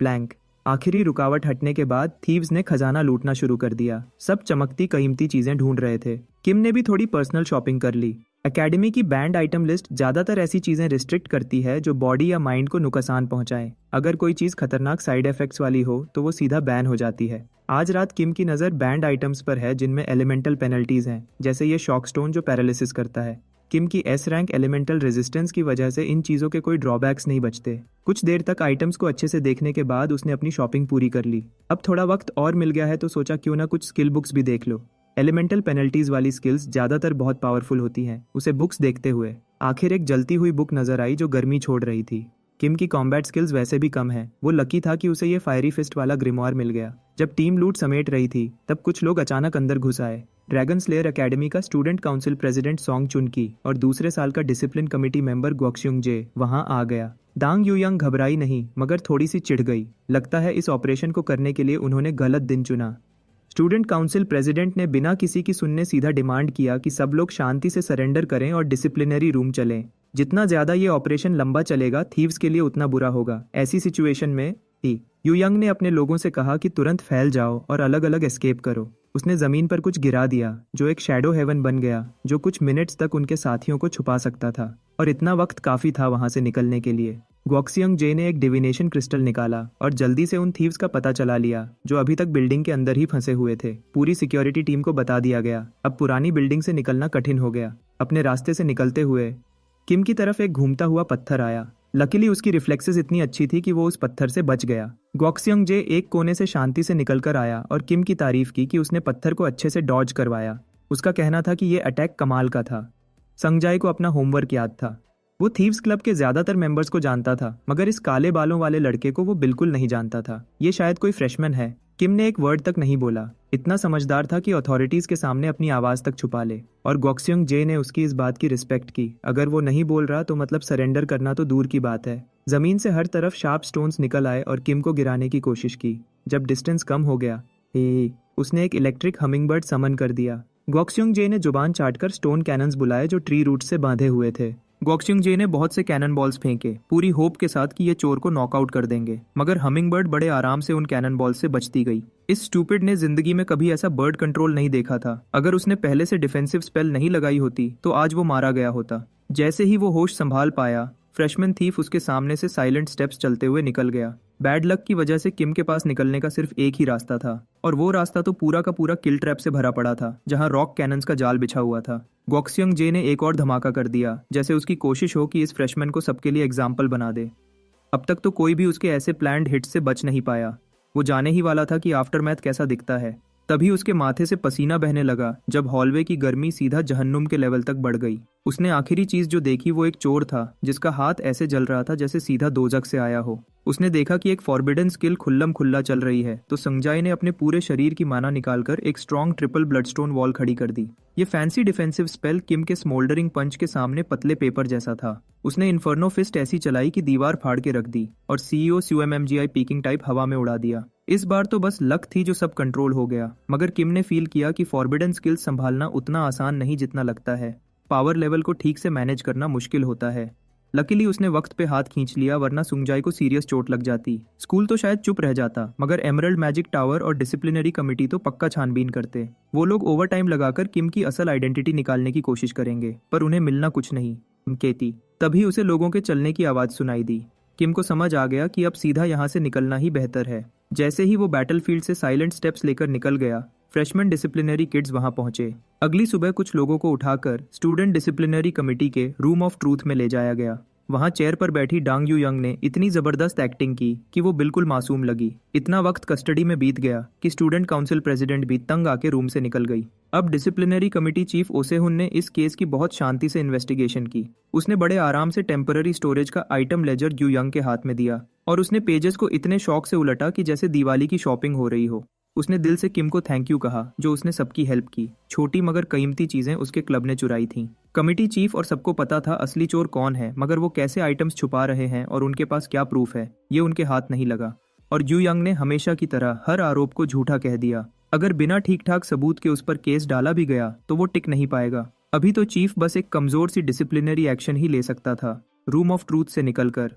प्लैंक। आखिरी रुकावट हटने के बाद थीव्स ने खजाना लूटना शुरू कर दिया। सब चमकती कीमती चीजें ढूंढ रहे थे। किम ने भी थोड़ी पर्सनल शॉपिंग कर ली। एकेडमी की बैंड आइटम लिस्ट ज्यादातर ऐसी चीजें रिस्ट्रिक्ट करती है जो बॉडी या माइंड को नुकसान पहुंचाए। अगर कोई चीज खतरनाक साइड इफेक्ट्स वाली हो तो वो सीधा बैन हो जाती है। आज रात किम की नजर बैंड आइटम्स पर है जिनमें एलिमेंटल पेनल्टीज हैं, जैसे ये शॉक स्टोन जो पैरालिसिस करता है। किम की एस रैंक एलिमेंटल रेजिस्टेंस की वजह से इन चीजों के कोई ड्रॉबैक्स नहीं बचते। कुछ देर तक आइटम्स को अच्छे से देखने के बाद उसने अपनी शॉपिंग पूरी कर ली। अब थोड़ा वक्त और मिल गया है तो सोचा क्यों ना कुछ स्किल बुक्स भी देख लो। एलिमेंटल पेनल्टीज वाली स्किल्स ज्यादातर बहुत पावरफुल होती हैं। उसे बुक्स देखते हुए आखिर एक जलती हुई बुक नजर आई जो गर्मी छोड़ रही थी। किम की कॉम्बैट स्किल्स वैसे भी कम है। वो लकी था कि उसे ये फायरी फिस्ट वाला ग्रिमोयर मिल गया। जब टीम लूट समेट रही थी तब कुछ लोग अचानक अंदर घुस आए। ड्रैगन स्लेयर एकेडमी का स्टूडेंट काउंसिल प्रेसिडेंट सॉन्ग चुनकी और दूसरे साल का डिसिप्लिन कमेटी मेंबर ग्वॉक्स्युंग जे वहां आ गया। दांग यूयंग घबराई नहीं मगर थोड़ी सी चिढ़ गई। लगता है इस ऑपरेशन को करने के लिए उन्होंने गलत दिन चुना। स्टूडेंट काउंसिल प्रेसिडेंट ने बिना किसी की सुनने सीधा डिमांड किया कि सब लोग शांति से सरेंडर करें और डिसिप्लिनरी रूम चलें। जितना ज्यादा ये ऑपरेशन लंबा चलेगा थीव्स के लिए उतना बुरा होगा। ऐसी सिचुएशन में यूयंग ने अपने लोगों से कहा कि तुरंत फैल जाओ और अलग अलग एस्केप करो। उसने जमीन पर कुछ गिरा दिया जो एक शैडो हेवन बन गया जो कुछ मिनट्स तक उनके साथियों को छुपा सकता था, और इतना वक्त काफी था वहां से निकलने के लिए। ग्वॉक्स्युंग जे ने एक डिविनेशन क्रिस्टल निकाला और जल्दी से उन थीव्स का पता चला लिया जो अभी तक बिल्डिंग के अंदर ही फंसे हुए थे। पूरी सिक्योरिटी टीम को बता दिया गया। अब पुरानी बिल्डिंग से निकलना कठिन हो गया। अपने रास्ते से निकलते हुए किम की तरफ एक घूमता हुआ पत्थर आया। लकीली उसकी रिफ्लेक्सेस इतनी अच्छी थी कि वो उस पत्थर से बच गया। ग्वॉक्स्युंग जे एक कोने से शांति से निकलकर आया और किम की तारीफ की कि उसने पत्थर को अच्छे से डॉज करवाया। उसका कहना था कि ये अटैक कमाल का था। संगजाई को अपना होमवर्क याद था। वो थीव्स क्लब के ज्यादातर मेंबर्स को जानता था मगर इस काले बालों वाले लड़के को वो बिल्कुल नहीं जानता था। ये शायद कोई फ्रेशमैन है। किम ने एक वर्ड तक नहीं बोला। इतना समझदार था कि अथॉरिटीज के सामने अपनी आवाज तक छुपा ले, और ग्वॉक्स्युंग जे ने उसकी इस बात की रिस्पेक्ट की। अगर वो नहीं बोल रहा तो मतलब सरेंडर करना तो दूर की बात है। जमीन से हर तरफ शार्प स्टोन्स निकल आए और किम को गिराने की कोशिश की। जब डिस्टेंस कम हो गया उसने एक इलेक्ट्रिक हमिंगबर्ड समन कर दिया। ग्वॉक्स्युंग जे ने जुबान चाटकर स्टोन कैनन्स बुलाए जो ट्री रूट से बांधे हुए थे। ग्वॉक्स्युंग जे ने बहुत से कैनन बॉल्स फेंके, पूरी होप के साथ कि ये चोर को नॉकआउट कर देंगे, मगर हमिंगबर्ड बड़े आराम से उन कैनन बॉल्स से बचती गई। इस स्टूपिड ने जिंदगी में कभी ऐसा बर्ड कंट्रोल नहीं देखा था। अगर उसने पहले से डिफेंसिव स्पेल नहीं लगाई होती तो आज वो मारा गया होता। जैसे ही वो होश संभाल पाया, फ्रेशमैन थीफ उसके सामने से साइलेंट स्टेप्स चलते हुए निकल गया। बैड लक की वजह से किम के पास निकलने का सिर्फ एक ही रास्ता था, और वो रास्ता तो पूरा का पूरा किल ट्रैप से भरा पड़ा था जहां रॉक कैनन्स का जाल बिछा हुआ था। ग्वॉक्स्युंग जे ने एक और धमाका कर दिया, जैसे उसकी कोशिश हो कि इस फ्रेशमैन को सबके लिए एग्जाम्पल बना दे। अब तक तो कोई भी उसके ऐसे प्लान्ड हिट से बच नहीं पाया। वो जाने ही वाला था कि आफ्टरमैथ कैसा दिखता है। तभी उसके माथे से पसीना बहने लगा जब हॉलवे की गर्मी सीधा जहन्नुम के लेवल तक बढ़ गई। उसने आखिरी चीज जो देखी वो एक चोर था जिसका हाथ ऐसे जल रहा था जैसे सीधा दोजख से आया हो। उसने देखा कि एक फॉरबिडन स्किल खुल्लम खुल्ला चल रही है, तो संगजाई ने अपने पूरे शरीर की माना निकालकर एक स्ट्रॉन्ग ट्रिपल ब्लडस्टोन वॉल खड़ी कर दी। ये फैंसी डिफेंसिव स्पेल किम के स्मोल्डरिंग पंच के सामने पतले पेपर जैसा था। उसने इन्फर्नो फिस्ट ऐसी चलाई कि दीवार फाड़ के रख दी और सीईओ CUMMGI पीकिंग टाइप हवा में उड़ा दिया। इस बार तो बस लक थी जो सब कंट्रोल हो गया, मगर किम ने फील किया कि फॉरबिडन स्किल्स संभालना उतना आसान नहीं जितना लगता है। पावर लेवल को ठीक से मैनेज करना मुश्किल होता है। लकीली उसने वक्त पे हाथ खींच लिया, वरना सुंगजाई को सीरियस चोट लग जाती। स्कूल तो शायद चुप रह जाता, मगर एमरल्ड मैजिक टावर और डिसिप्लिनरी कमेटी तो पक्का छानबीन करते। वो लोग ओवर टाइम लगाकर किम की असल आइडेंटिटी निकालने की कोशिश करेंगे, पर उन्हें मिलना कुछ नहीं। केती। तभी उसे लोगों के चलने की आवाज सुनाई दी। किम को समझ आ गया कि अब सीधा यहाँ से निकलना ही बेहतर है। जैसे ही वो बैटलफील्ड से साइलेंट स्टेप्स लेकर निकल गया, फ्रेशमैन डिसिप्लिनरी किड्स वहां पहुंचे। अगली सुबह कुछ लोगों को उठाकर स्टूडेंट डिसिप्लिनरी कमेटी के रूम ऑफ ट्रूथ में ले जाया गया। वहां चेयर पर बैठी डांग यू यंग ने इतनी जबरदस्त एक्टिंग की कि वो बिल्कुल मासूम लगी। इतना वक्त कस्टडी में बीत गया कि स्टूडेंट काउंसिल प्रेसिडेंट भी तंग आके रूम से निकल गई। अब डिसिप्लिनरी कमेटी चीफ ओसेहुन ने इस केस की बहुत शांति से इन्वेस्टिगेशन की। उसने बड़े आराम से टेम्पररी स्टोरेज का आइटम लेजर यू यंग के हाथ में दिया और उसने पेजेस को इतने शौक से उलटा कि जैसे दिवाली की शॉपिंग हो रही हो। उसने दिल से किम को थैंक यू कहा, जो उसने सबकी हेल्प की। छोटी मगर कीमती चीजें उसके क्लब ने चुराई थीं। कमेटी चीफ और सबको पता था असली चोर कौन है, मगर वो कैसे आइटम्स छुपा रहे हैं और उनके पास क्या प्रूफ है, ये उनके हाथ नहीं लगा। और यू यंग ने हमेशा की तरह हर आरोप को झूठा कह दिया। अगर बिना ठीक ठाक सबूत के उस पर केस डाला भी गया तो वो टिक नहीं पाएगा। अभी तो चीफ बस एक कमजोर सी डिसिप्लिनरी एक्शन ही ले सकता था। रूम ऑफ ट्रूथ से निकलकर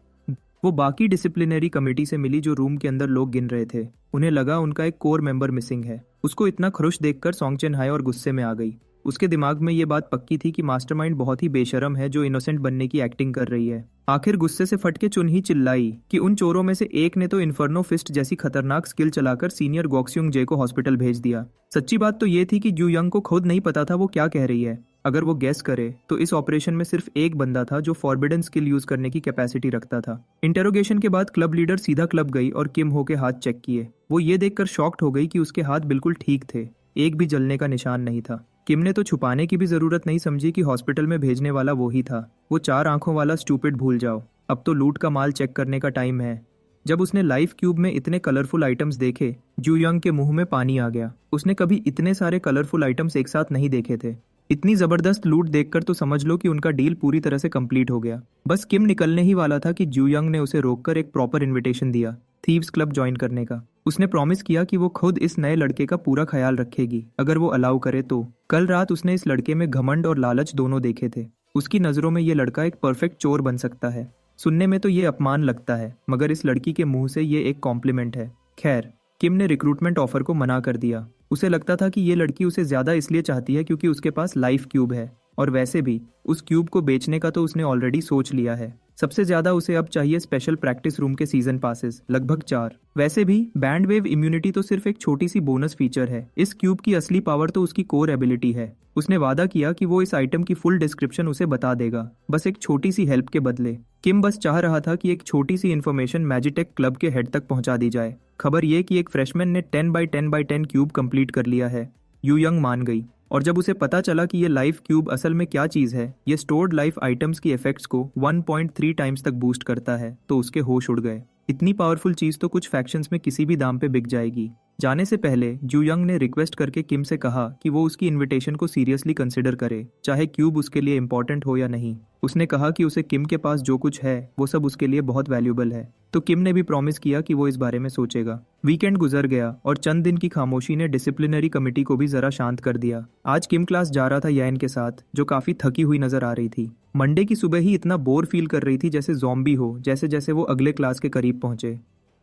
वो बाकी डिसिप्लिनरी कमेटी से मिली, जो रूम के अंदर लोग गिन रहे थे। उन्हें लगा उनका एक कोर मेंबर मिसिंग है। उसको इतना खुश देखकर सोंग चेन हाय और गुस्से में आ गई। उसके दिमाग में ये बात पक्की थी कि मास्टरमाइंड बहुत ही बेशरम है जो इनोसेंट बनने की एक्टिंग कर रही है। आखिर गुस्से से फटके चुन ही चिल्लाई कि उन चोरों में से एक ने तो इन्फर्नो फिस्ट जैसी खतरनाक स्किल चलाकर सीनियर गॉक्स्युंग जे को हॉस्पिटल भेज दिया। सच्ची बात तो ये थी कि यू यंग को खुद नहीं पता था वो क्या कह रही है। अगर वो गेस करे तो इस ऑपरेशन में सिर्फ एक बंदा था जो फॉरबिडन स्किल यूज करने की कैपेसिटी रखता था। इंटेरोगेशन के बाद क्लब लीडर सीधा क्लब गई और किम हो के हाथ चेक किए। वो ये देखकर शॉक्ड हो गई कि उसके हाथ बिल्कुल ठीक थे, एक भी जलने का निशान नहीं था। किम ने तो छुपाने की भी जरूरत नहीं समझी कि हॉस्पिटल में भेजने वाला वो ही था। वो 4 आंखों वाला स्टूपिड भूल जाओ, अब तो लूट का माल चेक करने का टाइम है। जब उसने लाइफ क्यूब में इतने कलरफुल आइटम्स देखे, जू यंग के मुंह में पानी आ गया। उसने कभी इतने सारे कलरफुल आइटम्स एक साथ नहीं देखे थे। इतनी जबरदस्त लूट देखकर तो समझ लो कि उनका डील पूरी तरह से कंप्लीट हो गया। बस किम निकलने ही वाला था कि जू यंग ने उसे रोककर एक प्रॉपर इनविटेशन दिया थीव्स क्लब ज्वाइन करने का। उसने प्रॉमिस किया कि वो खुद इस नए लड़के का पूरा ख्याल रखेगी अगर वो अलाउ करे तो। कल रात उसने इस लड़के में घमंड और लालच दोनों देखे थे। उसकी नजरों में ये लड़का एक परफेक्ट चोर बन सकता है। सुनने में तो ये अपमान लगता है, मगर इस लड़की के मुंह से ये एक कॉम्प्लीमेंट है। खैर, किम ने रिक्रूटमेंट ऑफर को मना कर दिया। उसे लगता था कि ये लड़की उसे ज्यादा इसलिए चाहती है क्योंकि उसके पास लाइफ क्यूब है, और वैसे भी उस क्यूब को बेचने का तो उसने ऑलरेडी सोच लिया है। सबसे ज्यादा उसे अब चाहिए स्पेशल प्रैक्टिस रूम के सीजन पासेस, लगभग 4। वैसे भी बैंड वेव इम्यूनिटी तो सिर्फ एक छोटी सी बोनस फीचर है। इस क्यूब की असली पावर तो उसकी कोर एबिलिटी है। उसने वादा किया कि वो इस आइटम की फुल डिस्क्रिप्शन उसे बता देगा, बस एक छोटी सी हेल्प के बदले। किम बस चाह रहा था कि एक छोटी सी इन्फॉर्मेशन मैजिटेक क्लब के हेड तक पहुंचा दी जाए। खबर ये कि एक फ्रेशमैन ने 10x10x10 क्यूब कंप्लीट कर लिया है। यू यंग मान गई, और जब उसे पता चला कि ये लाइफ क्यूब असल में क्या चीज है, ये स्टोर्ड लाइफ आइटम्स की इफेक्ट्स को 1.3 टाइम्स तक बूस्ट करता है, तो उसके होश उड़ गए। इतनी पावरफुल चीज तो कुछ फैक्शंस में किसी भी दाम पे बिक जाएगी। जाने से पहले जू यंग ने रिक्वेस्ट करके किम से कहा कि वो उसकी इनविटेशन को सीरियसली कंसिडर करे, चाहे क्यूब उसके लिए इंपॉर्टेंट हो या नहीं। उसने कहा कि उसे किम के पास जो कुछ है वो सब उसके लिए बहुत वैल्यूबल है, तो किम ने भी प्रॉमिस किया कि वो इस बारे में सोचेगा। वीकेंड गुजर गया और चंद दिन की खामोशी ने डिसिप्लिनरी कमेटी को भी जरा शांत कर दिया। आज किम क्लास जा रहा था यान के साथ, जो काफी थकी हुई नजर आ रही थी। मंडे की सुबह ही इतना बोर फील कर रही थी जैसे ज़ॉम्बी हो, जैसे जैसे वो अगले क्लास के करीब पहुंचे।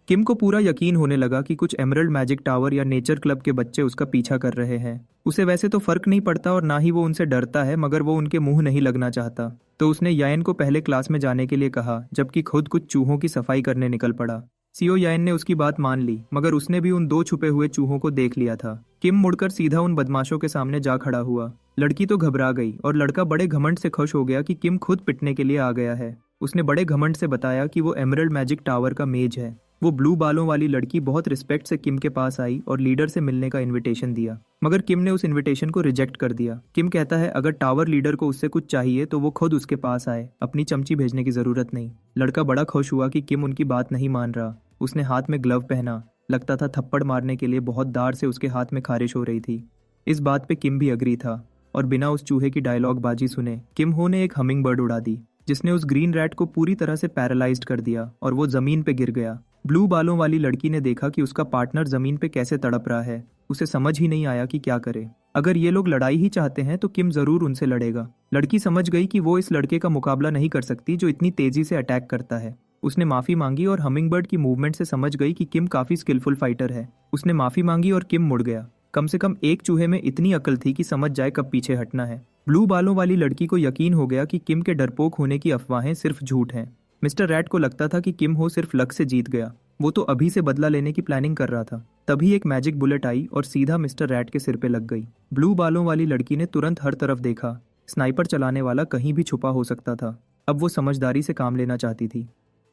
किम को पूरा यकीन होने लगा कि कुछ एमरल्ड मैजिक टावर या नेचर क्लब के बच्चे उसका पीछा कर रहे हैं। उसे वैसे तो फर्क नहीं पड़ता और ना ही वो उनसे डरता है, मगर वो उनके मुंह नहीं लगना चाहता। तो उसने यान को पहले क्लास में जाने के लिए कहा, जबकि खुद कुछ चूहों की सफाई करने निकल पड़ा। सीओ यान ने उसकी बात मान ली, मगर उसने भी उन 2 छुपे हुए चूहों को देख लिया था। किम मुड़कर सीधा उन बदमाशों के सामने जा खड़ा हुआ। लड़की तो घबरा गई और लड़का बड़े घमंड से खुश हो गया कि किम खुद पिटने के लिए आ गया है। उसने बड़े घमंड से बताया कि वो एमरल्ड मैजिक टावर का मेज है। वो ब्लू बालों वाली लड़की बहुत रिस्पेक्ट से किम के पास आई और लीडर से मिलने का इनविटेशन दिया, मगर किम ने उस इनविटेशन को रिजेक्ट कर दिया। किम कहता है अगर टावर लीडर को उससे कुछ चाहिए तो वो खुद उसके पास आए, अपनी चमची भेजने की जरूरत नहीं। लड़का बड़ा खुश हुआ कि किम उनकी बात नहीं मान रहा। उसने हाथ में ग्लव पहना, लगता था थप्पड़ मारने के लिए बहुत दार से उसके हाथ में खारिश हो रही थी। इस बात पे किम भी अग्री था, और बिना उस चूहे की डायलॉग बाजी सुने किम हो ने एक हमिंग बर्ड उड़ा दी, जिसने उस ग्रीन रैट को पूरी तरह से पैरालाइज्ड कर दिया और वो जमीन पे गिर गया। ब्लू बालों वाली लड़की ने देखा कि उसका पार्टनर जमीन पे कैसे तड़प रहा है। उसे समझ ही नहीं आया कि क्या करे। अगर ये लोग लड़ाई ही चाहते हैं तो किम जरूर उनसे लड़ेगा। लड़की समझ गई कि वो इस लड़के का मुकाबला नहीं कर सकती जो इतनी तेजी से अटैक करता है। उसने माफी मांगी और हमिंगबर्ड की मूवमेंट से समझ गई कि किम काफी स्किलफुल फाइटर है। उसने माफी मांगी और किम मुड़ गया। कम से कम एक चूहे में इतनी अकल थी कि समझ जाए कब पीछे हटना है। ब्लू बालों वाली लड़की को यकीन हो गया कि किम के डरपोक होने की अफवाहें सिर्फ झूठ हैं। मिस्टर रैट को लगता था कि किम हो सिर्फ लक से जीत गया। वो तो अभी से बदला लेने की प्लानिंग कर रहा था। तभी एक मैजिक बुलेट आई और सीधा मिस्टर रैट के सिर पे लग गई। ब्लू बालों वाली लड़की ने तुरंत हर तरफ देखा। स्नाइपर चलाने वाला कहीं भी छुपा हो सकता था। अब वो समझदारी से काम लेना चाहती थी।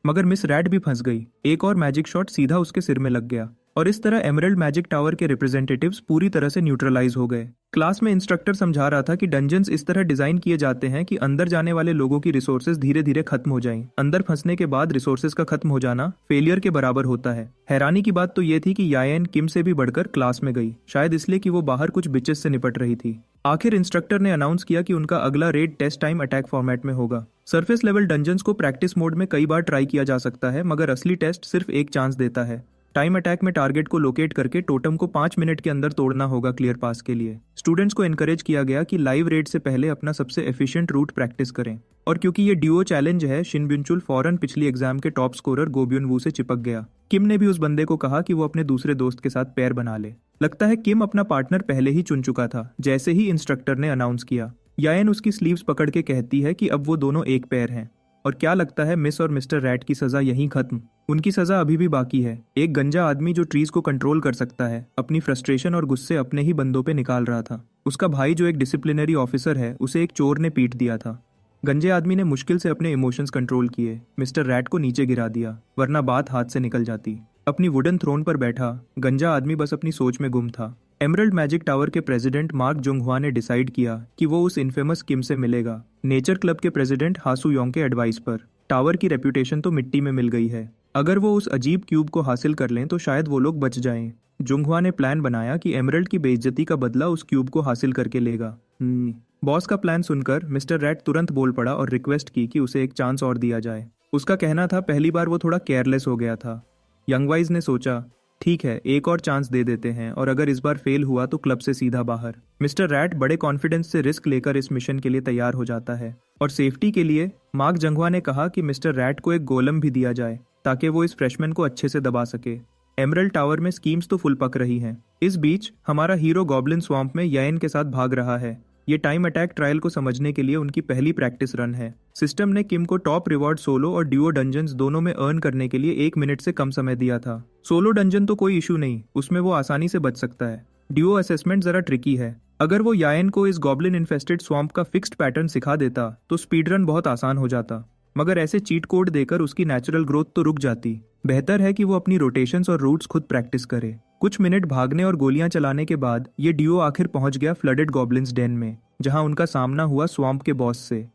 मगर मिस रैट भी फंस गई। एक और मैजिक शॉट सीधा उसके सिर में लग गया और इस तरह एमरल्ड मैजिक टावर के रिप्रेजेंटेटिव्स पूरी तरह से न्यूट्रलाइज हो गए। क्लास में इंस्ट्रक्टर समझा रहा था कि डंजन्स इस तरह डिजाइन किए जाते हैं कि अंदर जाने वाले लोगों की रिसोर्सेज धीरे धीरे खत्म हो जाएं। अंदर फंसने के बाद रिसोर्सेज का खत्म हो जाना फेलियर के बराबर होता है। हैरानी की बात तो ये थी कि यायन किम से भी बढ़कर क्लास में गई, शायद इसलिए कि वो बाहर कुछ बिचेस से निपट रही थी। आखिर इंस्ट्रक्टर ने अनाउंस किया कि उनका अगला raid test time attack format में होगा। सरफेस लेवल डंजन्स को प्रैक्टिस मोड में कई बार ट्राई किया जा सकता है, मगर असली टेस्ट सिर्फ एक चांस देता है। टाइम अटैक में टारगेट को लोकेट करके टोटम को 5 मिनट के अंदर तोड़ना होगा क्लियर पास के लिए। स्टूडेंट्स को एनकरेज किया गया कि लाइव रेड से पहले अपना सबसे एफिशिएंट रूट प्रैक्टिस करें। और क्योंकि ये ड्यूओ चैलेंज है, शिन ब्युनचुल फौरन पिछली एग्जाम के टॉप स्कोरर गो ब्युन वू से चिपक गया। किम ने भी उस बंदे को कहा कि वो अपने दूसरे दोस्त के साथ पेयर बना ले। लगता है किम अपना पार्टनर पहले ही चुन चुका था जैसे ही इंस्ट्रक्टर ने अनाउंस किया। यायन उसकी स्लीव्स पकड़ के कहती है कि अब वो दोनों एक पेयर हैं। और क्या लगता है मिस और मिस्टर रैट की सजा यहीं खत्म? उनकी सजा अभी भी बाकी है। एक गंजा आदमी जो ट्रीज को कंट्रोल कर सकता है अपनी फ्रस्ट्रेशन और गुस्से अपने ही बंदों पे निकाल रहा था। उसका भाई जो एक डिसिप्लिनरी ऑफिसर है, उसे एक चोर ने पीट दिया था। गंजे आदमी ने मुश्किल से अपने इमोशंस कंट्रोल किए, मिस्टर रैट को नीचे गिरा दिया, वरना बात हाथ से निकल जाती। अपनी वुडन थ्रोन पर बैठा गंजा आदमी बस अपनी सोच में गुम था। एमरल्ड मैजिक टावर के प्रेसिडेंट मार्क जोंगहुआ ने डिसाइड किया कि वो उस इनफेमस किम से मिलेगा। नेचर क्लब के प्रेसिडेंट हासू योंग के एडवाइस पर। टावर की रेप्यूटेशन तो मिट्टी में मिल गई है। अगर वो उस अजीब क्यूब को हासिल कर लें तो शायद वो लोग बच जाएं। जोंगहुआ ने प्लान बनाया कि एमरल्ड की बेइज्जती का बदला उस क्यूब को हासिल करके लेगा। बॉस का प्लान सुनकर मिस्टर रैट तुरंत बोल पड़ा और रिक्वेस्ट की कि उसे एक चांस और दिया जाए। उसका कहना था पहली बार वो थोड़ा केयरलेस हो गया था। यंगवाइज ने सोचा, ठीक है, एक और चांस दे देते हैं और अगर इस बार फेल हुआ तो क्लब से सीधा बाहर। मिस्टर रैट बड़े कॉन्फिडेंस से रिस्क लेकर इस मिशन के लिए तैयार हो जाता है। और सेफ्टी के लिए मार्क जोंगहुआ ने कहा कि मिस्टर रैट को एक गोलम भी दिया जाए ताकि वो इस फ्रेशमैन को अच्छे से दबा सके। एमरल्ड टावर में स्कीम्स तो फुल पक रही हैं। इस बीच हमारा हीरो गॉब्लिन स्वैम्प में यायन के साथ भाग रहा है। ये टाइम अटैक ट्रायल को समझने के लिए उनकी पहली प्रैक्टिस रन है। सिस्टम ने किम को टॉप रिवॉर्ड सोलो और ड्यूओ डंजन्स दोनों में अर्न करने के लिए 1 मिनट से कम समय दिया था। सोलो डंजन तो कोई इशू नहीं, उसमें वो आसानी से बच सकता है। ड्यूओ असेसमेंट जरा ट्रिकी है। अगर वो यायन को इस गॉब्लिन इन्फेस्टेड स्वैम्प का फिक्स्ड पैटर्न सिखा देता तो स्पीड रन बहुत आसान हो जाता, मगर ऐसे चीट कोड देकर उसकी नेचुरल ग्रोथ तो रुक जाती। बेहतर है कि वो अपनी रोटेशंस और रूट्स खुद प्रैक्टिस करे। कुछ मिनट भागने और गोलियां चलाने के बाद ये ड्यूओ आखिर पहुंच गया फ्लडेड गॉब्लिन्स डेन में, जहां उनका सामना हुआ स्वैम्प के बॉस से।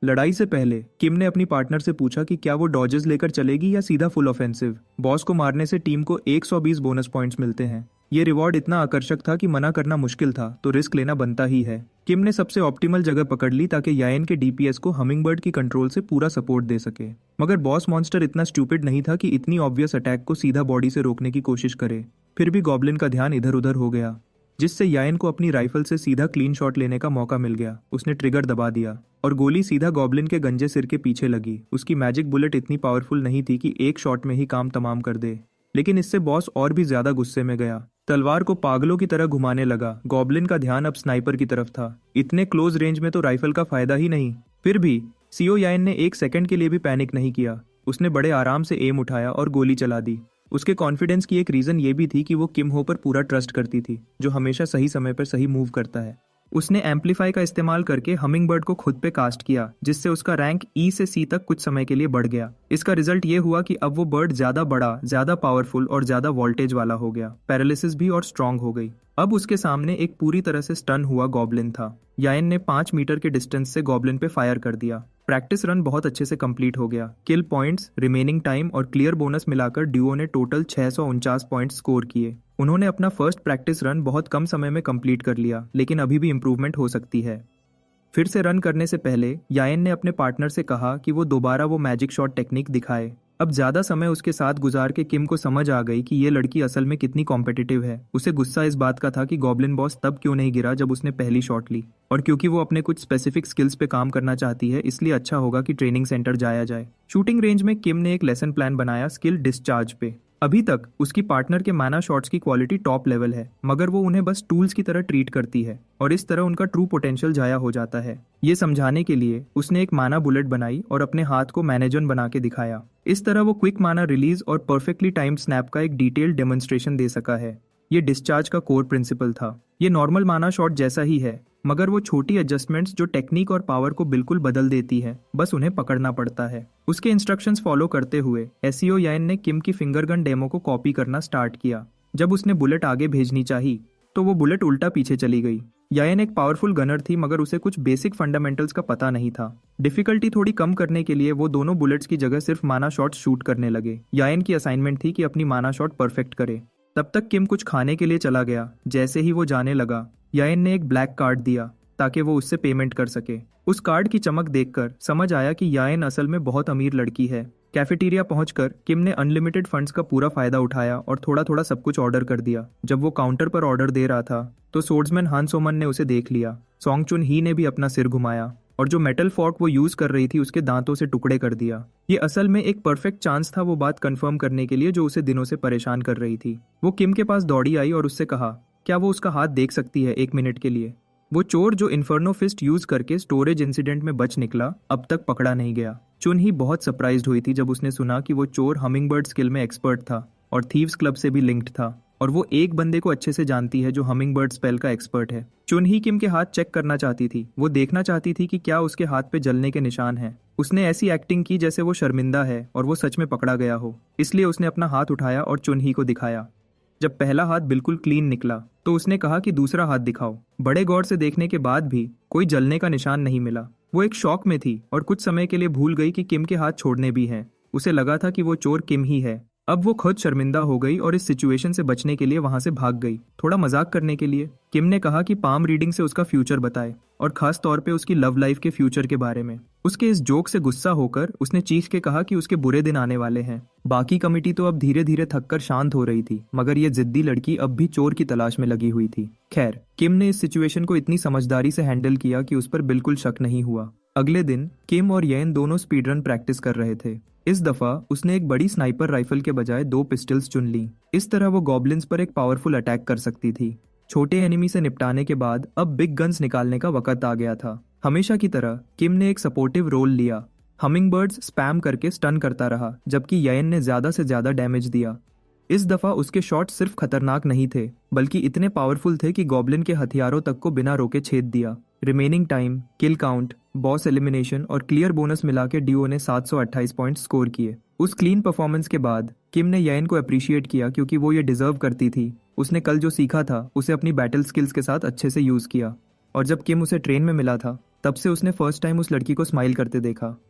लड़ाई से पहले किम ने अपनी पार्टनर से पूछा कि क्या वो डॉजेस लेकर चलेगी या सीधा फुल ऑफेंसिव। बॉस को मारने से टीम को 120 बोनस पॉइंट्स मिलते हैं। ये रिवॉर्ड इतना आकर्षक था कि मना करना मुश्किल था, तो रिस्क लेना बनता ही है। किम ने सबसे ऑप्टिमल जगह पकड़ ली ताकि यायन के डीपीएस को हमिंगबर्ड की कंट्रोल से पूरा सपोर्ट दे सके। मगर बॉस मॉन्स्टर इतना स्टूपिड नहीं था कि इतनी ऑब्वियस अटैक को सीधा बॉडी से रोकने की कोशिश करे। फिर भी गॉब्लिन का ध्यान इधर उधर हो गया, जिससे यायन को अपनी राइफल से सीधा क्लीन शॉट लेने का मौका मिल गया। उसने ट्रिगर दबा दिया और गोली सीधा गॉब्लिन के गंजे सिर के पीछे लगी। उसकी मैजिक बुलेट इतनी पावरफुल नहीं थी कि एक शॉट में ही काम तमाम कर दे, लेकिन इससे बॉस और भी ज्यादा गुस्से में गया। तलवार को पागलों की तरह घुमाने लगा। गॉब्लिन का ध्यान अब स्नाइपर की तरफ था। इतने क्लोज रेंज में तो राइफल का फायदा ही नहीं। फिर भी सीओ यायन ने 1 सेकंड के लिए भी पैनिक नहीं किया। उसने बड़े आराम से एम उठाया और गोली चला दी। उसके कॉन्फिडेंस की एक रीजन ये भी थी कि वो किम हो पर पूरा ट्रस्ट करती थी, जो हमेशा सही समय पर सही मूव करता है। उसने एम्पलीफाई का इस्तेमाल करके हमिंगबर्ड को खुद पे कास्ट किया, जिससे उसका रैंक ई से सी तक कुछ समय के लिए बढ़ गया। इसका रिजल्ट ये हुआ कि अब वो बर्ड ज्यादा बड़ा, ज्यादा पावरफुल और ज्यादा वोल्टेज वाला हो गया। पैरालिसिस भी और स्ट्रांग हो गई। अब उसके सामने एक पूरी तरह से स्टन हुआ गॉब्लिन था। यायन ने 5 मीटर के डिस्टेंस से गॉब्लिन पे फायर कर दिया। प्रैक्टिस रन बहुत अच्छे से कंप्लीट हो गया। किल पॉइंट्स, रिमेनिंग टाइम और क्लियर बोनस मिलाकर ड्यूओ ने टोटल 649 पॉइंट्स स्कोर किए। उन्होंने अपना फर्स्ट प्रैक्टिस रन बहुत कम समय में कंप्लीट कर लिया, लेकिन अभी भी इम्प्रूवमेंट हो सकती है। फिर से रन करने से पहले यायन ने अपने पार्टनर से कहा कि वो दोबारा वो मैजिक शॉट टेक्निक दिखाए। अब ज्यादा समय उसके साथ गुजार के किम को समझ आ गई कि ये लड़की असल में कितनी कॉम्पिटिटिव है। उसे गुस्सा इस बात का था कि गॉब्लिन बॉस तब क्यों नहीं गिरा जब उसने पहली शॉट ली, और क्योंकि वो अपने कुछ स्पेसिफिक स्किल्स पे काम करना चाहती है, इसलिए अच्छा होगा कि ट्रेनिंग सेंटर जाया जाए। शूटिंग रेंज में किम ने एक लेसन प्लान बनाया स्किल डिस्चार्ज पे। अभी तक उसकी पार्टनर के माना शॉट्स की क्वालिटी टॉप लेवल है, मगर वो उन्हें बस टूल्स की तरह ट्रीट करती है और इस तरह उनका ट्रू पोटेंशियल जाया हो जाता है। ये समझाने के लिए उसने एक माना बुलेट बनाई और अपने हाथ को मैनेजन बना के दिखाया। इस तरह वो क्विक माना रिलीज और परफेक्टली टाइम्ड स्नैप का एक डिटेल्ड डेमोन्स्ट्रेशन दे सका है। ये डिस्चार्ज का कोर प्रिंसिपल था। ये नॉर्मल माना शॉट जैसा ही है, मगर वो छोटी एडजस्टमेंट्स जो टेक्निक और पावर को बिल्कुल बदल देती है, बस उन्हें पकड़ना पड़ता है। उसके इंस्ट्रक्शंस फॉलो करते हुए एसईओ यान ने किम की फिंगर गन डेमो को कॉपी करना स्टार्ट किया। जब उसने बुलेट आगे भेजनी चाही तो वो बुलेट उल्टा पीछे चली गई। यान एक पावरफुल गनर थी, मगर उसे कुछ बेसिक फंडामेंटल्स का पता नहीं था। डिफिकल्टी थोड़ी कम करने के लिए वो दोनों बुलेट्स की जगह सिर्फ माना शॉट शूट करने लगे। यान की असाइनमेंट थी कि अपनी माना शॉट परफेक्ट करे। तब तक किम कुछ खाने के लिए चला गया। जैसे ही वो जाने लगा, यान ने एक ब्लैक कार्ड दिया ताकि वो उससे पेमेंट कर सके। उस कार्ड की चमक देखकर समझ आया कि यान असल में बहुत अमीर लड़की है। कैफेटेरिया पहुंचकर किम ने अनलिमिटेड फंड्स का पूरा फायदा उठाया और थोड़ा थोड़ा सब कुछ ऑर्डर कर दिया। जब वो काउंटर पर ऑर्डर दे रहा था तो सोर्ड्समैन हान सोमन ने उसे देख लिया। सॉन्ग चुन ही ने भी अपना सिर घुमाया और जो मेटल फॉर्क वो यूज कर रही थी उसके दांतों से टुकड़े कर दिया। ये असल में एक परफेक्ट चांस था वो बात कंफर्म करने के लिए जो उसे दिनों से परेशान कर रही थी। वो किम के पास दौड़ी आई और उससे कहा क्या वो उसका हाथ देख सकती है 1 मिनट के लिए। वो चोर जो इन्फर्नो फिस्ट यूज करके स्टोरेज इंसिडेंट में बच निकला, अब तक पकड़ा नहीं गया। चुन ही बहुत सरप्राइज्ड हुई थी जब उसने सुना कि वो चोर हमिंगबर्ड स्किल में एक्सपर्ट था और थीव्स क्लब से भी लिंक्ड था, और वो एक बंदे को अच्छे से जानती है जो हमिंगबर्ड स्पेल का एक्सपर्ट है। चुन ही किम के हाथ चेक करना चाहती थी। वो देखना चाहती थी कि क्या उसके हाथ पे जलने के निशान हैं। उसने ऐसी एक्टिंग की जैसे वो शर्मिंदा है और वो सच में पकड़ा गया हो, इसलिए उसने अपना हाथ उठाया और चुन ही को दिखाया। जब पहला हाथ बिल्कुल क्लीन निकला तो उसने कहा कि दूसरा हाथ दिखाओ। बड़े गौर से देखने के बाद भी कोई जलने का निशान नहीं मिला। वो एक शॉक में थी और कुछ समय के लिए भूल गई कि किम के हाथ छोड़ने भी हैं। उसे लगा था कि वो चोर किम ही है। अब वो खुद शर्मिंदा हो गई और इस सिचुएशन से बचने के लिए वहां से भाग गई। थोड़ा मजाक करने के लिए किम ने कहा कि पाम रीडिंग से उसका फ्यूचर बताए, और खास तौर पे उसकी लव लाइफ के फ्यूचर के बारे में। उसके इस जोक से गुस्सा होकर उसने चीख के कहा कि उसके बुरे दिन आने वाले हैं। बाकी कमिटी तो अब धीरे धीरे थककर शांत हो रही थी, मगर ये जिद्दी लड़की अब भी चोर की तलाश में लगी हुई थी। खैर, किम ने इस सिचुएशन को इतनी समझदारी से हैंडल किया कि उस पर बिल्कुल शक नहीं हुआ। अगले दिन किम और येन दोनों स्पीड रन प्रैक्टिस कर रहे थे। इस दफा उसने एक बड़ी स्नाइपर राइफल के बजाय 2 पिस्टल्स चुन ली। इस तरह वो गॉब्लिन्स पर एक पावरफुल अटैक कर सकती थी। छोटे एनिमी से निपटाने के बाद अब बिग गन्स निकालने का वक्त आ गया था। हमेशा की तरह किम ने एक सपोर्टिव रोल लिया। हमिंगबर्ड्स स्पैम करके स्टन करता रहा, जबकि येन ने ज्यादा से ज्यादा डैमेज दिया। इस दफा उसके शॉट सिर्फ खतरनाक नहीं थे, बल्कि इतने पावरफुल थे कि गॉब्लिन के हथियारों तक को बिना रोके छेद दिया। रिमेनिंग टाइम, किल काउंट, बॉस एलिमिनेशन और क्लियर बोनस मिला के डिओ ने 728 पॉइंट स्कोर किए। उस क्लीन परफॉर्मेंस के बाद किम ने येन को अप्रिशिएट किया क्योंकि वो ये डिजर्व करती थी। उसने कल जो सीखा था उसे अपनी बैटल स्किल्स के साथ अच्छे से यूज किया, और जब किम उसे ट्रेन में मिला था तब से उसने फर्स्ट टाइम उस लड़की को स्माइल करते देखा।